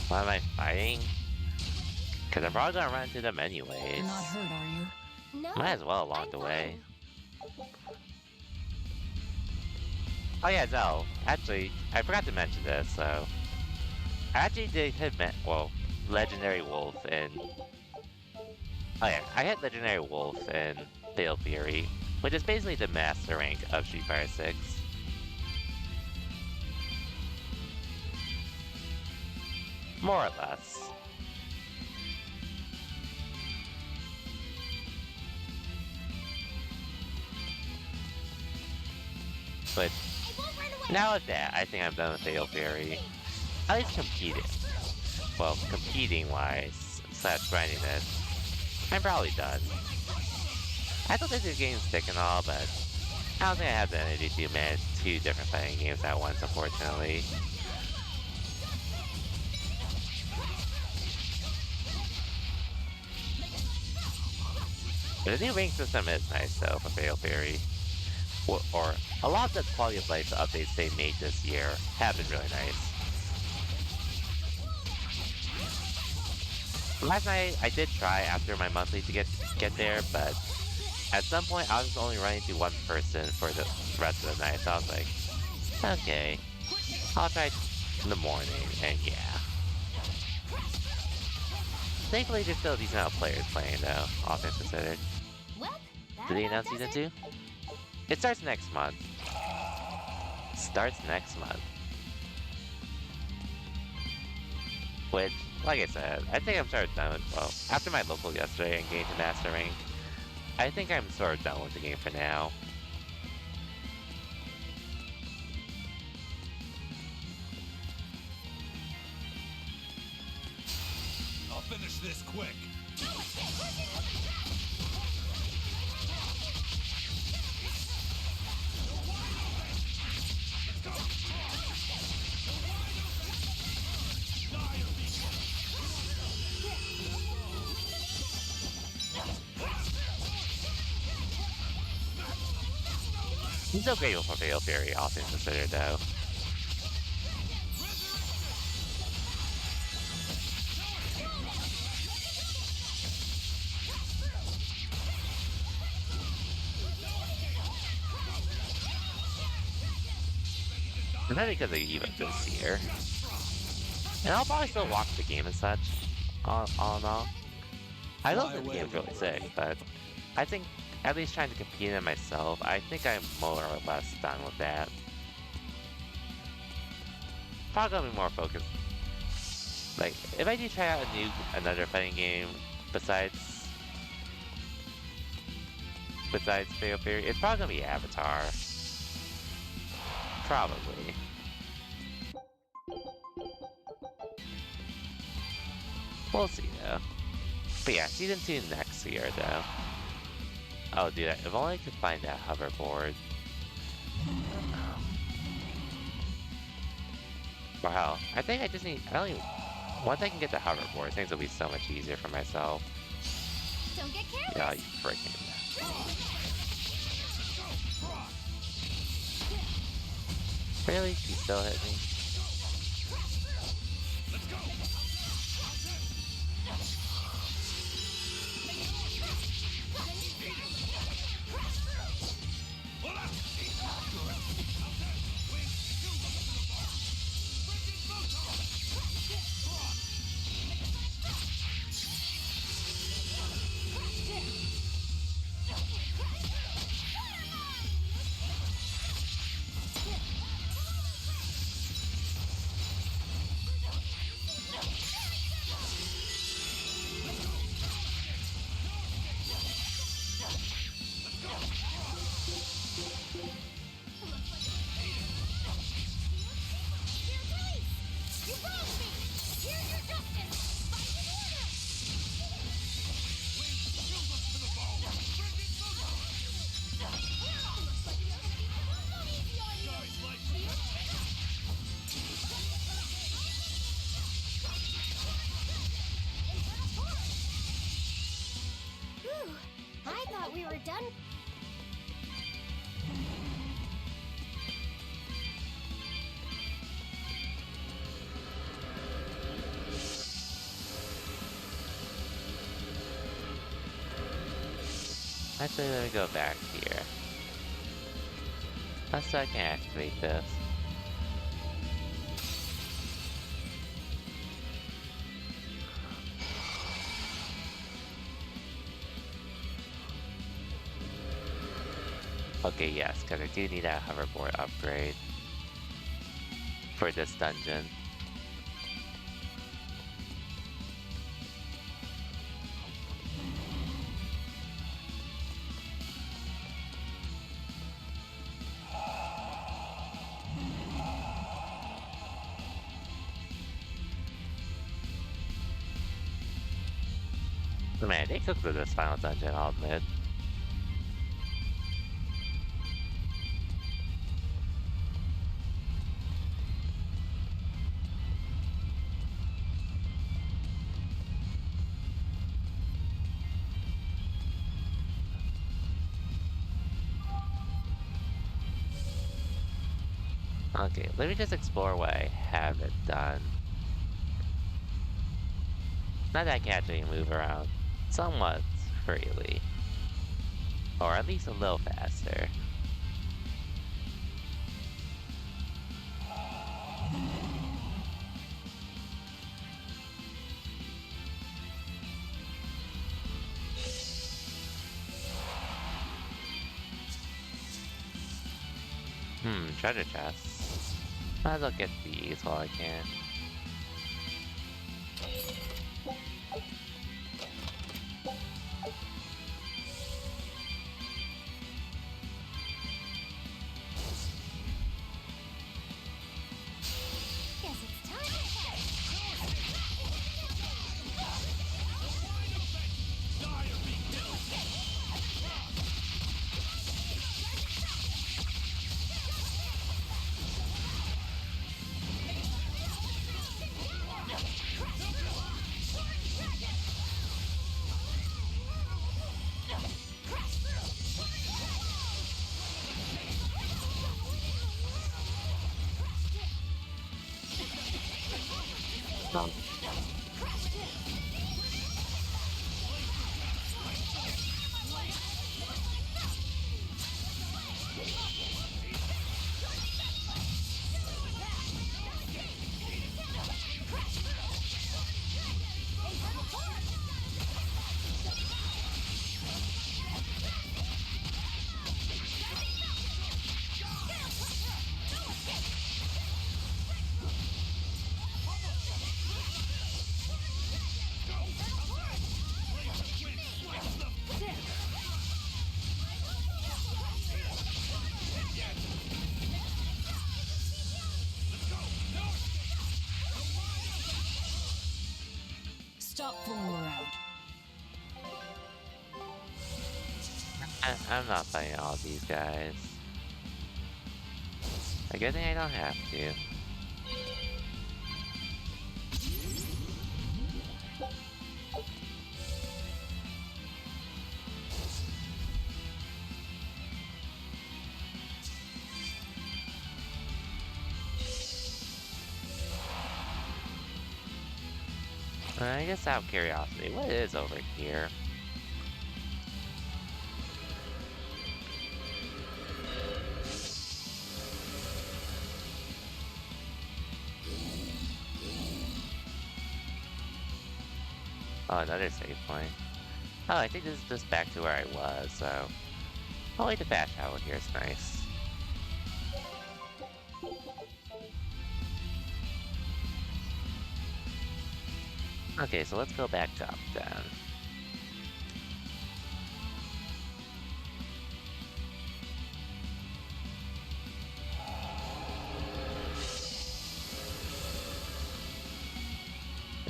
Why am I fighting? Because I'm probably gonna run into them anyways.
You're not hurt, are you?
No.
Might as well along
I'm
the way.
fine.
Oh yeah, no. Actually, I forgot to mention this, so... I actually did hit, Legendary Wolf in... Oh yeah, I hit Legendary Wolf in Fatal Fury, which is basically the master rank of Street Fighter 6. More or less. But now with that, I think I'm done with Fatal Fury. At least competing. Well, competing wise, / grinding it. I'm probably done. I don't think the game's thick and all, but I don't think I have the energy to manage 2 different fighting games at once, unfortunately. The new rank system is nice though for Fatal Fury. Or a lot of the quality of life updates they made this year have been really nice. Last night I did try after my monthly to get there, but at some point I was only running to 1 person for the rest of the night, so I was like, okay, I'll try in the morning, and yeah. Thankfully there's still a decent amount of players playing though, all things considered.
Well,
Did they announce season 2? It starts next month. Starts next month. Which, like I said, I think I'm sort of done with, well, after my local yesterday and getting to Master Rank, I think I'm sort of done with the game for now.
I'll finish this quick.
I'm so grateful for Fatal Fury, all things considered, though. And then because of even this year. And I'll probably still watch the game and such, all in all. I love the game's really sick, but I think at least trying to compete in it myself, I think I'm more or less done with that. Probably gonna be more focused. Like, if I do try out another fighting game besides Fatal Fury, it's probably gonna be Avatar. Probably. We'll see though. But yeah, season 2 next year though. Oh dude, if only I could find that hoverboard. Wow, I think I just need, once I can get the hoverboard, things will be so much easier for myself.
Don't get careless.
Yeah, you freaking. Really? She still hit me?
You wronged me! Here's your justice! Fight with order! Whew, I thought we were done.
Actually, let me go back here. So I can activate this. Okay, yes, because I do need a hoverboard upgrade for this dungeon. Man, they cooked with this final dungeon, I'll admit. Okay, let me just explore what I haven't done. Now that I can actually move around somewhat freely. Or at least a little faster. Treasure chests. Might as well get these while I can.
Guess it's time.
Stop fooling around.
I'm not fighting all these guys. I guess I don't have to. I guess out of curiosity, what is over here? Oh, another save point. Oh, I think this is just back to where I was, so... Oh, wait, the fast travel here is nice. Okay, so let's go back up then.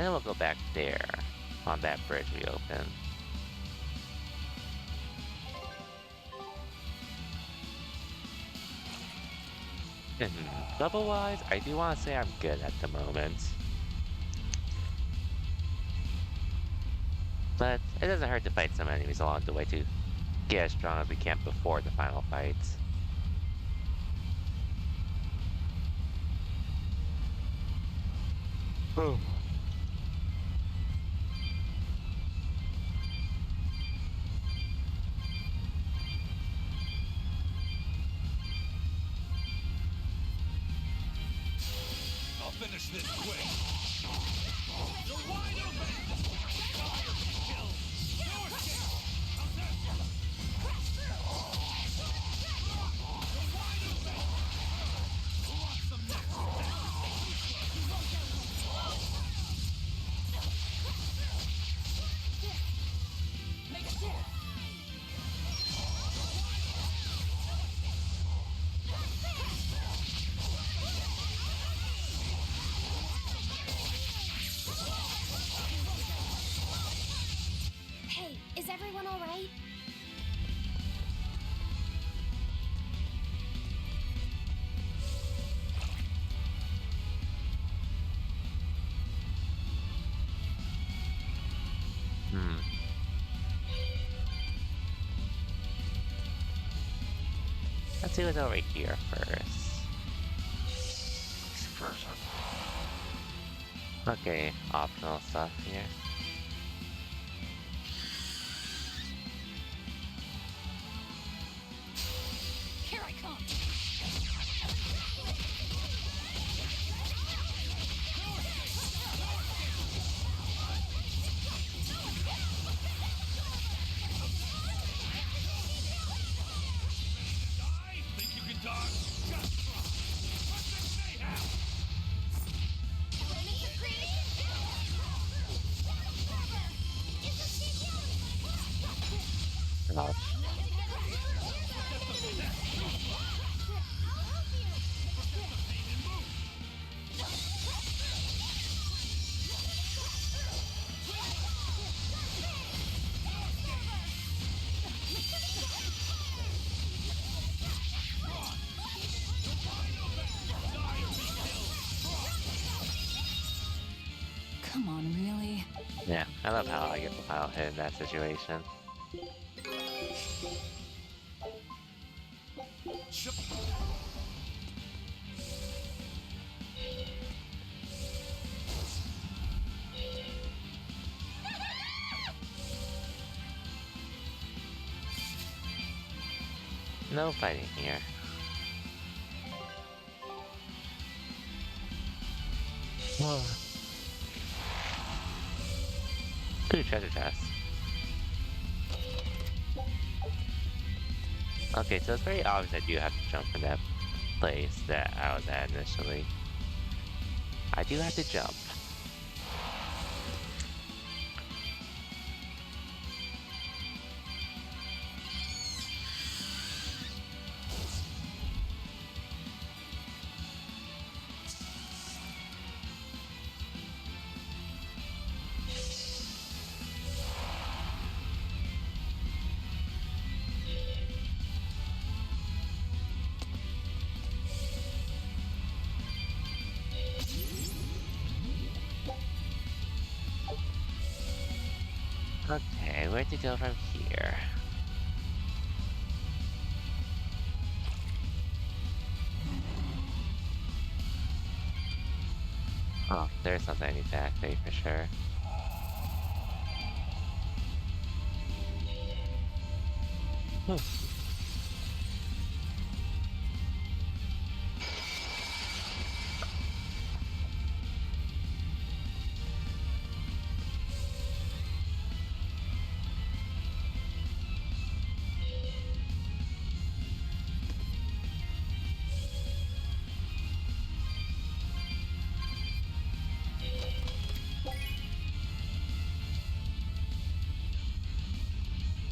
And then we'll go back there on that bridge we opened. And level-wise, I do want to say I'm good at the moment. But it doesn't hurt to fight some enemies along the way to get as strong as we can before the final fight. Oh.
I'll finish this quick. You're wide open! Kill! No escape! How's that? You're wide open! Who wants some next?
Make it dance!
Hey, is everyone alright?
Let's see what's over here first. Okay, optional stuff here.
Here I come!
Think you can dodge? Just try. Let them mayhem!
Gosh.
Come on, really?
Yeah, I love how I get the final hit in that situation. No fighting here. Good treasure chest. Okay, so it's very obvious I do have to jump from that place that I was at initially. I do have to jump. Okay, where to go from here? Oh, there's something I need to activate for sure.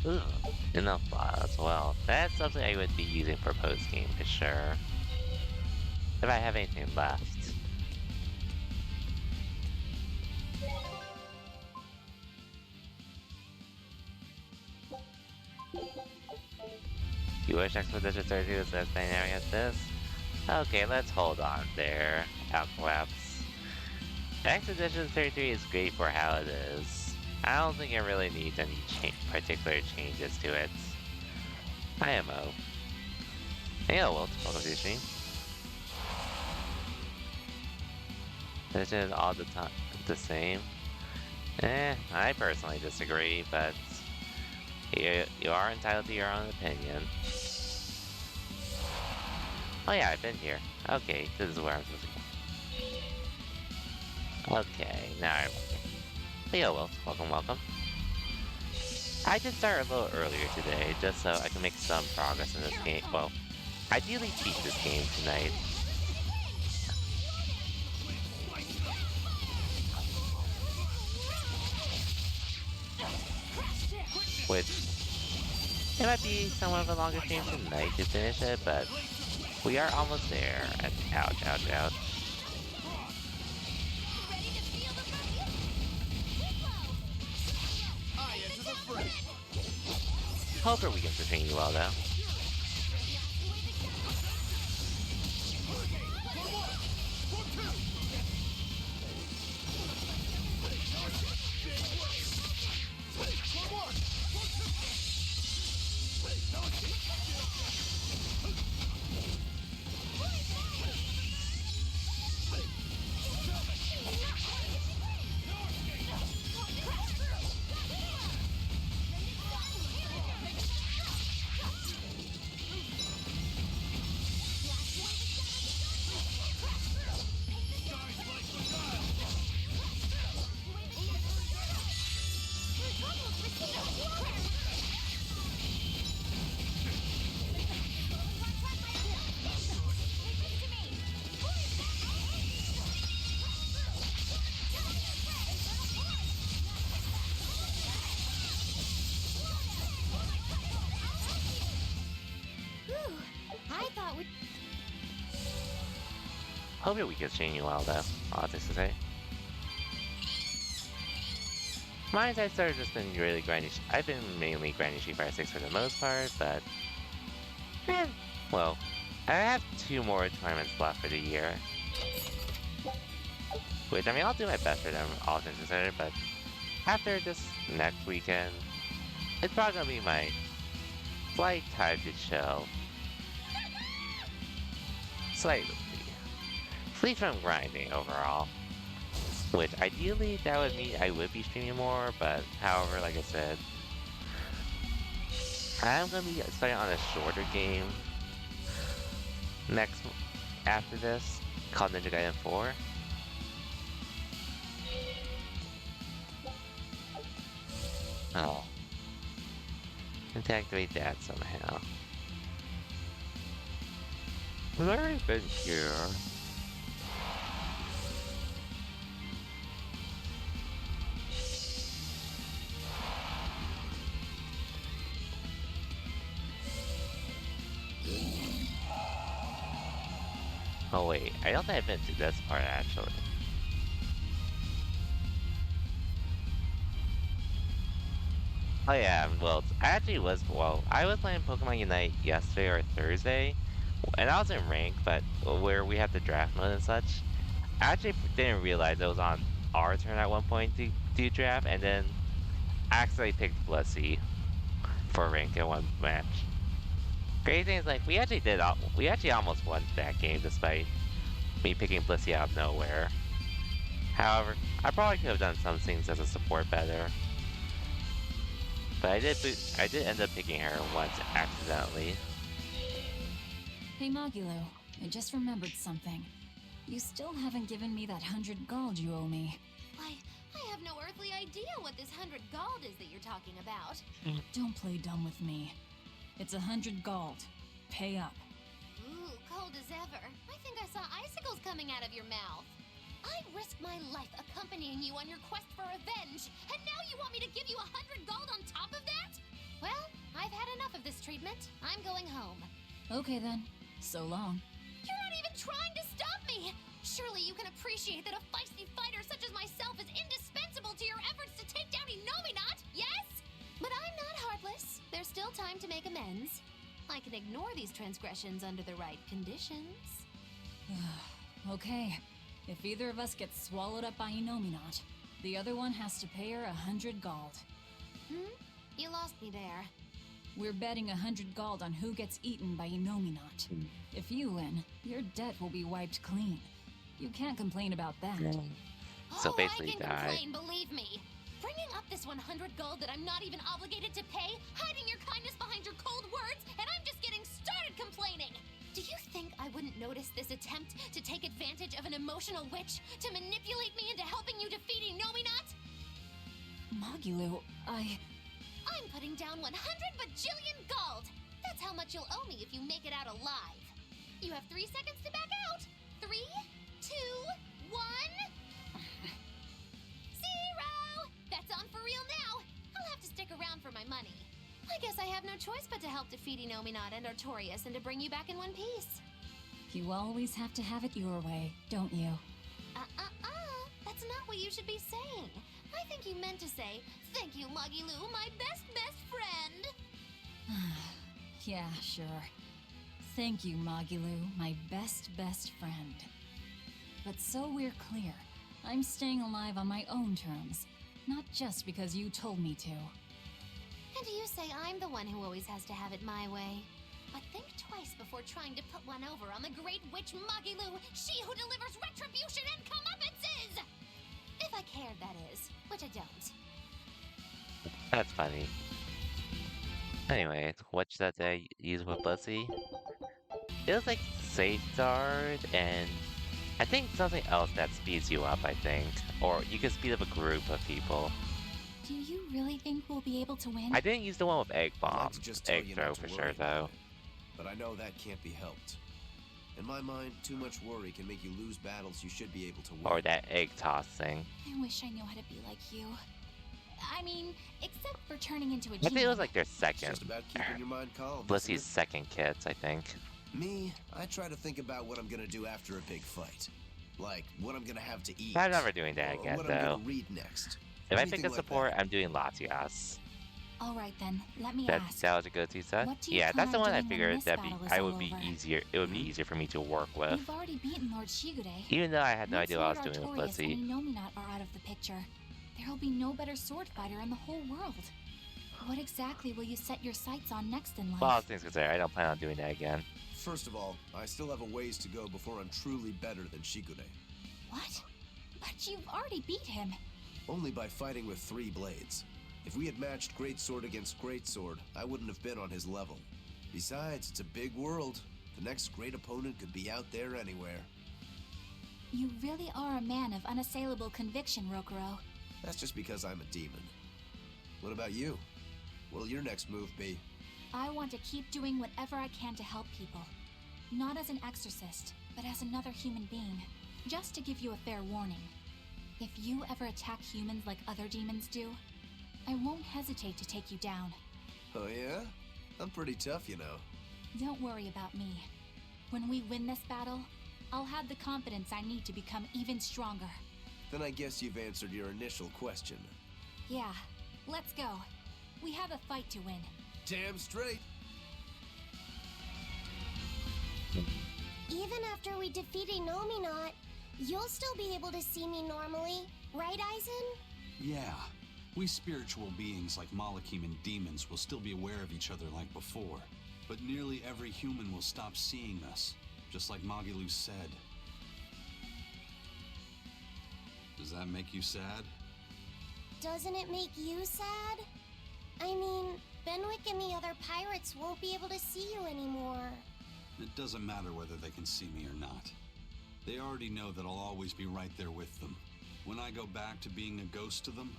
Ooh, enough bot as well. That's something I would be using for post-game for sure. If I have anything left. You wish Expedition 32 was as dynamic as this? Okay, let's hold on there, Alclaps. Expedition 33 is great for how it is. I don't think it really needs any particular changes to it. IMO. Hey, well, welcome to the stream. This is all the time the same. I personally disagree, but you are entitled to your own opinion. Oh yeah, I've been here. Okay, this is where I'm supposed to go. Okay, now I remember. Leo Wills, welcome. I did start a little earlier today, just so I can make some progress in this game. Well, ideally beat this game tonight. Which, it might be somewhat of a longer stream tonight to finish it, but we are almost there. And ouch. Hope our weekends are treating you well, though. Hope your weekend's treating you well, though. All this to say. Mine's I've sort of just been really grinding. I've been mainly grinding Street Fighter 6 for the most part, but well, I have 2 more tournaments left for the year. Which, I mean, I'll do my best for them, all things considered, but after this next weekend, it's probably gonna be my slight time to chill. Slightly. At least from grinding overall. Which, ideally, that would mean I would be streaming more, but however, like I said, I'm gonna be starting on a shorter game after this, called Ninja Gaiden 4. Oh. Let's activate that somehow. Has I already been here? Oh wait, I don't think I've been to this part actually. Oh yeah, well, I was playing Pokemon Unite yesterday or Thursday, and I was in rank, but where we had the draft mode and such. I actually didn't realize it was on our turn at one point to do draft, and then I accidentally picked Blissey for rank in one match. Crazy thing is, like, we actually almost won that game despite me picking Blissey out of nowhere. However, I probably could have done some things as a support better. But I did end up picking her once accidentally.
Hey Magilo, I just remembered something. You still haven't given me that 100 gold you owe me.
Why, I have no earthly idea what this 100 gold is that you're talking about.
Don't play dumb with me. It's 100 gold. Pay up.
Ooh, cold as ever. I think I saw icicles coming out of your mouth. I risked my life accompanying you on your quest for revenge, and now you want me to give you 100 gold on top of that? Well, I've had enough of this treatment. I'm going home.
Okay then. So long.
You're not even trying to stop me! Surely you can appreciate that a feisty fighter such as myself is indispensable to your efforts to take down Inominat, yes? But I'm not heartless. There's still time to make amends. I can ignore these transgressions under the right conditions.
Okay, if either of us gets swallowed up by Innominat, the other one has to pay her 100 gold.
You lost me there.
We're betting 100 gold on who gets eaten by Innominat. If you win, your debt will be wiped clean. You can't complain about that.
So basically,
I can complain, believe me. Bringing up this 100 gold that I'm not even obligated to pay, hiding your kindness behind your cold words, and I'm just getting started complaining. Do you think I wouldn't notice this attempt to take advantage of an emotional witch to manipulate me into helping you defeat Innominat?
Magilu,
I'm putting down 100 bajillion gold. That's how much you'll owe me if you make it out alive. You have 3 seconds to back out. 3, 2, 1. 0! That's on for real now. I'll have to stick around for my money. I guess I have no choice but to help defeat Innominat and Artorias and to bring you back in one piece.
you always have to have it your way, don't you?
That's not what you should be saying. I think you meant to say, thank you, Magilu, my best friend.
Yeah, sure. Thank you, Magilu, my best friend. But so we're clear, I'm staying alive on my own terms, not just because you told me to.
And you say I'm the one who always has to have it my way. But think twice before trying to put one over on the great witch Magilu, she who delivers retribution and comeuppances! If I cared, that is, which I don't.
That's funny. Anyway, what should I use with Bussy? It was like Safeguard and I think something else that speeds you up, I think. Or you can speed up a group of people.
Do you really think we'll be able to win?
I didn't use the one with Egg Bomb.
I'd like to just tell
Egg
you
Throw
not to
for
worry
sure,
about
though.
it, but I know that can't be helped. In my mind, too much worry can make you lose battles you should be able to win.
Or that egg toss thing.
I wish I knew how to be like you. I mean, except for turning into a
I think it
demon.
was like their second.
Just about keeping your mind calm.
Blissy's second kids, I think.
Me, I try to think about what I'm gonna do after a big fight. Like, what I'm gonna have to eat.
I'm never doing that again,
what
though.
I'm gonna read next.
If I
Anything
pick a
like
support, I'm doing Latias.
All right then, let me
That
ask.
was a go-to set.
What do you
Yeah,
plan
that's the
on
one I
doing when
figured
this
that
battle is
I
all
would be
over?
easier. It would be easier for me to work with.
You've already beaten Lord Shigude.
Even though I had no
Once
idea what I was
Lord
doing with
Artorias
Blissey.
and Innominat are out of the picture, there'll be no better sword fighter in the whole world. What exactly will you set your sights on next in life?
Well, all things considered, I don't plan on doing that again.
First of all, I still have a ways to go before I'm truly better than Shigude.
What? But you've already beat him.
Only by fighting with 3 blades. If we had matched Greatsword against Greatsword, I wouldn't have been on his level. Besides, it's a big world. The next great opponent could be out there anywhere.
You really are a man of unassailable conviction, Rokuro.
That's just because I'm a demon. What about you? What'll your next move be?
I want to keep doing whatever I can to help people. Not as an exorcist, but as another human being. Just to give you a fair warning. If you ever attack humans like other demons do, I won't hesitate to take you down.
Oh yeah? I'm pretty tough, you know.
Don't worry about me. When we win this battle, I'll have the confidence I need to become even stronger.
Then I guess you've answered your initial question.
Yeah, let's go. We have a fight to win.
Damn straight.
Even after we defeat Innominat, you'll still be able to see me normally, right, Aizen?
Yeah. We spiritual beings like Malakim and demons will still be aware of each other like before. But nearly every human will stop seeing us, just like Magilu said. Does that make you sad?
Doesn't it make you sad? I mean, Benwick and the other pirates won't be able to see you anymore.
It doesn't matter whether they can see me or not. They already know that I'll always be right there with them. When I go back to being a ghost to them,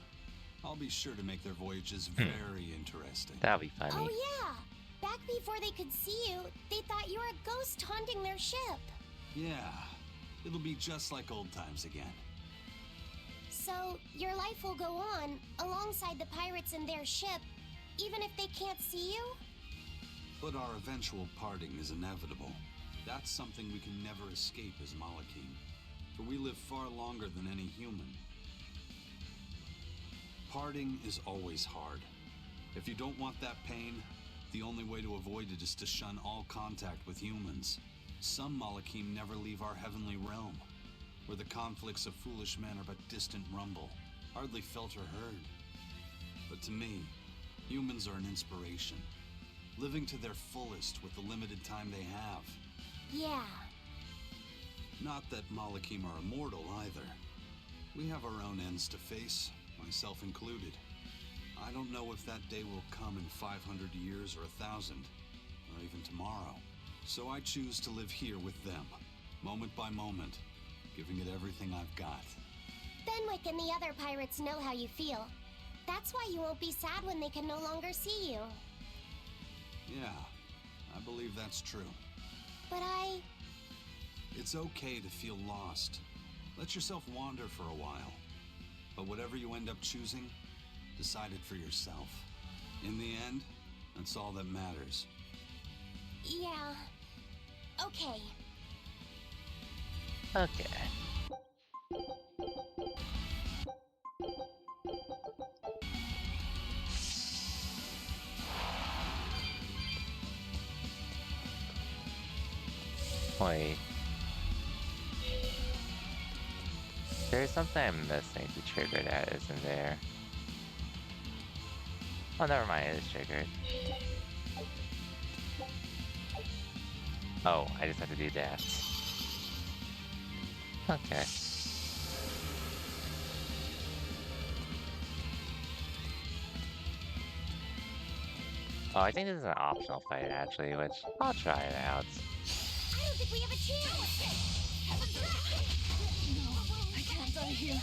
I'll be sure to make their voyages very interesting.
That'll be funny.
Oh yeah! Back before they could see you, they thought you were a ghost haunting their ship.
Yeah, it'll be just like old times again.
So, your life will go on, alongside the pirates and their ship, even if they can't see you?
But our eventual parting is inevitable. That's something we can never escape as Malakim, for we live far longer than any human. Parting is always hard. If you don't want that pain, The only way to avoid it is to shun all contact with humans. Some Malakim never leave our heavenly realm, where the conflicts of foolish men are but distant rumble, hardly felt or heard. But to me, humans are an inspiration, living to their fullest with the limited time they have.
Yeah.
Not that Malakim are immortal either. We have our own ends to face, myself included. I don't know if that day will come in 500 years or 1,000, or even tomorrow. So I choose to live here with them, moment by moment, giving it everything I've got.
Fenwick and the other pirates know how you feel. That's why you won't be sad when they can no longer see you.
Yeah, I believe that's true.
But
It's okay to feel lost. Let yourself wander for a while. But whatever you end up choosing, decide it for yourself. In the end, that's all that matters.
Yeah. Okay.
Okay. Wait. There's something I'm missing to trigger that, isn't there? Oh, never mind, it is triggered. Oh, I just have to do that. Okay. Oh, I think this is an optional fight, actually, which I'll try it out.
I don't think we have a chance!
No, I can't die here.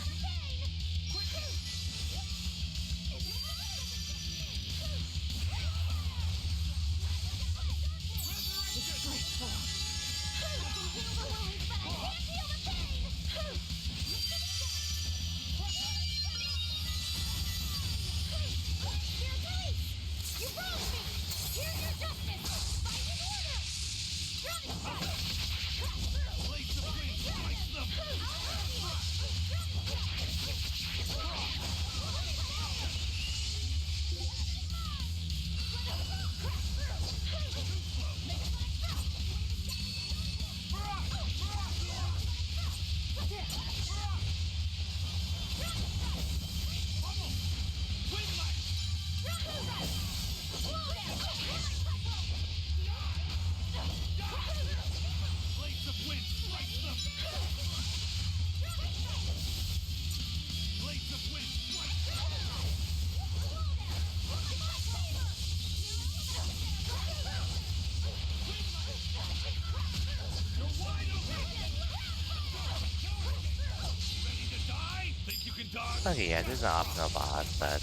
Okay, yeah, this is an optional boss, but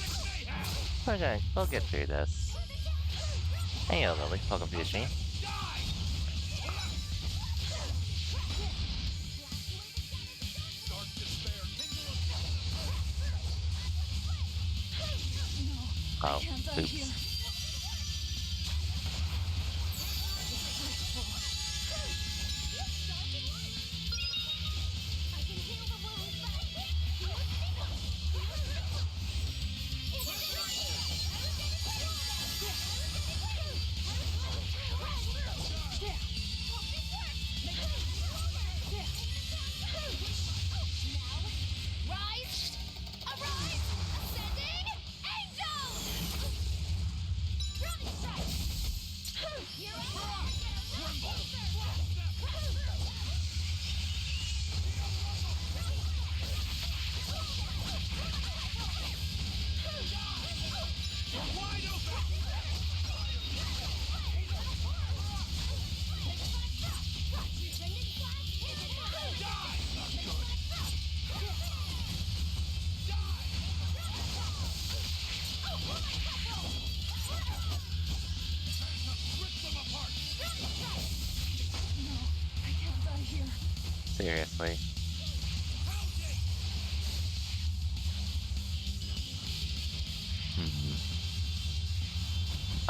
we'll get through this. Hey, yo, Lily, welcome to the stream. Oh, oops. Seriously.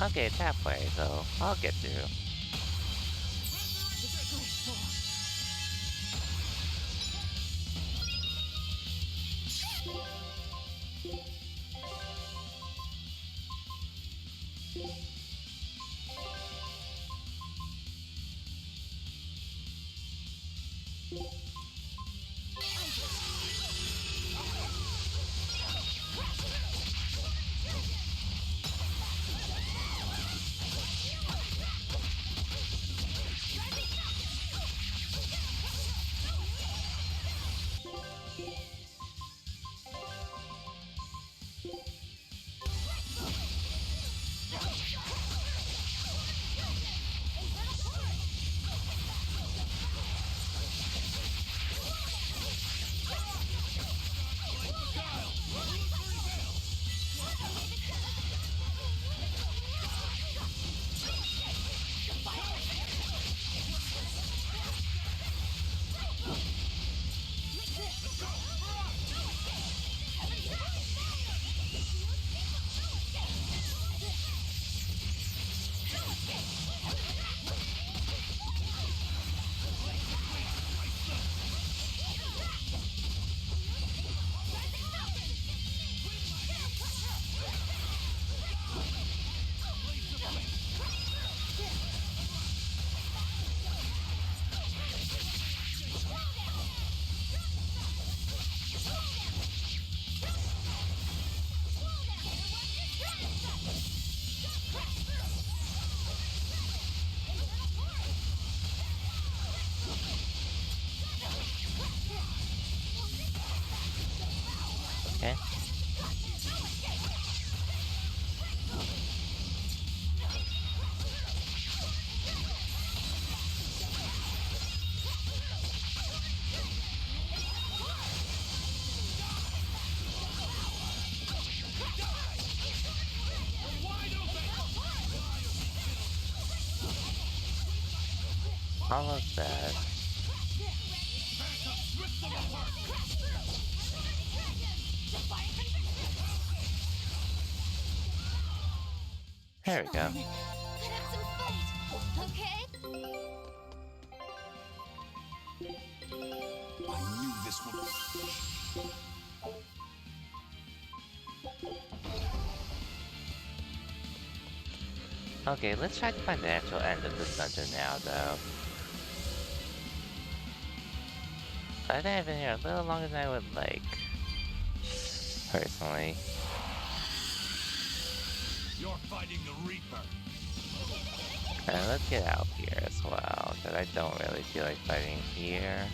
Okay, it's halfway, so I'll get through. Okay. Almost dead. There we go.
Put up some fight, okay?
I knew this would...
Okay, let's try to find the actual end of this dungeon now, though. I think I've been here a little longer than I would like. Personally.
You're fighting the Reaper.
And let's get out here as well, because I don't really feel like fighting here.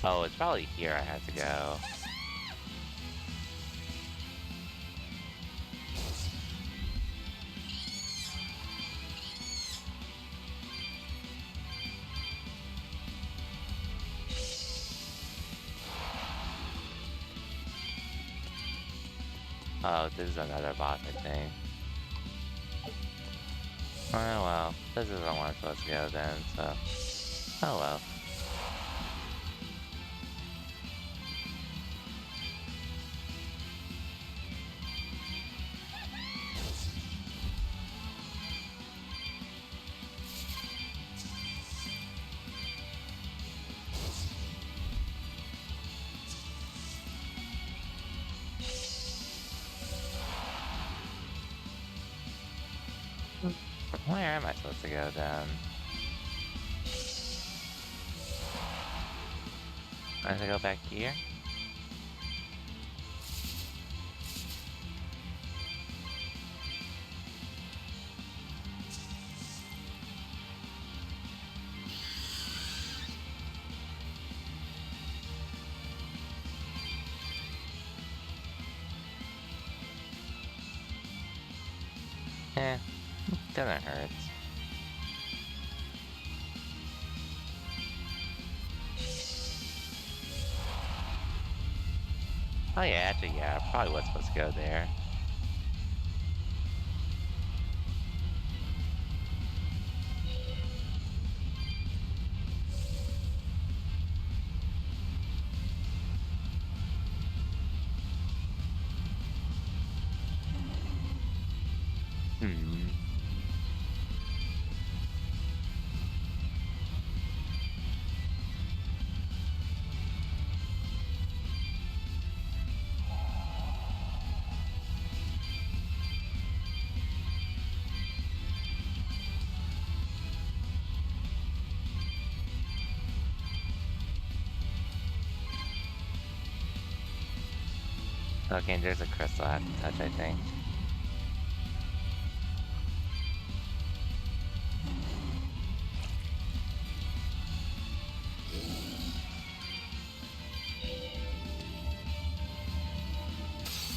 Oh, it's probably here I had to go. Oh, this is another boss, I think. Oh well, this isn't where I'm supposed to go then, so... Oh well. Where am I supposed to go then? I have to go back here? Eh, doesn't hurt. Oh yeah, actually, yeah, I probably was supposed to go there. Hmm. Okay, there's a crystal I have to touch, I think.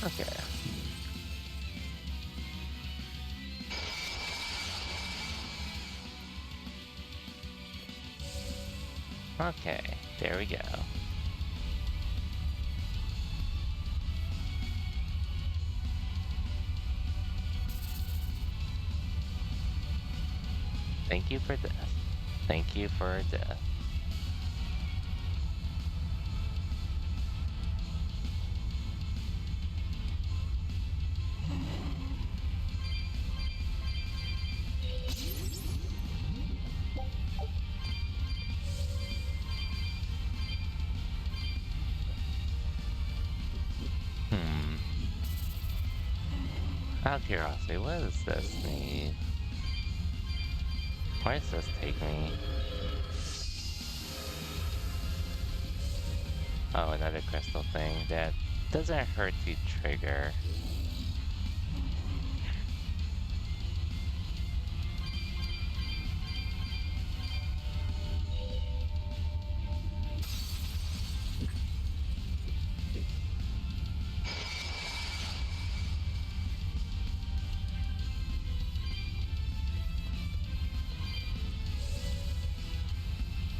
Okay. Okay, there we go. Thank you for death. Thank you for death. Hmm. Out of curiosity, what does this mean? Where does this take me? Oh, another crystal thing that doesn't hurt to trigger.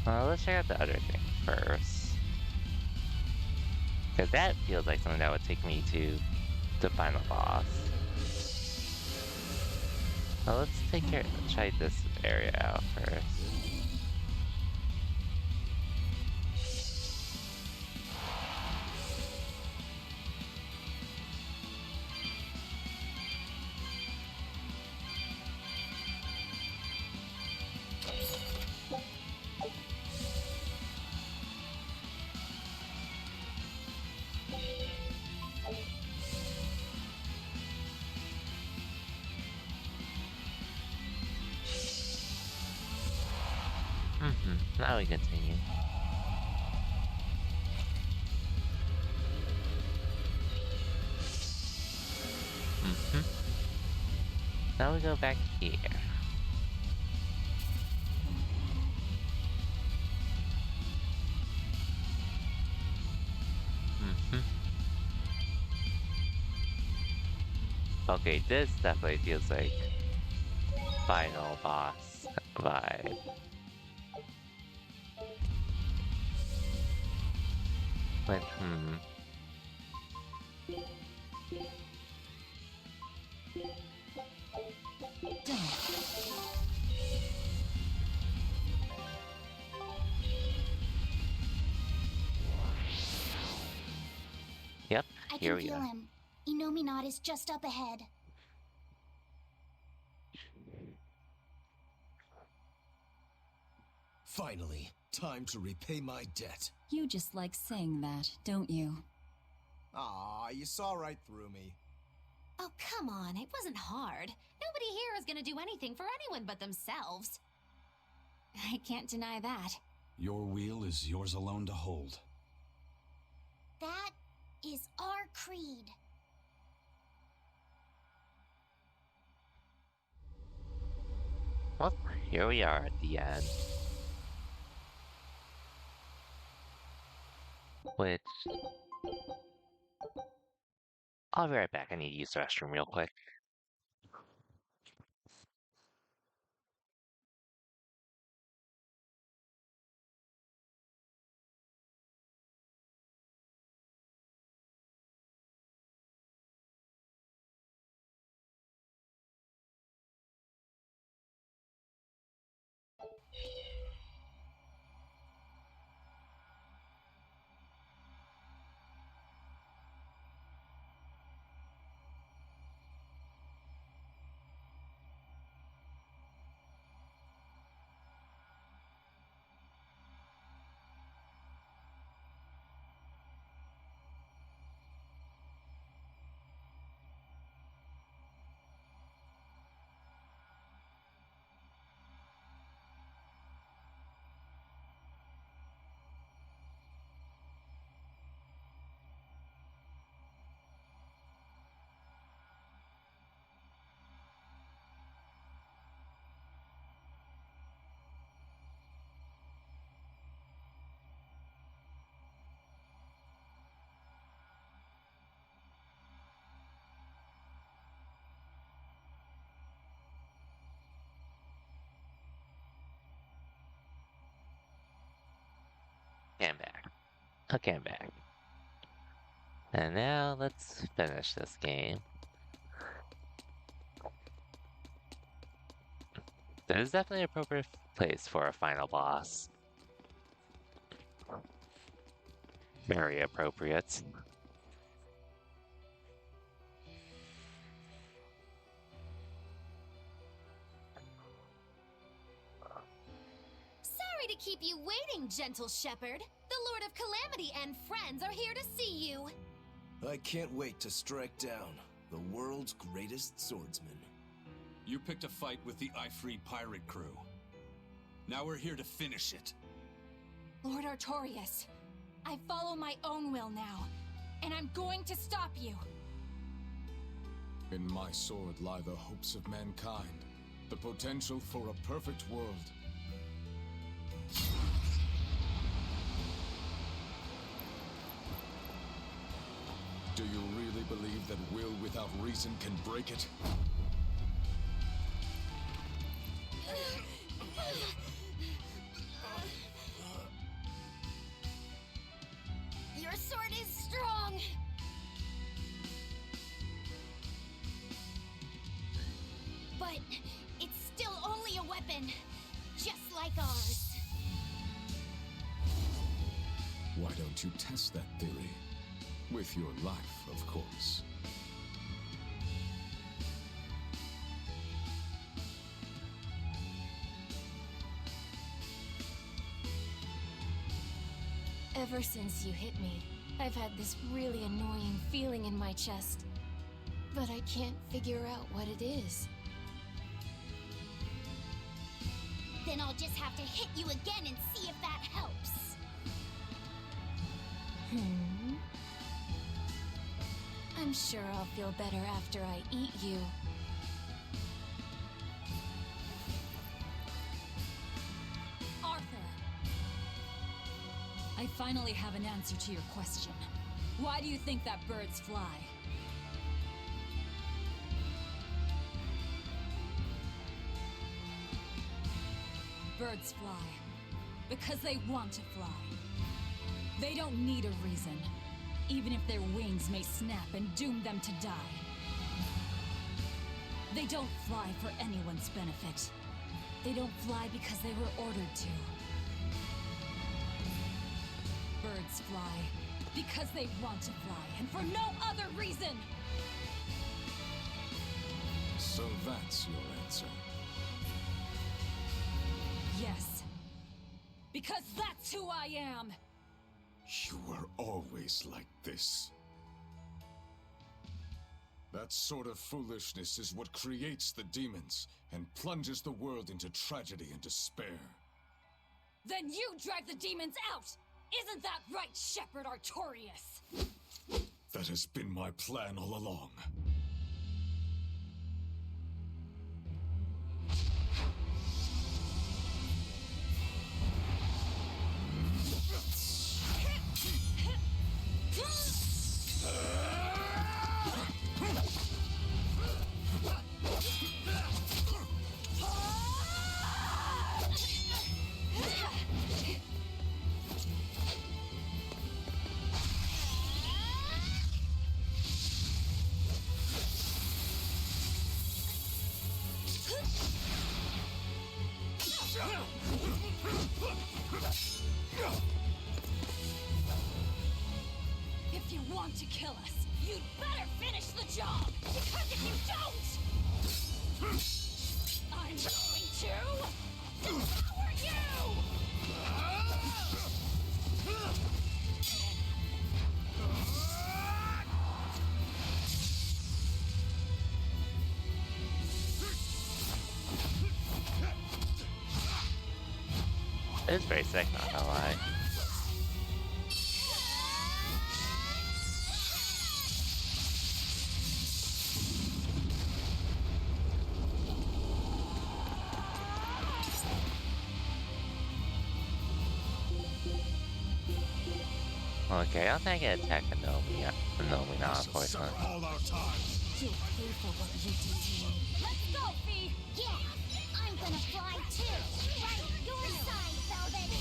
Let's check out the other thing first. Because that feels like something that would take me to the final boss. Well, let's try this area out first. Now we continue. Now we go back here. Okay, this definitely feels like final boss vibe. But, Yep,
I
here
can
we
feel
are.
him. Inominat is just up ahead.
Finally, time to repay my debt.
You just like saying that, don't you?
Aw, you saw right through me.
Oh, come on, it wasn't hard. Nobody here is gonna do anything for anyone but themselves. I can't deny that.
Your wheel is yours alone to hold.
That is our creed.
Well, here we are at the end. Which... I'll be right back, I need to use the restroom real quick. And back. Okay, I'm back. And now let's finish this game. This is definitely an appropriate place for a final boss. Very appropriate.
Sorry to keep you waiting, gentle shepherd. The Lord of Calamity and friends are here to see you.
I can't wait to strike down the world's greatest swordsman.
You picked a fight with the Ifrit pirate crew. Now we're here to finish it.
Lord Artorias, I follow my own will now, and I'm going to stop you.
In my sword lie the hopes of mankind, the potential for a perfect world. Do you really believe that will without reason can break it?
But it's still only a weapon, just like ours.
Why don't you test that theory? With your life, of course.
Ever since you hit me, I've had this really annoying feeling in my chest. But I can't figure out what it is.
Then I'll just have to hit you again and see if that helps.
I'm sure I'll feel better after I eat you.
Arthur! I finally have an answer to your question. Why do you think that birds fly? Birds fly because they want to fly. They don't need a reason, even if their wings may snap and doom them to die. They don't fly for anyone's benefit. They don't fly because they were ordered to. Birds fly because they want to fly, and for no other reason!
So that's your answer.
Yes. Because that's who I am!
You were always like this. That sort of foolishness is what creates the demons and plunges the world into tragedy and despair.
Then you drive the demons out! Isn't that right, Shepherd Artorias?
That has been my plan all along.
If you want to kill us, you'd better finish the job! Because if you don't, I'm going to devour you!
It's very sick, not gonna lie. Okay, I'll take it attack Anomi now, unfortunately.
All our time.
You'll pay for what you did to me.
Let's go, Fee!
Yeah, I'm gonna fly too. Right, your side, Velvet.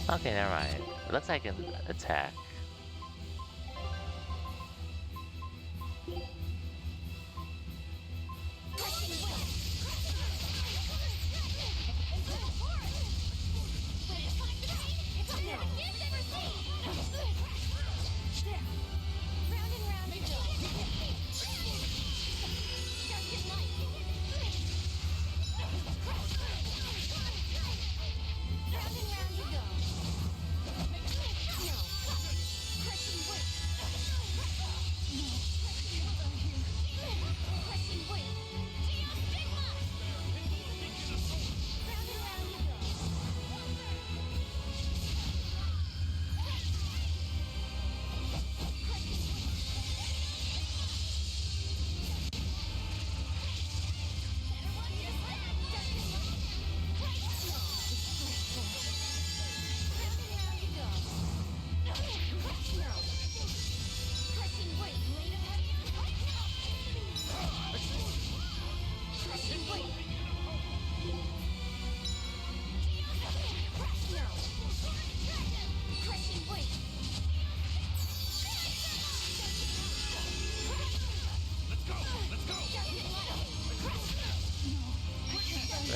Okay, never mind. It looks like an attack.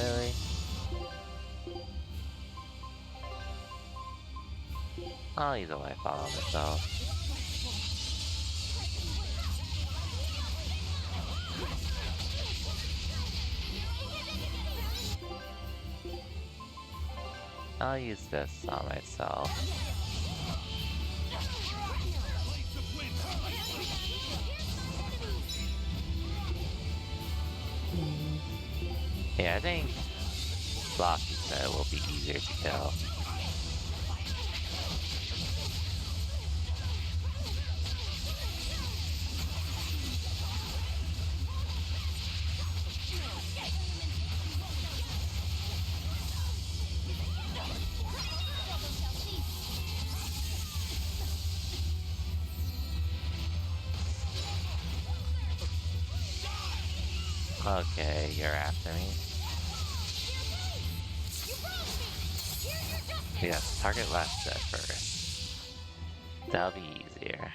really? I'll either way follow myself. I'll use this on myself. Yeah, I think blocking that will be easier to kill. Okay, you're after me. Yes, target left at first. That'll be easier.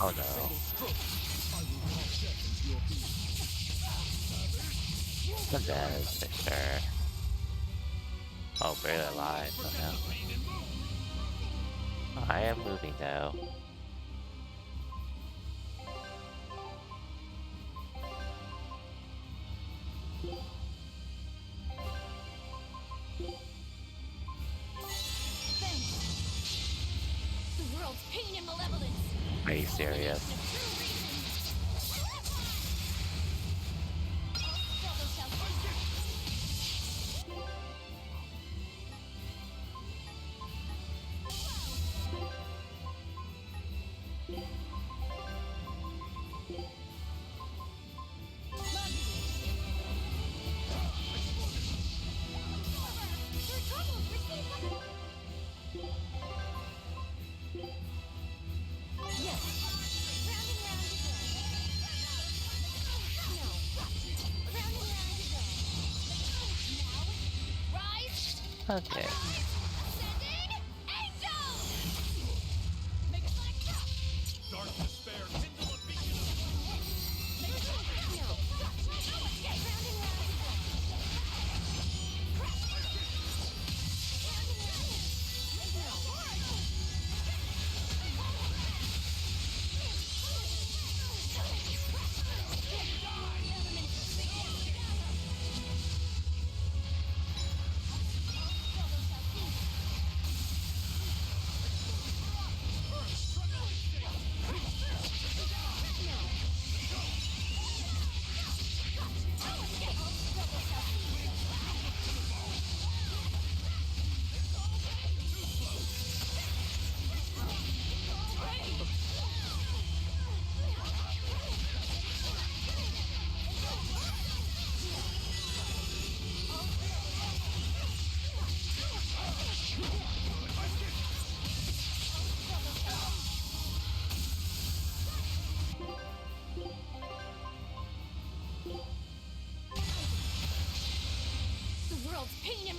Oh no. I'm dead, for sure. Oh, barely alive, somehow. I am moving though.
The world's pain and malevolence.
Are you serious? Okay.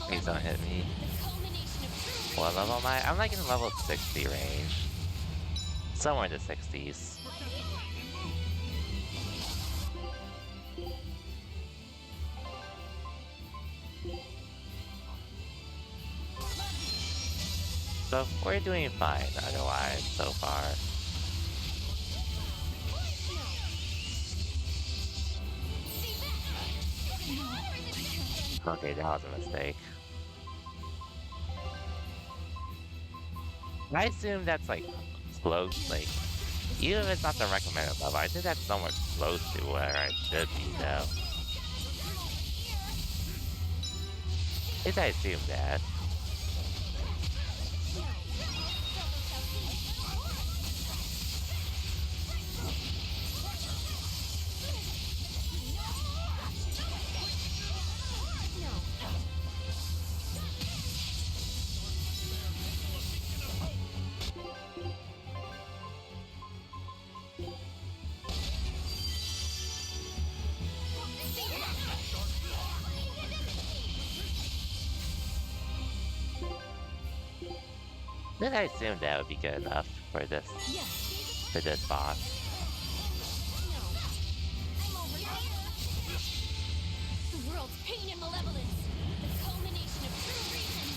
Please don't hit me. What level am I? I'm like in level 60 range. Somewhere in the 60s. So we're doing fine otherwise so far. Okay, that was a mistake. I assume that's like close, like even if it's not the recommended level, I think that's somewhat close to where I should be though. At least I assume that. Then I assumed that would be good enough for this boss.
The world's pain and malevolence. The culmination of true reason.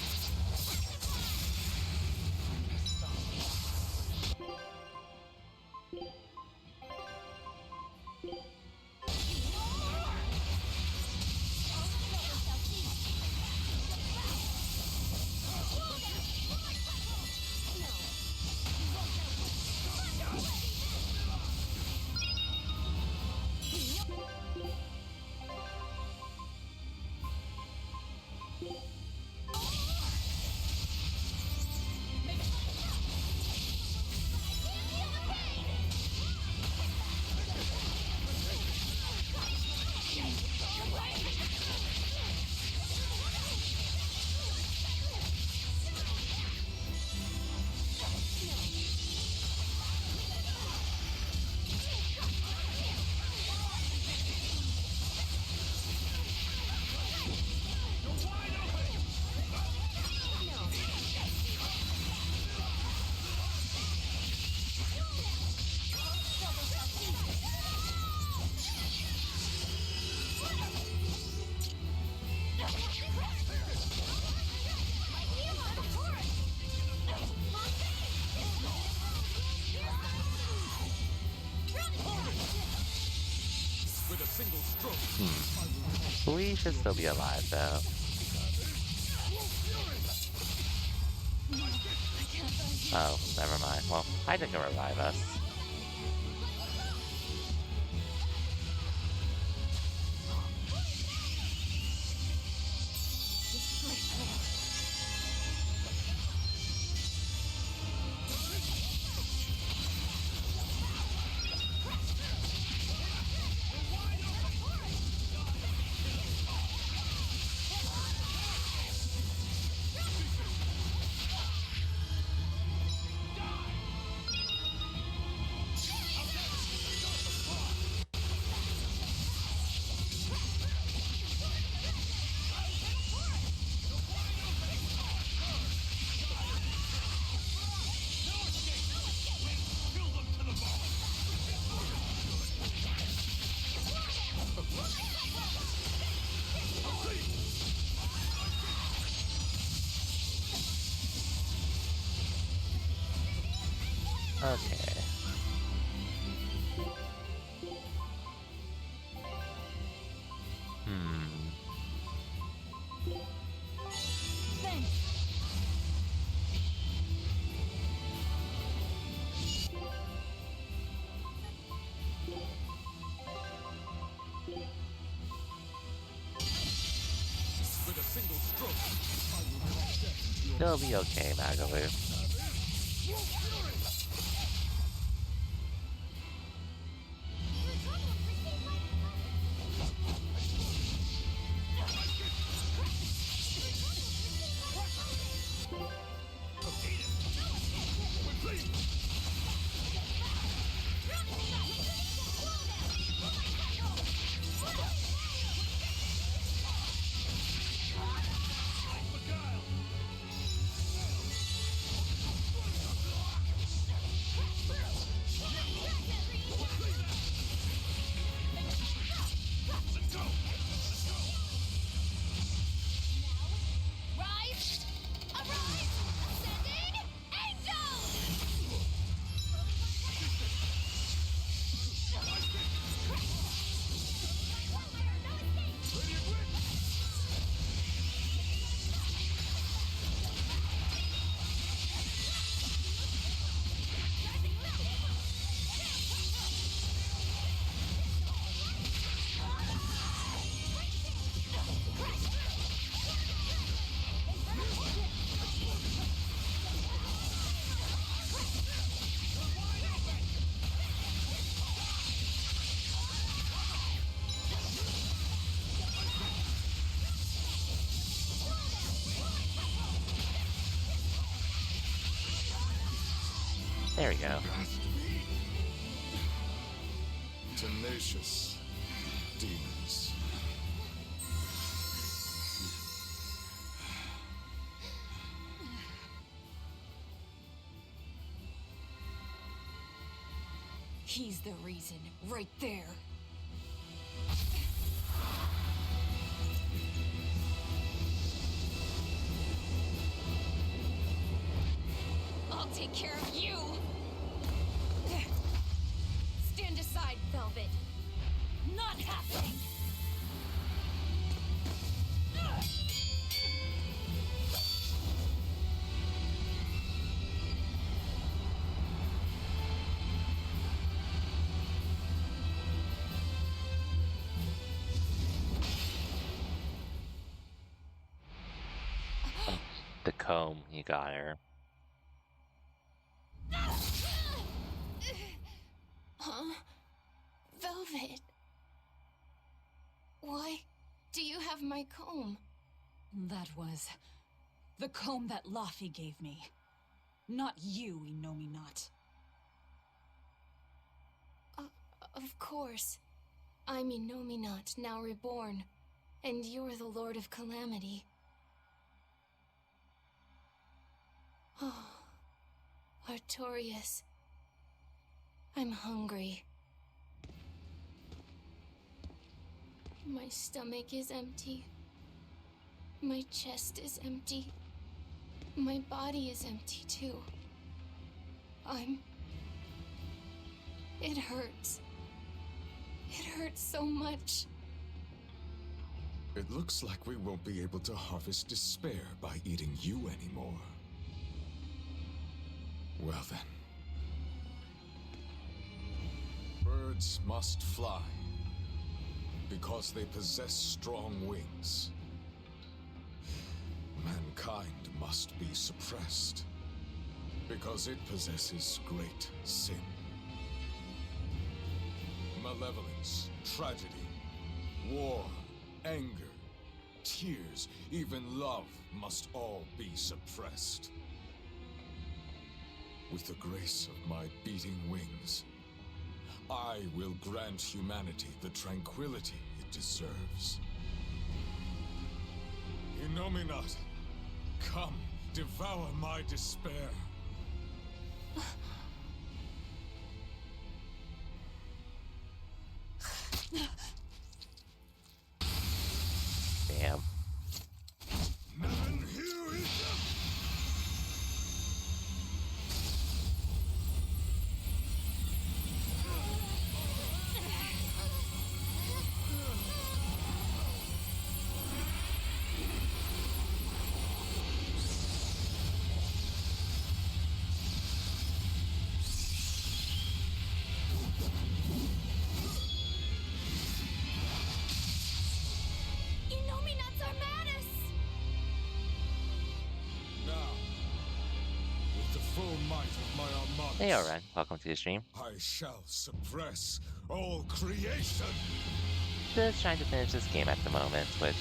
We should still be alive, though. Oh, never mind. Well, I think it'll revive us. Okay. It'll be okay, Magalu. There we go.
Tenacious demons.
He's the reason, right there. I'll take care of you! Stand aside, Velvet. Not happening!
The comb, you got her.
Huh? Velvet. Why do you have my comb?
That was the comb that Laffy gave me. Not you, Inominat.
Of course. I'm Inominat, now reborn. And you're the Lord of Calamity. Oh, Artorias. I'm hungry. My stomach is empty. My chest is empty. My body is empty too. It hurts. It hurts so much.
It looks like we won't be able to harvest despair by eating you anymore. Well then. Birds must fly, because they possess strong wings. Mankind must be suppressed, because it possesses great sin. Malevolence, tragedy, war, anger, tears, even love must all be suppressed. With the grace of my beating wings, I will grant humanity the tranquility it deserves. Inominat, come, devour my despair.
Damn.
Inominats Armatus!
Now, with the full might of my armada,
Hey, Oren. Welcome to the stream.
I shall suppress all creation.
Just trying to finish this game at the moment, which...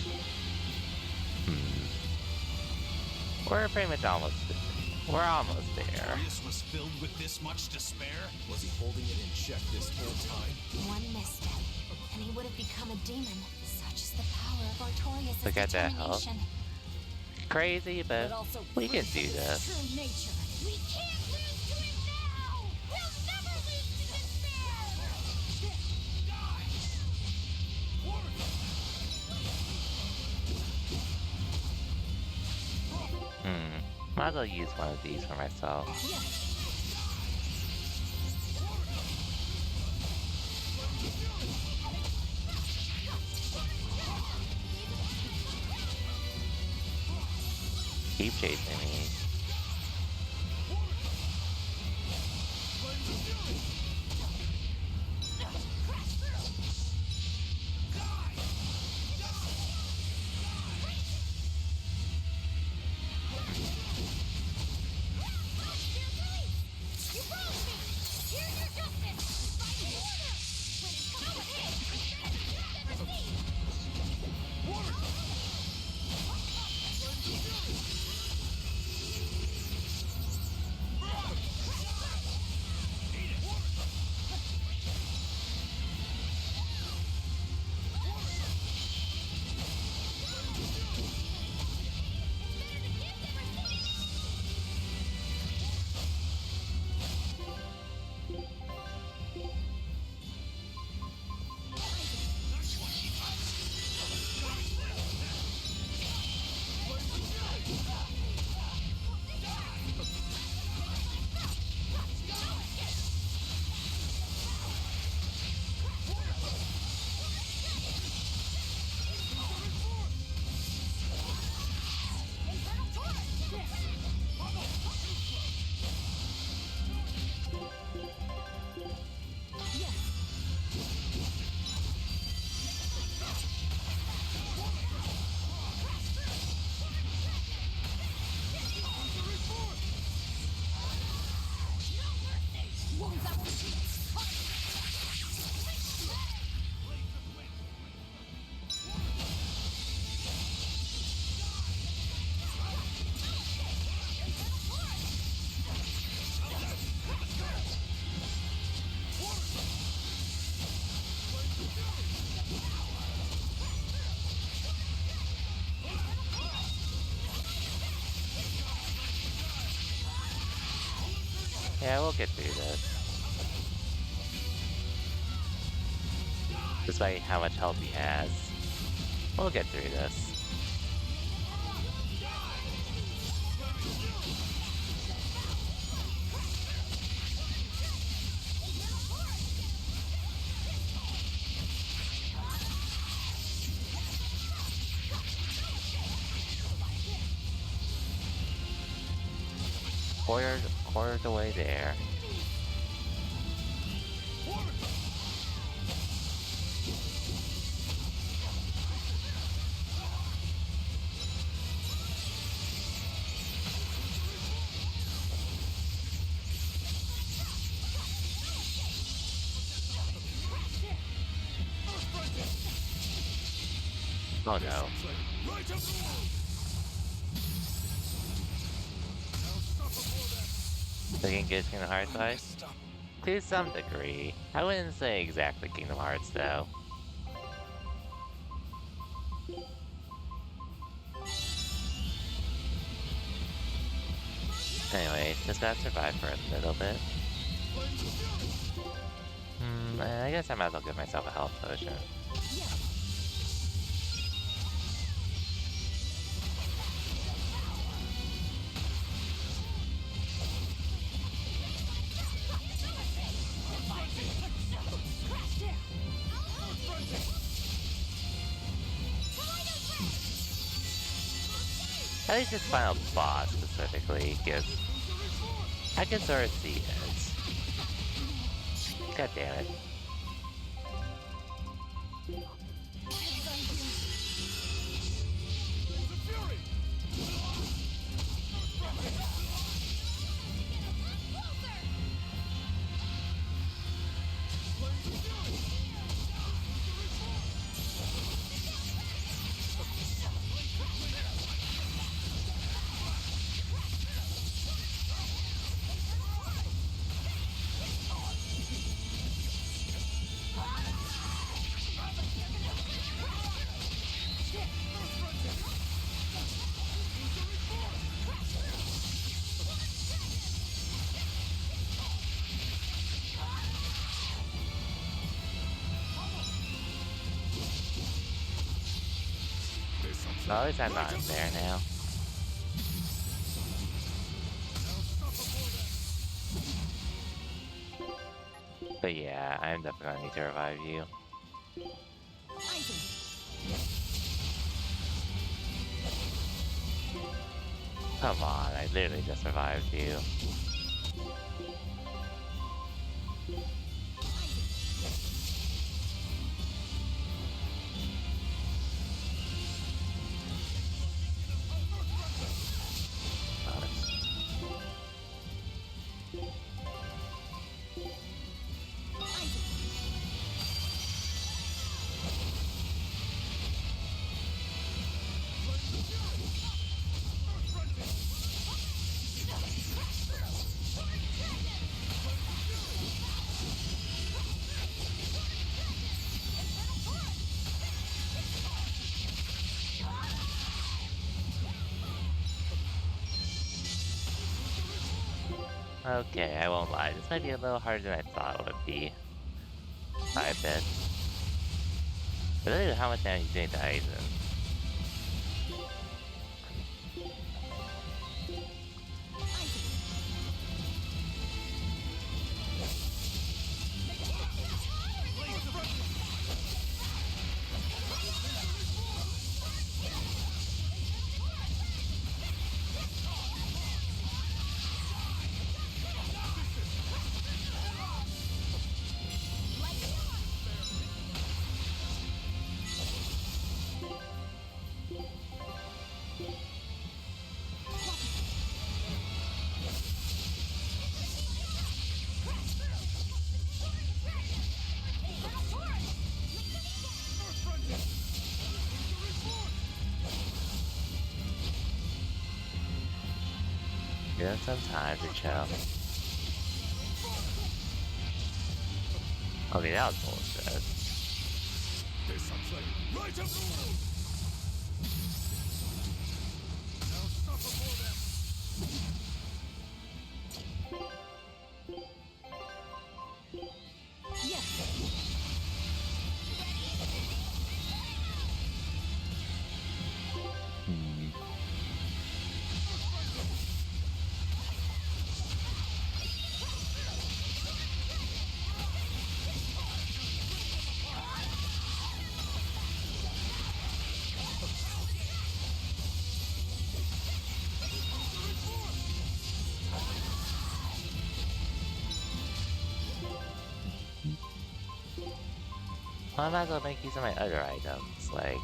We're pretty much almost... We're almost there.
Artorias was filled with this much despair? Was he holding it in check this whole time?
One misstep, and he would have become a demon. Such is the power of Artorias'
Look at that health.
determination.
Crazy, but we can do this.
True nature.
We can't lose to him now! We'll never lose to despair!
Might as well use one of these for myself. Keep chasing me. Yeah, we'll get through this. Despite how much health he has. We'll get through this. Quarter the way there. Oh no. Thinking good Kingdom Hearts vibes? To some degree. I wouldn't say exactly Kingdom Hearts though. Anyway, just gotta survive for a little bit. I guess I might as well give myself a health potion. At least this final boss specifically gives... I can sort of see it. God damn it. Well, at least I'm not in there now. But yeah, I'm definitely gonna need to revive you. Come on, I literally just revived you. Okay, I won't lie. This might be a little harder than I thought it would be. By a bit. But look at how much damage he's doing to Aizen. Give him some time to chill. Okay, that was bullshit. I might as well make use of my other items, like...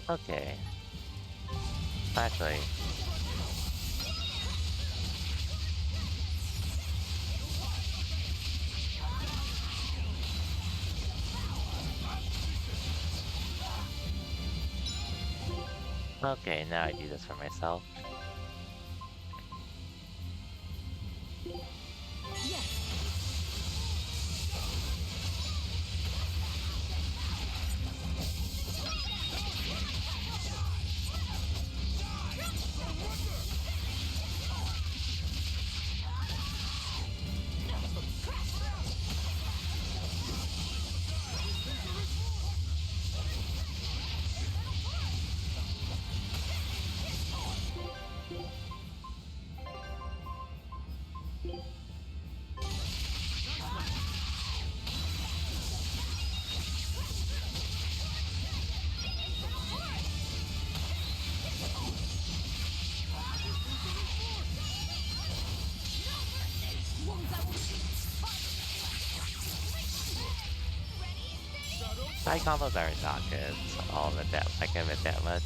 Okay. Actually... Okay, now I do this for myself. Side combos are not good, so I'll admit that. I can admit that much.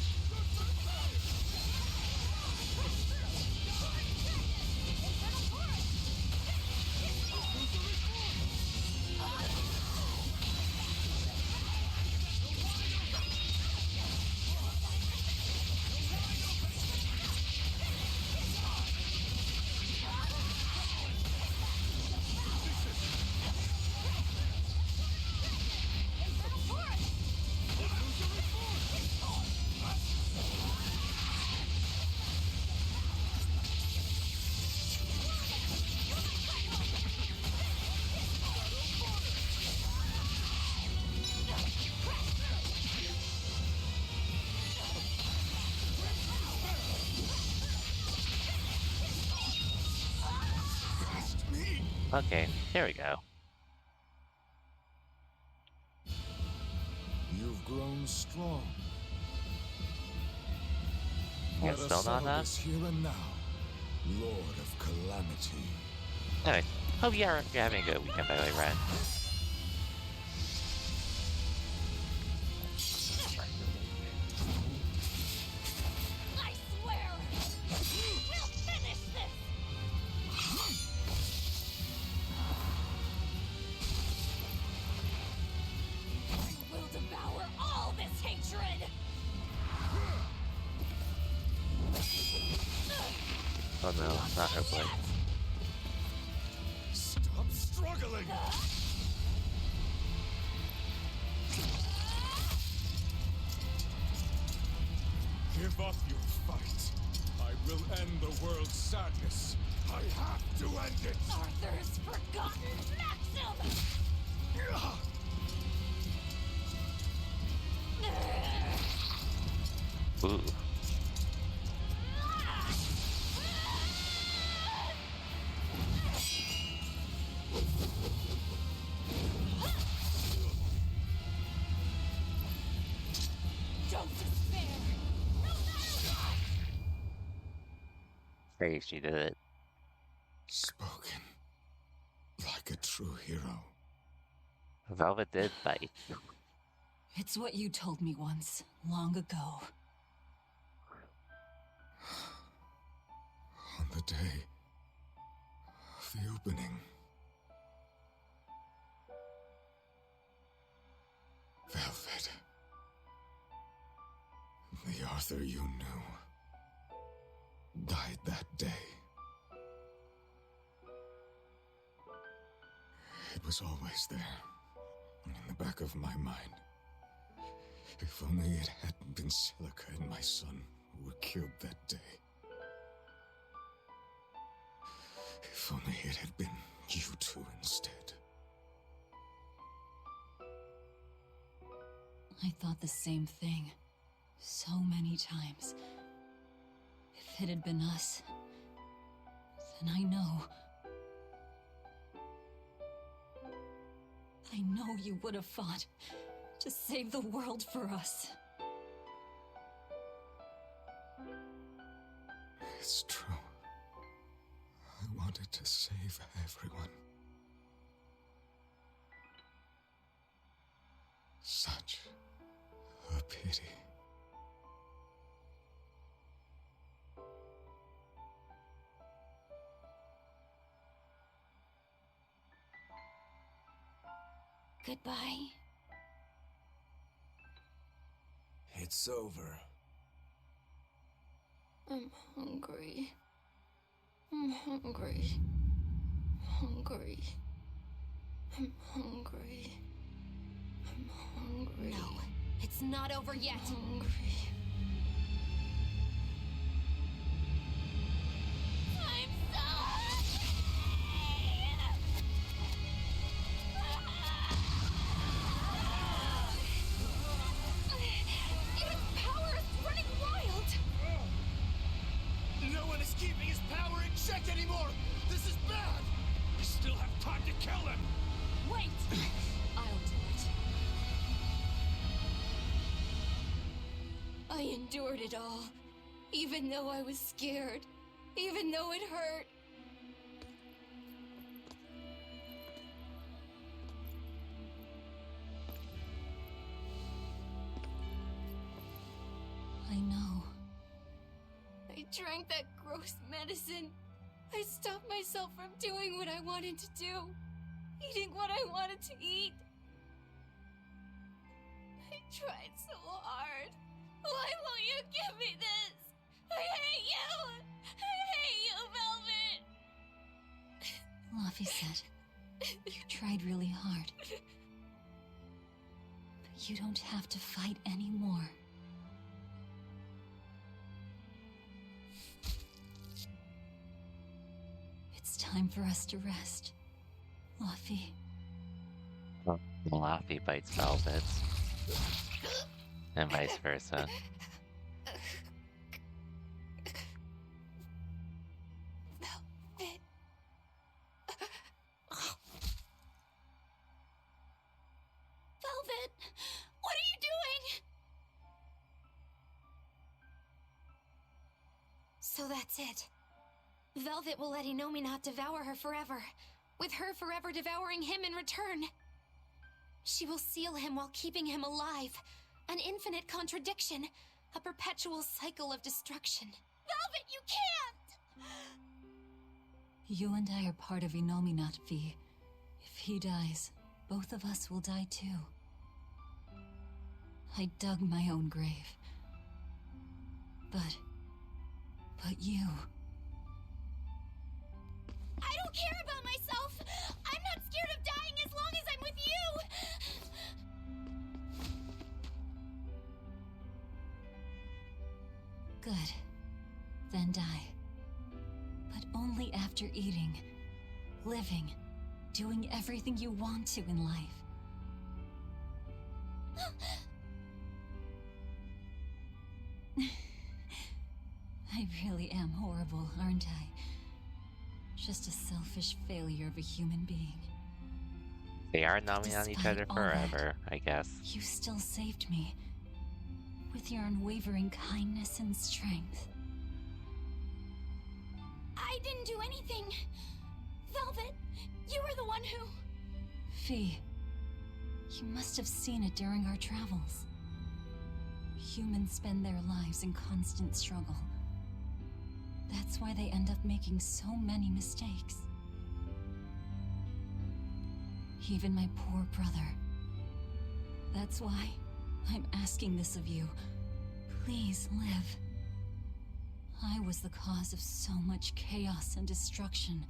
Okay, there we go.
You've grown strong.
Yeah,
Let us
still not
settle
enough?
this here and now, Lord of Calamity.
Anyway, hope you're having a good weekend, by the way, Ren.
I swear! We'll finish this! I will devour all this hatred!
Oh no, not her play.
Stop struggling! Give up your fight. I will end the world's sadness. I have to end it!
Arthur's forgotten maxim!
Ooh.
Don't despair! No matter what!
Hey, she did it.
Spoken like a true hero.
Velvet did bite.
It's what you told me once, long ago.
On the day the opening. Velvet. The Arthur you knew died that day. It was always there, in the back of my mind. If only it hadn't been Celica and my son who were killed that day. If only it had been you two instead.
I thought the same thing. So many times. If it had been us, then I know you would have fought to save the world for us.
It's true. I wanted to save everyone. Such a pity.
Goodbye.
It's over.
I'm hungry. I'm hungry. Hungry. I'm hungry. I'm hungry.
No, it's not over yet.
Hungry. I'm so hungry!
Its power is running wild!
No one is keeping his power in check anymore! This is bad! We still have time to kill him!
Wait! I'll do it.
I endured it all, even though I was scared, even though it hurt.
I know.
I drank that gross medicine. I stopped myself from doing what I wanted to do, eating what I wanted to eat. I tried so hard. Why won't you give me this? I hate you! I hate you, Velvet!
Laffy said, you tried really hard. But you don't have to fight anymore. It's time for us to rest. Laffy.
Laffy bites Velvet. And vice versa.
Velvet. Velvet, what are you doing?
So that's it. Velvet will let Innominat devour her forever, with her forever devouring him in return. She will seal him while keeping him alive. An infinite contradiction. A perpetual cycle of destruction.
Velvet, you can't!
You and I are part of Innominat, V. If he dies, both of us will die too. I dug my own grave. But you...
I don't care about myself! I'm not scared of dying as long as I'm with you!
Good. Then die. But only after eating, living, doing everything you want to in life. I really am horrible, aren't I? Just a selfish failure of a human being.
They are numbing on each
Despite
other
all
forever,
that,
I guess.
You still saved me. With your unwavering kindness and strength.
I didn't do anything. Velvet, you were the one who...
Fee, you must have seen it during our travels. Humans spend their lives in constant struggle. That's why they end up making so many mistakes. even my poor brother. That's why I'm asking this of you. Please live. I was the cause of so much chaos and destruction.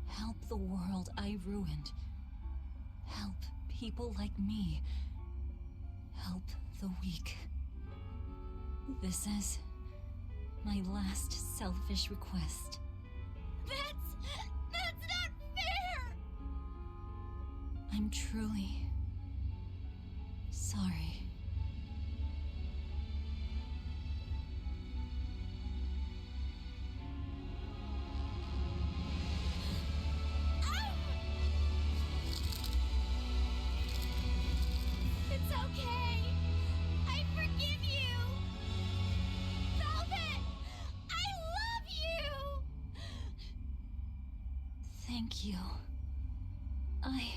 Help the world I ruined. Help people like me. Help the weak. This is my last selfish request.
That's not fair!
I'm truly sorry.
It's okay. I forgive you. Velvet, I love you.
Thank you. I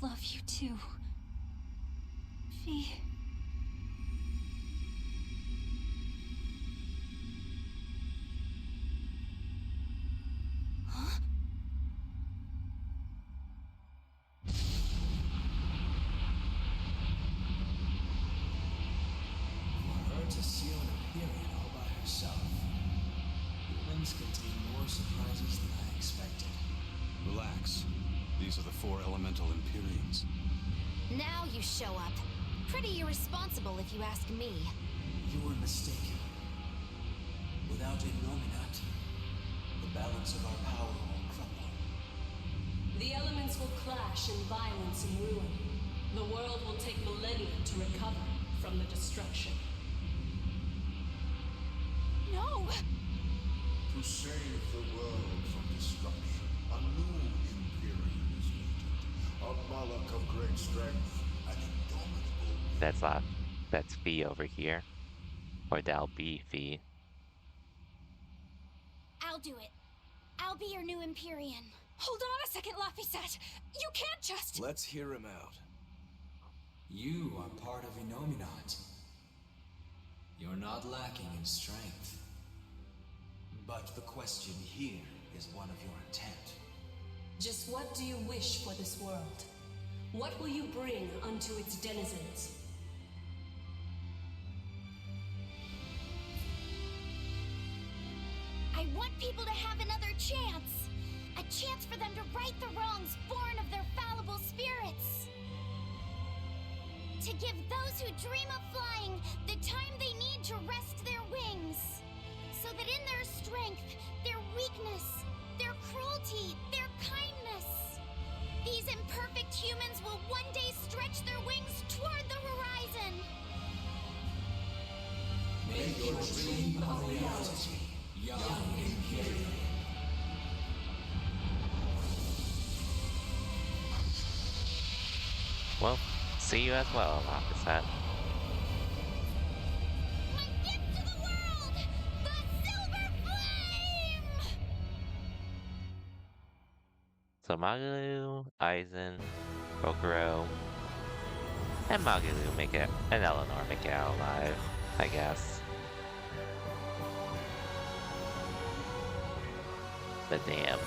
love you too. Fee. Huh?
For her to seal an Imperium all by herself, humans contain more surprises than I expected.
Relax. These are the 4 elemental Empyreans.
Now you show up. Pretty irresponsible if you ask me.
You were mistaken. Without Innominat, the balance of our power will crumble.
The elements will clash in violence and ruin. The world will take millennia to recover from the destruction.
No!
To save the world from destruction, a new Imperium is needed. A Malak of great strength and indomitable.
That's Fee over here. Or that'll be Fee.
I'll do it. I'll be your new Empyrean.
Hold on a second, Laphicet! You can't just—
Let's hear him out.
You are part of Innominat. You're not lacking in strength. But the question here is one of your intent.
Just what do you wish for this world? What will you bring unto its denizens?
I want people to have another chance. A chance for them to right the wrongs born of their fallible spirits. To give those who dream of flying the time they need to rest their wings. So that in their strength, their weakness, their cruelty, their kindness, these imperfect humans will one day stretch their wings toward the horizon.
Make your dream a reality, young Imperium.
Well, see you as well, Laphicet.
My gift to the world! The Silver Flame!
So Magalu, Aizen, Kokoro, and Magalu make it, and Eleanor make it out alive, I guess. But damn.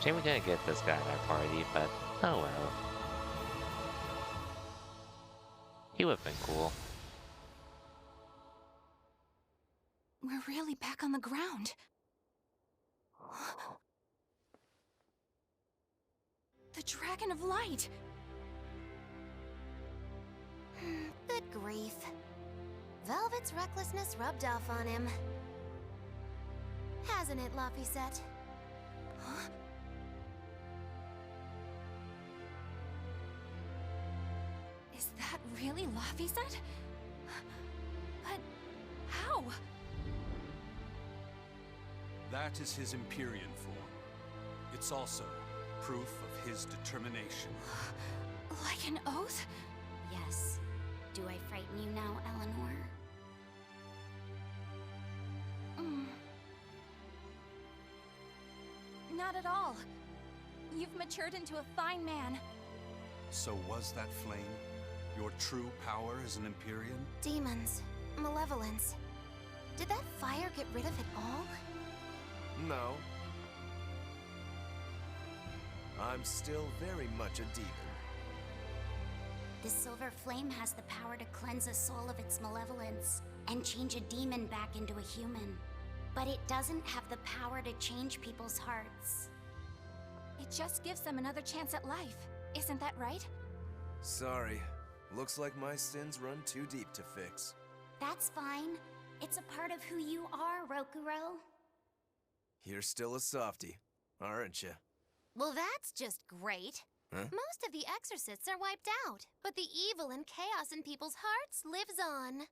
Shame we didn't get this guy in our party, but oh well. He would've been cool.
We're really back on the ground. The Dragon of Light!
Good grief. Velvet's recklessness rubbed off on him. Hasn't it, Laphicet?
Huh? Is that really Laphicet? But how?
That is his Empyrean form. It's also proof of his determination.
Like an oath?
Yes. Do I frighten you now, Eleanor?
Not at all. You've matured into a fine man.
So was that flame your true power as an Empyrean?
Demons. Malevolence. Did that fire get rid of it all?
No. I'm still very much a demon.
The silver flame has the power to cleanse a soul of its malevolence and change a demon back into a human. But it doesn't have the power to change people's hearts.
It just gives them another chance at life. Isn't that right?
Sorry. Looks like my sins run too deep to fix.
That's fine. It's a part of who you are, Rokuro.
You're still a softie, aren't you?
Well, that's just great.
Huh?
Most of the exorcists are wiped out, but the evil and chaos in people's hearts lives on.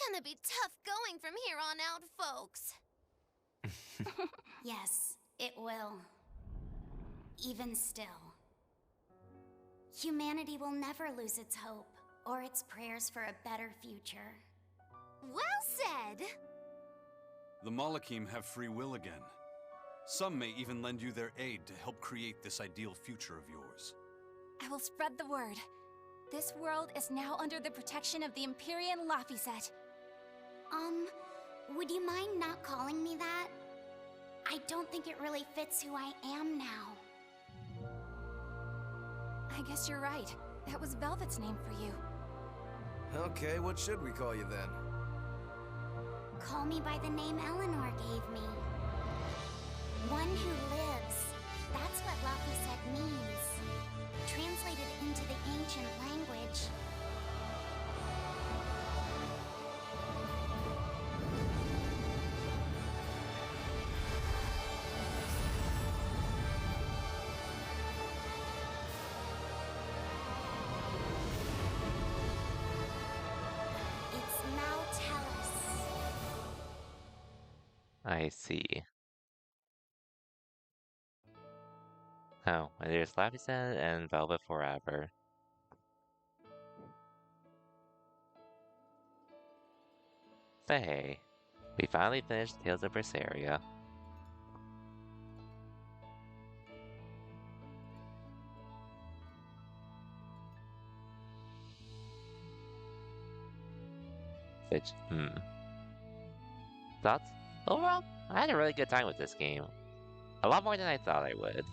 Gonna be tough going from here on out, folks.
Yes, it will. Even still. Humanity will never lose its hope, or its prayers for a better future.
Well said!
The Malakim have free will again. Some may even lend you their aid to help create this ideal future of yours.
I will spread the word. This world is now under the protection of the Empyrean Laphicet.
Would you mind not calling me that? I don't think it really fits who I am now.
I guess you're right. That was Velvet's name for you.
Okay, what should we call you then?
Call me by the name Eleanor gave me. One who lives. That's what Laphicet means. Translated into the ancient language. It's Nautilus.
I see. Oh, and there's Laphicet and Velvet Forever. But hey, we finally finished Tales of Berseria. Which, Thoughts? Overall, I had a really good time with this game. A lot more than I thought I would.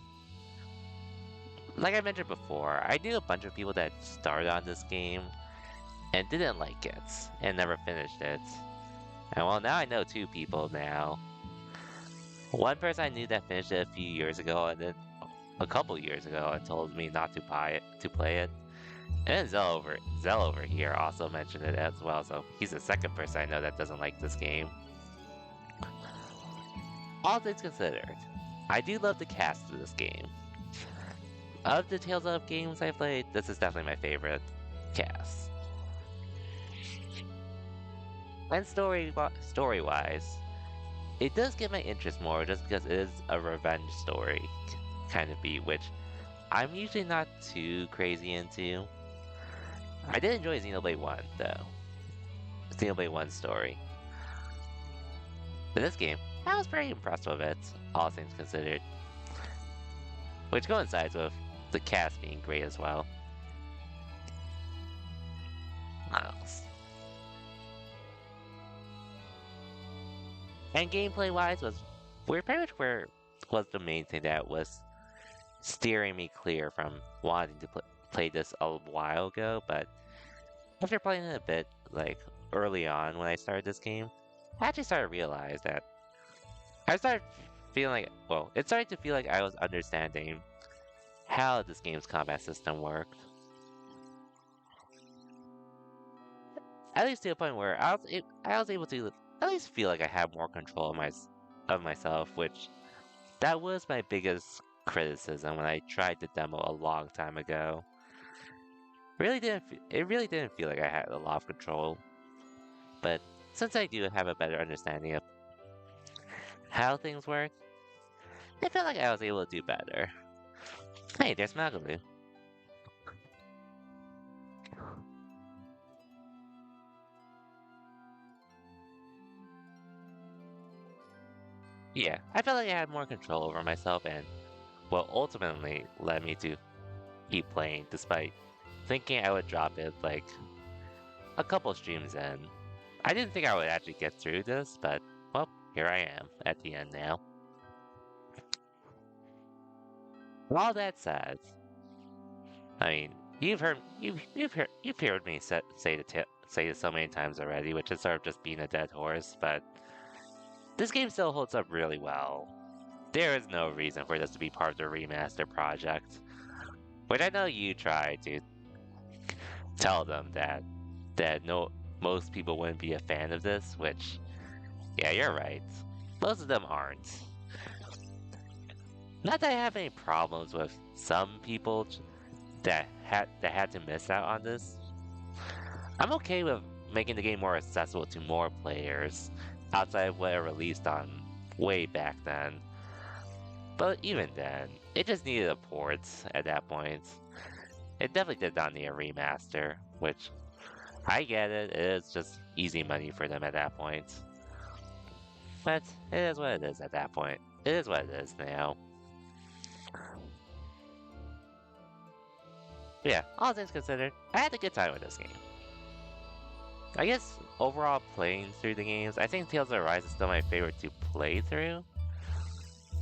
Like I mentioned before, I knew a bunch of people that started on this game and didn't like it and never finished it. And well, now I know two people now. One person I knew that finished it a few years ago, and then a couple years ago and told me not to buy it, to play it. And then Zell over here also mentioned it as well, so he's the second person I know that doesn't like this game. All things considered, I do love the cast of this game. Of the Tales of games I played, this is definitely my favorite cast. And story-wise, it does get my interest more just because it is a revenge story kind of beat, which I'm usually not too crazy into. I did enjoy Xenoblade 1, though. Xenoblade 1's story. But this game, I was pretty impressed with it, all things considered. Which coincides with the cast being great as well. What else? And gameplay-wise was where was the main thing that was steering me clear from wanting to play this a while ago, but after playing it a bit, like early on when I started this game, I actually started to realize that I started feeling like, well, it started to feel like I was understanding how this game's combat system worked. At least to a point where I was able to at least feel like I have more control of myself, which that was my biggest criticism when I tried the demo a long time ago. It really didn't feel like I had a lot of control. But since I do have a better understanding of how things work, I felt like I was able to do better. Hey, there's Magalu. Yeah, I felt like I had more control over myself and what ultimately led me to keep playing despite thinking I would drop it like a couple streams in. I didn't think I would actually get through this, but well, here I am at the end now. All that said, I mean, you've heard me say this so many times already, which is sort of just being a dead horse, but this game still holds up really well. There is no reason for this to be part of the remaster project. Which I know you tried to tell them that no most people wouldn't be a fan of this, which yeah, you're right. Most of them aren't. Not that I have any problems with some people that had to miss out on this. I'm okay with making the game more accessible to more players outside of what it released on way back then. But even then, it just needed a port at that point. It definitely did not need a remaster, which I get it, it is just easy money for them at that point. But it is what it is at that point. It is what it is now. But yeah, all things considered, I had a good time with this game. I guess overall playing through the games, I think Tales of Arise is still my favorite to play through.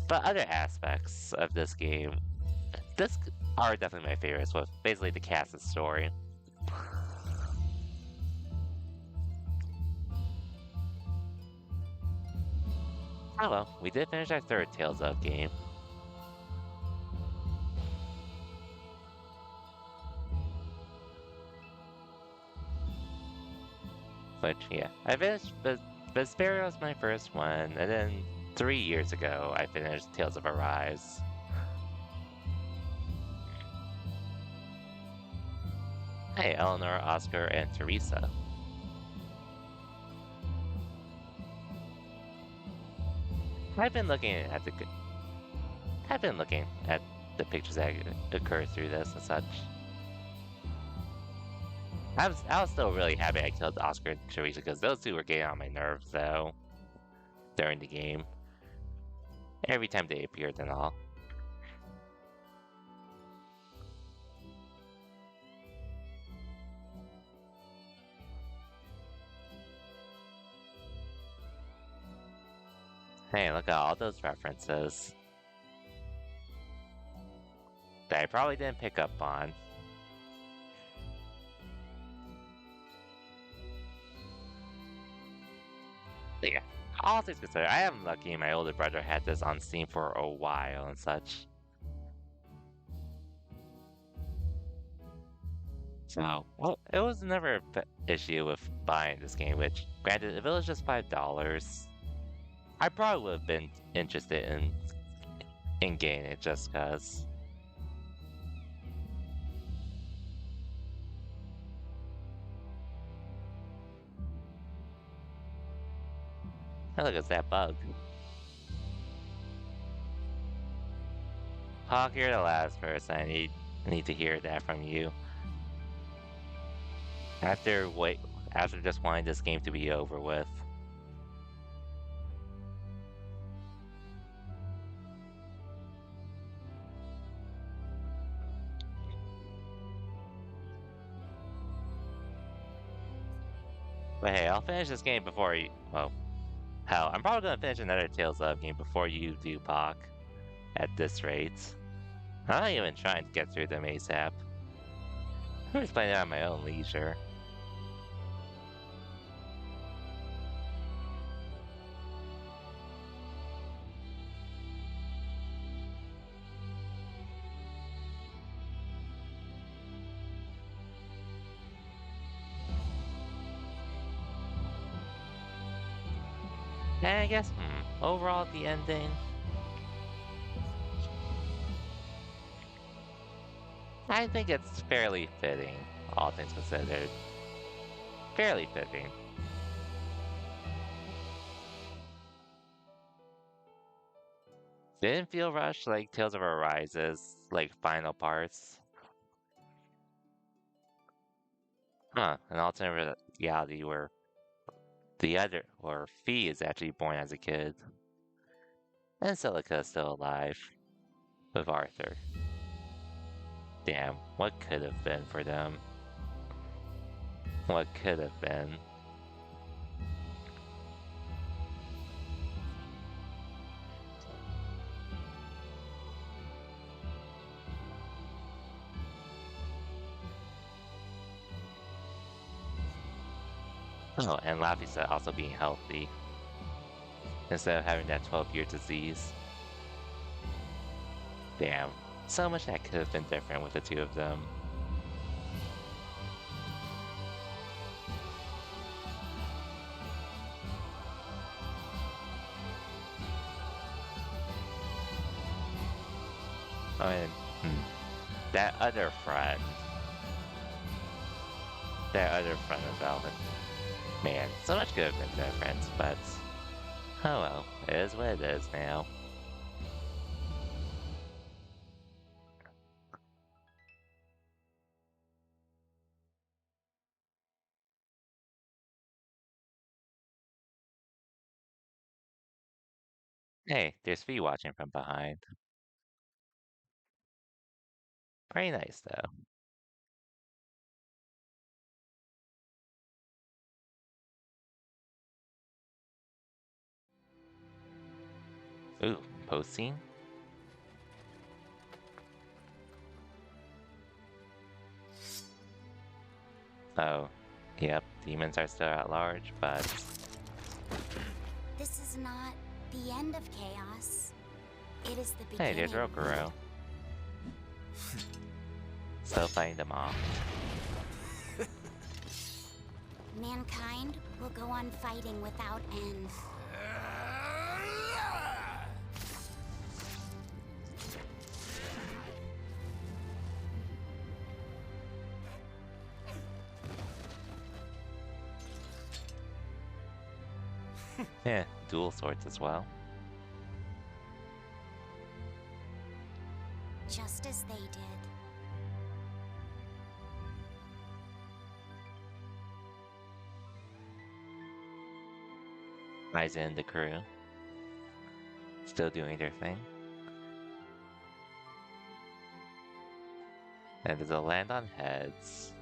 But other aspects of this game, this are definitely my favorites, with basically the cast's story. Oh well, we did finish our third Tales of game. Which, yeah, I finished Berseria was my first one, and then 3 years ago I finished Tales of Arise. Hey, Eleanor, Oscar, and Teresa. I've been looking at the pictures that occur through this and such. I was still really happy I killed Oscar and Teresa because those two were getting on my nerves though during the game. Every time they appeared and all. Hey, look at all those references that I probably didn't pick up on. But yeah, all things considered, I am lucky my older brother had this on Steam for a while and such. So, well, it was never an issue with buying this game, which, granted, if it was just $5, I probably would have been interested in getting it just cause. Hey, look, it's that bug. Hawk, you're the last person I need to hear that from you. After just wanting this game to be over with. But hey, I'll finish this game before you. Well, hell, I'm probably gonna finish another Tales of game before you do, Pac. At this rate. I'm not even trying to get through them ASAP. I'm just playing it on my own leisure. And I guess, overall the ending, I think it's fairly fitting, all things considered. Fairly fitting. Didn't feel rushed like Tales of Arise's, like, final parts. An alternate reality where Fee is actually born as a kid. And Silica is still alive. With Arthur. Damn, what could have been for them? What could have been? Oh, and Laphicet also being healthy. Instead of having that 12-year disease. Damn, so much that could have been different with the two of them. I mean, that other friend. That other friend of Velvet. Man, so much could have been different, but oh well, it is what it is now. Hey, there's Fee watching from behind. Pretty nice, though. Ooh, post scene? Oh, yep, demons are still at large, but
This is not the end of chaos. It is the
hey,
beginning.
there's Rokuro. Still fighting them off.
Mankind will go on fighting without end.
Yeah, dual swords as well.
Just as they did.
Aizen and the crew. Still doing their thing. And does it land on heads?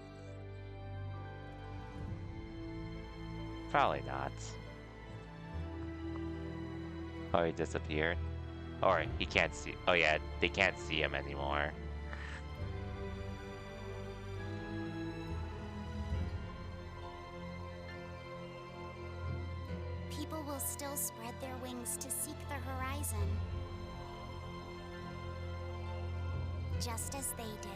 Probably not. Or he disappeared. Or he can't see. Oh yeah, they can't see him anymore.
People will still spread their wings to seek the horizon. Just as they did.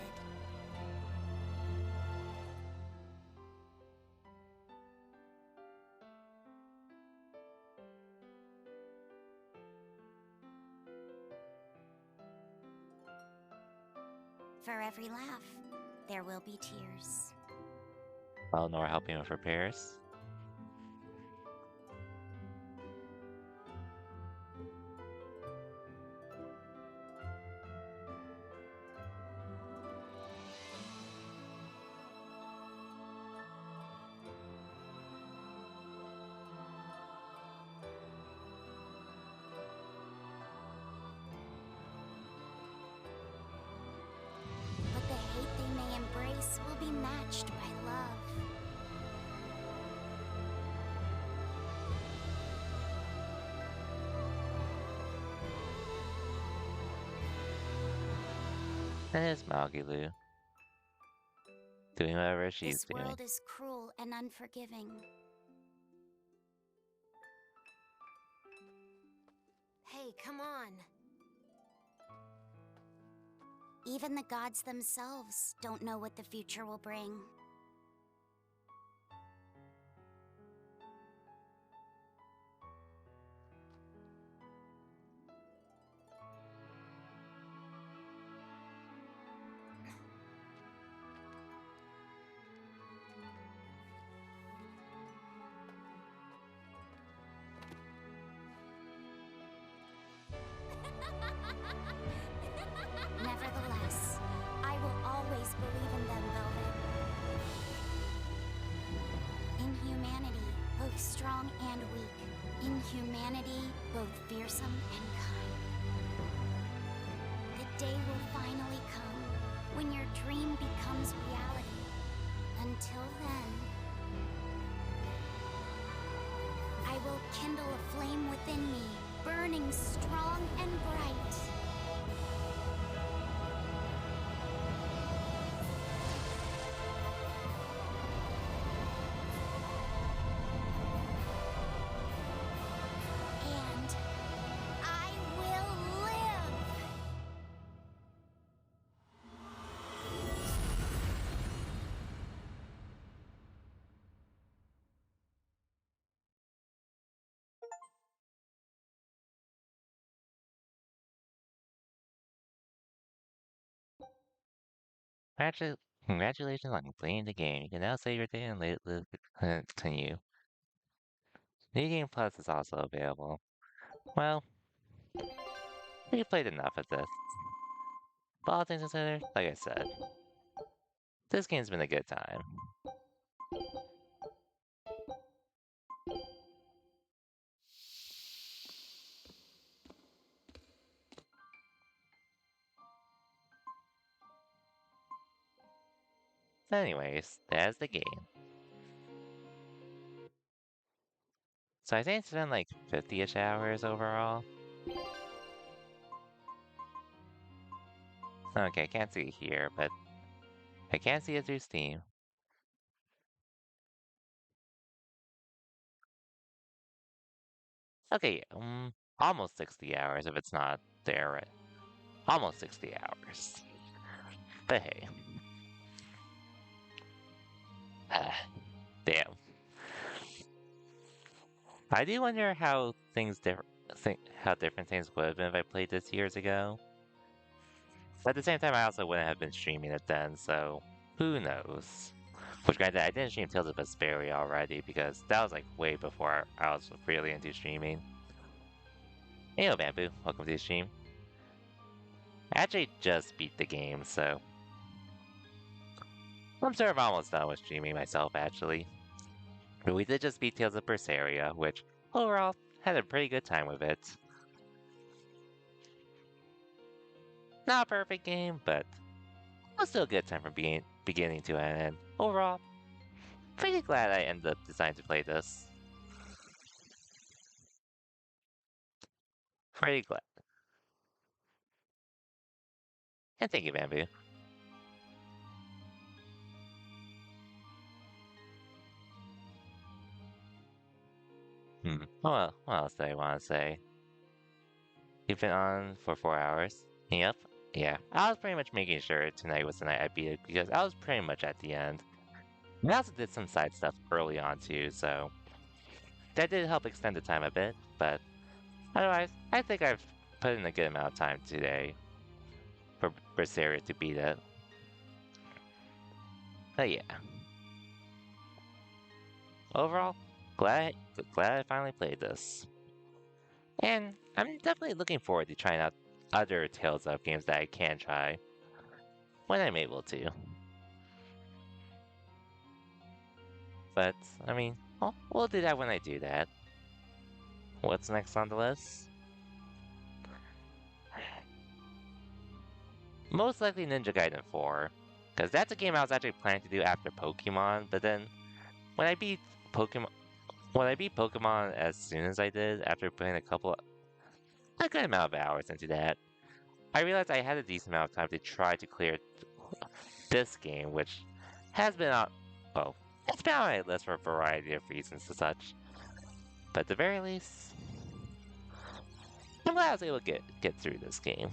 For every laugh, there will be tears.
While Nora helping with repairs.
But the hate they may embrace will be matched by love.
And it's Malgilu. Doing whatever she's
This
doing.
world is cruel and unforgiving.
Hey, come on.
Even the gods themselves don't know what the future will bring. humanity, both strong and weak. In humanity, both fearsome and kind. The day will finally come when your dream becomes reality. Until then, I will kindle a flame within me, burning strong and bright. And I will live!
Actually, congratulations on completing the game. You can now save your day and continue. New Game Plus is also available. Well, we played enough of this. But all things considered, like I said, this game's been a good time. Anyways, that's the game. So I think it's been like 50-ish hours overall. Okay, I can't see it here, but I can see it through Steam. Okay, almost 60 hours if it's not there, right? Almost 60 hours. But hey. Damn. I do wonder how how different things would have been if I played this years ago. But at the same time, I also wouldn't have been streaming it then, so who knows? Which, granted, I didn't stream Tales of Berseria already because that was like way before I was really into streaming. Hey, yo, Bamboo, welcome to the stream. I actually just beat the game, so I'm sort of almost done with streaming myself, actually. But we did just beat Tales of Berseria, which overall had a pretty good time with it. Not a perfect game, but it was still a good time from beginning to end. And overall, pretty glad I ended up deciding to play this. Pretty glad. And thank you, Bamboo. What else do I want to say? You've been on for 4 hours? Yep. Yeah. I was pretty much making sure tonight was the night I beat it because I was pretty much at the end. I also did some side stuff early on too, so that did help extend the time a bit, but otherwise, I think I've put in a good amount of time today for Berseria to beat it. But yeah. Overall, glad I finally played this. And I'm definitely looking forward to trying out other Tales of games that I can try when I'm able to. But, I mean, we'll do that when I do that. What's next on the list? Most likely Ninja Gaiden 4. Because that's a game I was actually planning to do after Pokemon, but then when I beat Pokemon as soon as I did, after putting a good amount of hours into that, I realized I had a decent amount of time to try to clear this game, which has been on, well, it's been on my list for a variety of reasons and such. But at the very least, I'm glad I was able to get through this game.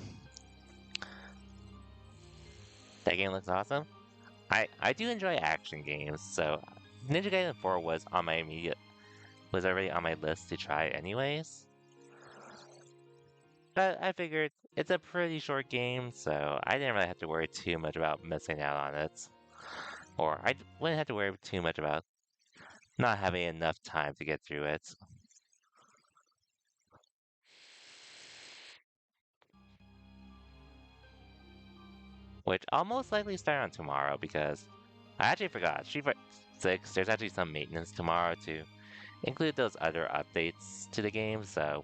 That game looks awesome. I do enjoy action games, so Ninja Gaiden 4 was already on my list to try anyways. But I figured it's a pretty short game, so I didn't really have to worry too much about missing out on it. Or I wouldn't have to worry too much about not having enough time to get through it. Which I'll most likely start on tomorrow because I actually forgot. 6, there's actually some maintenance tomorrow to include those other updates to the game, so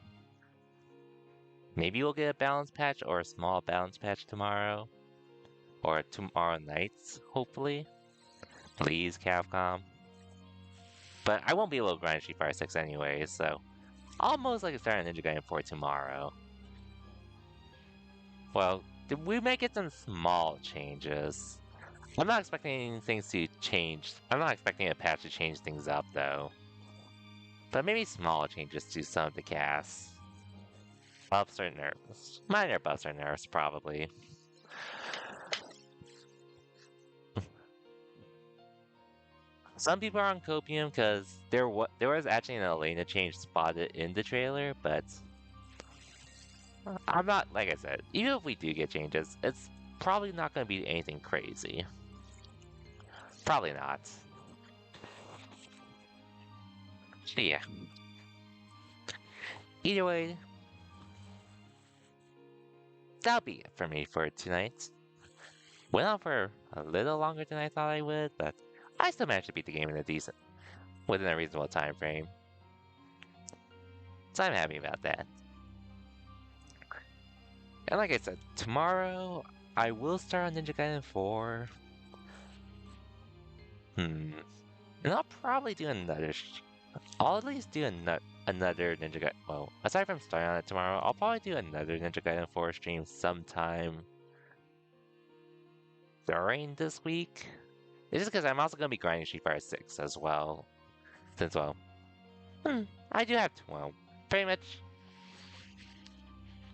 maybe we'll get a balance patch or a small balance patch tomorrow. Or tomorrow night, hopefully. Please, Capcom. But I won't be able to grind Street Fighter 6 anyway, so I'll most likely start Ninja Gaiden 4 tomorrow. Well, we may get some small changes. I'm not expecting things to change. I'm not expecting a patch to change things up, though. But maybe small changes to some of the cast. Buffs or nerfs. Minor buffs or nerfs, probably. Some people are on copium because there was actually an Elena change spotted in the trailer, but I'm not, like I said, even if we do get changes, it's probably not going to be anything crazy. Probably not. But yeah. Either way, that'll be it for me for tonight. Went on for a little longer than I thought I would, but I still managed to beat the game within a reasonable time frame. So I'm happy about that. And like I said, tomorrow I will start on Ninja Gaiden 4. And I'll probably do another. I'll at least do another Ninja Gaiden. Well, aside from starting on it tomorrow, I'll probably do another Ninja Gaiden 4 stream sometime during this week. It's just because I'm also going to be grinding Street Fighter 6 as well. Since, well, I do have to, well, pretty much.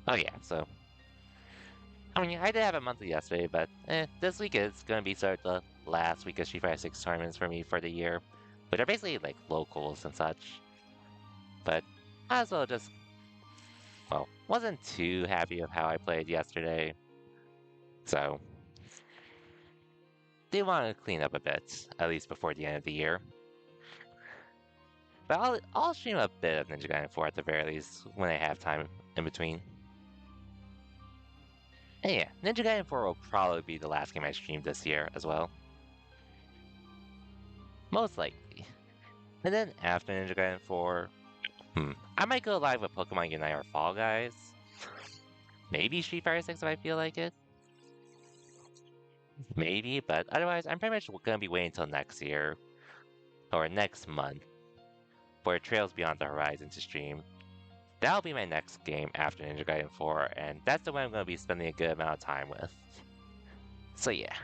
Oh, yeah, so. I mean, I did have a monthly yesterday, but this week is going to be sort of the last week of Street Fighter 6 tournaments for me for the year. But they're basically like locals and such. But might as well just. Well, wasn't too happy with how I played yesterday. So. They want to clean up a bit, at least before the end of the year. But I'll stream a bit of Ninja Gaiden 4 at the very least when I have time in between. And yeah, Ninja Gaiden 4 will probably be the last game I stream this year as well. Most likely. And then after Ninja Gaiden 4, I might go live with Pokemon Unite or Fall Guys. Maybe Street Fighter 6 if I feel like it. Maybe, but otherwise, I'm pretty much gonna be waiting until next year. Or next month. For Trails Beyond the Horizon to stream. That'll be my next game after Ninja Gaiden 4, and that's the one I'm gonna be spending a good amount of time with. So yeah.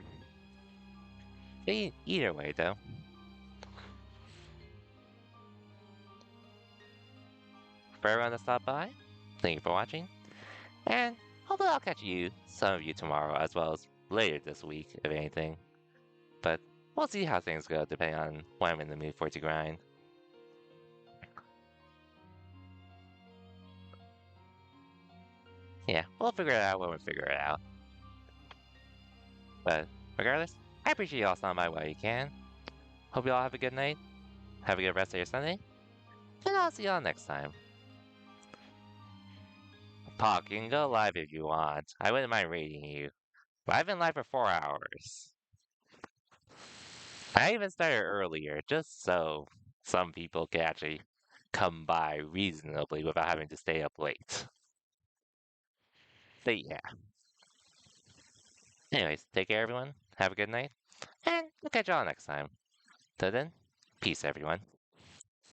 Either way, though. For everyone that stopped by, thank you for watching, and hopefully I'll catch some of you tomorrow, as well as later this week, if anything. But we'll see how things go, depending on when I'm in the mood for it to grind. Yeah, we'll figure it out when we figure it out. But regardless, I appreciate you all stopping by while you can. Hope you all have a good night. Have a good rest of your Sunday. And I'll see y'all next time. Talk, you can go live if you want. I wouldn't mind rating you. But I've been live for 4 hours. I even started earlier, just so some people can actually come by reasonably without having to stay up late. But yeah. Anyways, take care everyone. Have a good night. And we'll catch y'all next time. Till then, peace everyone.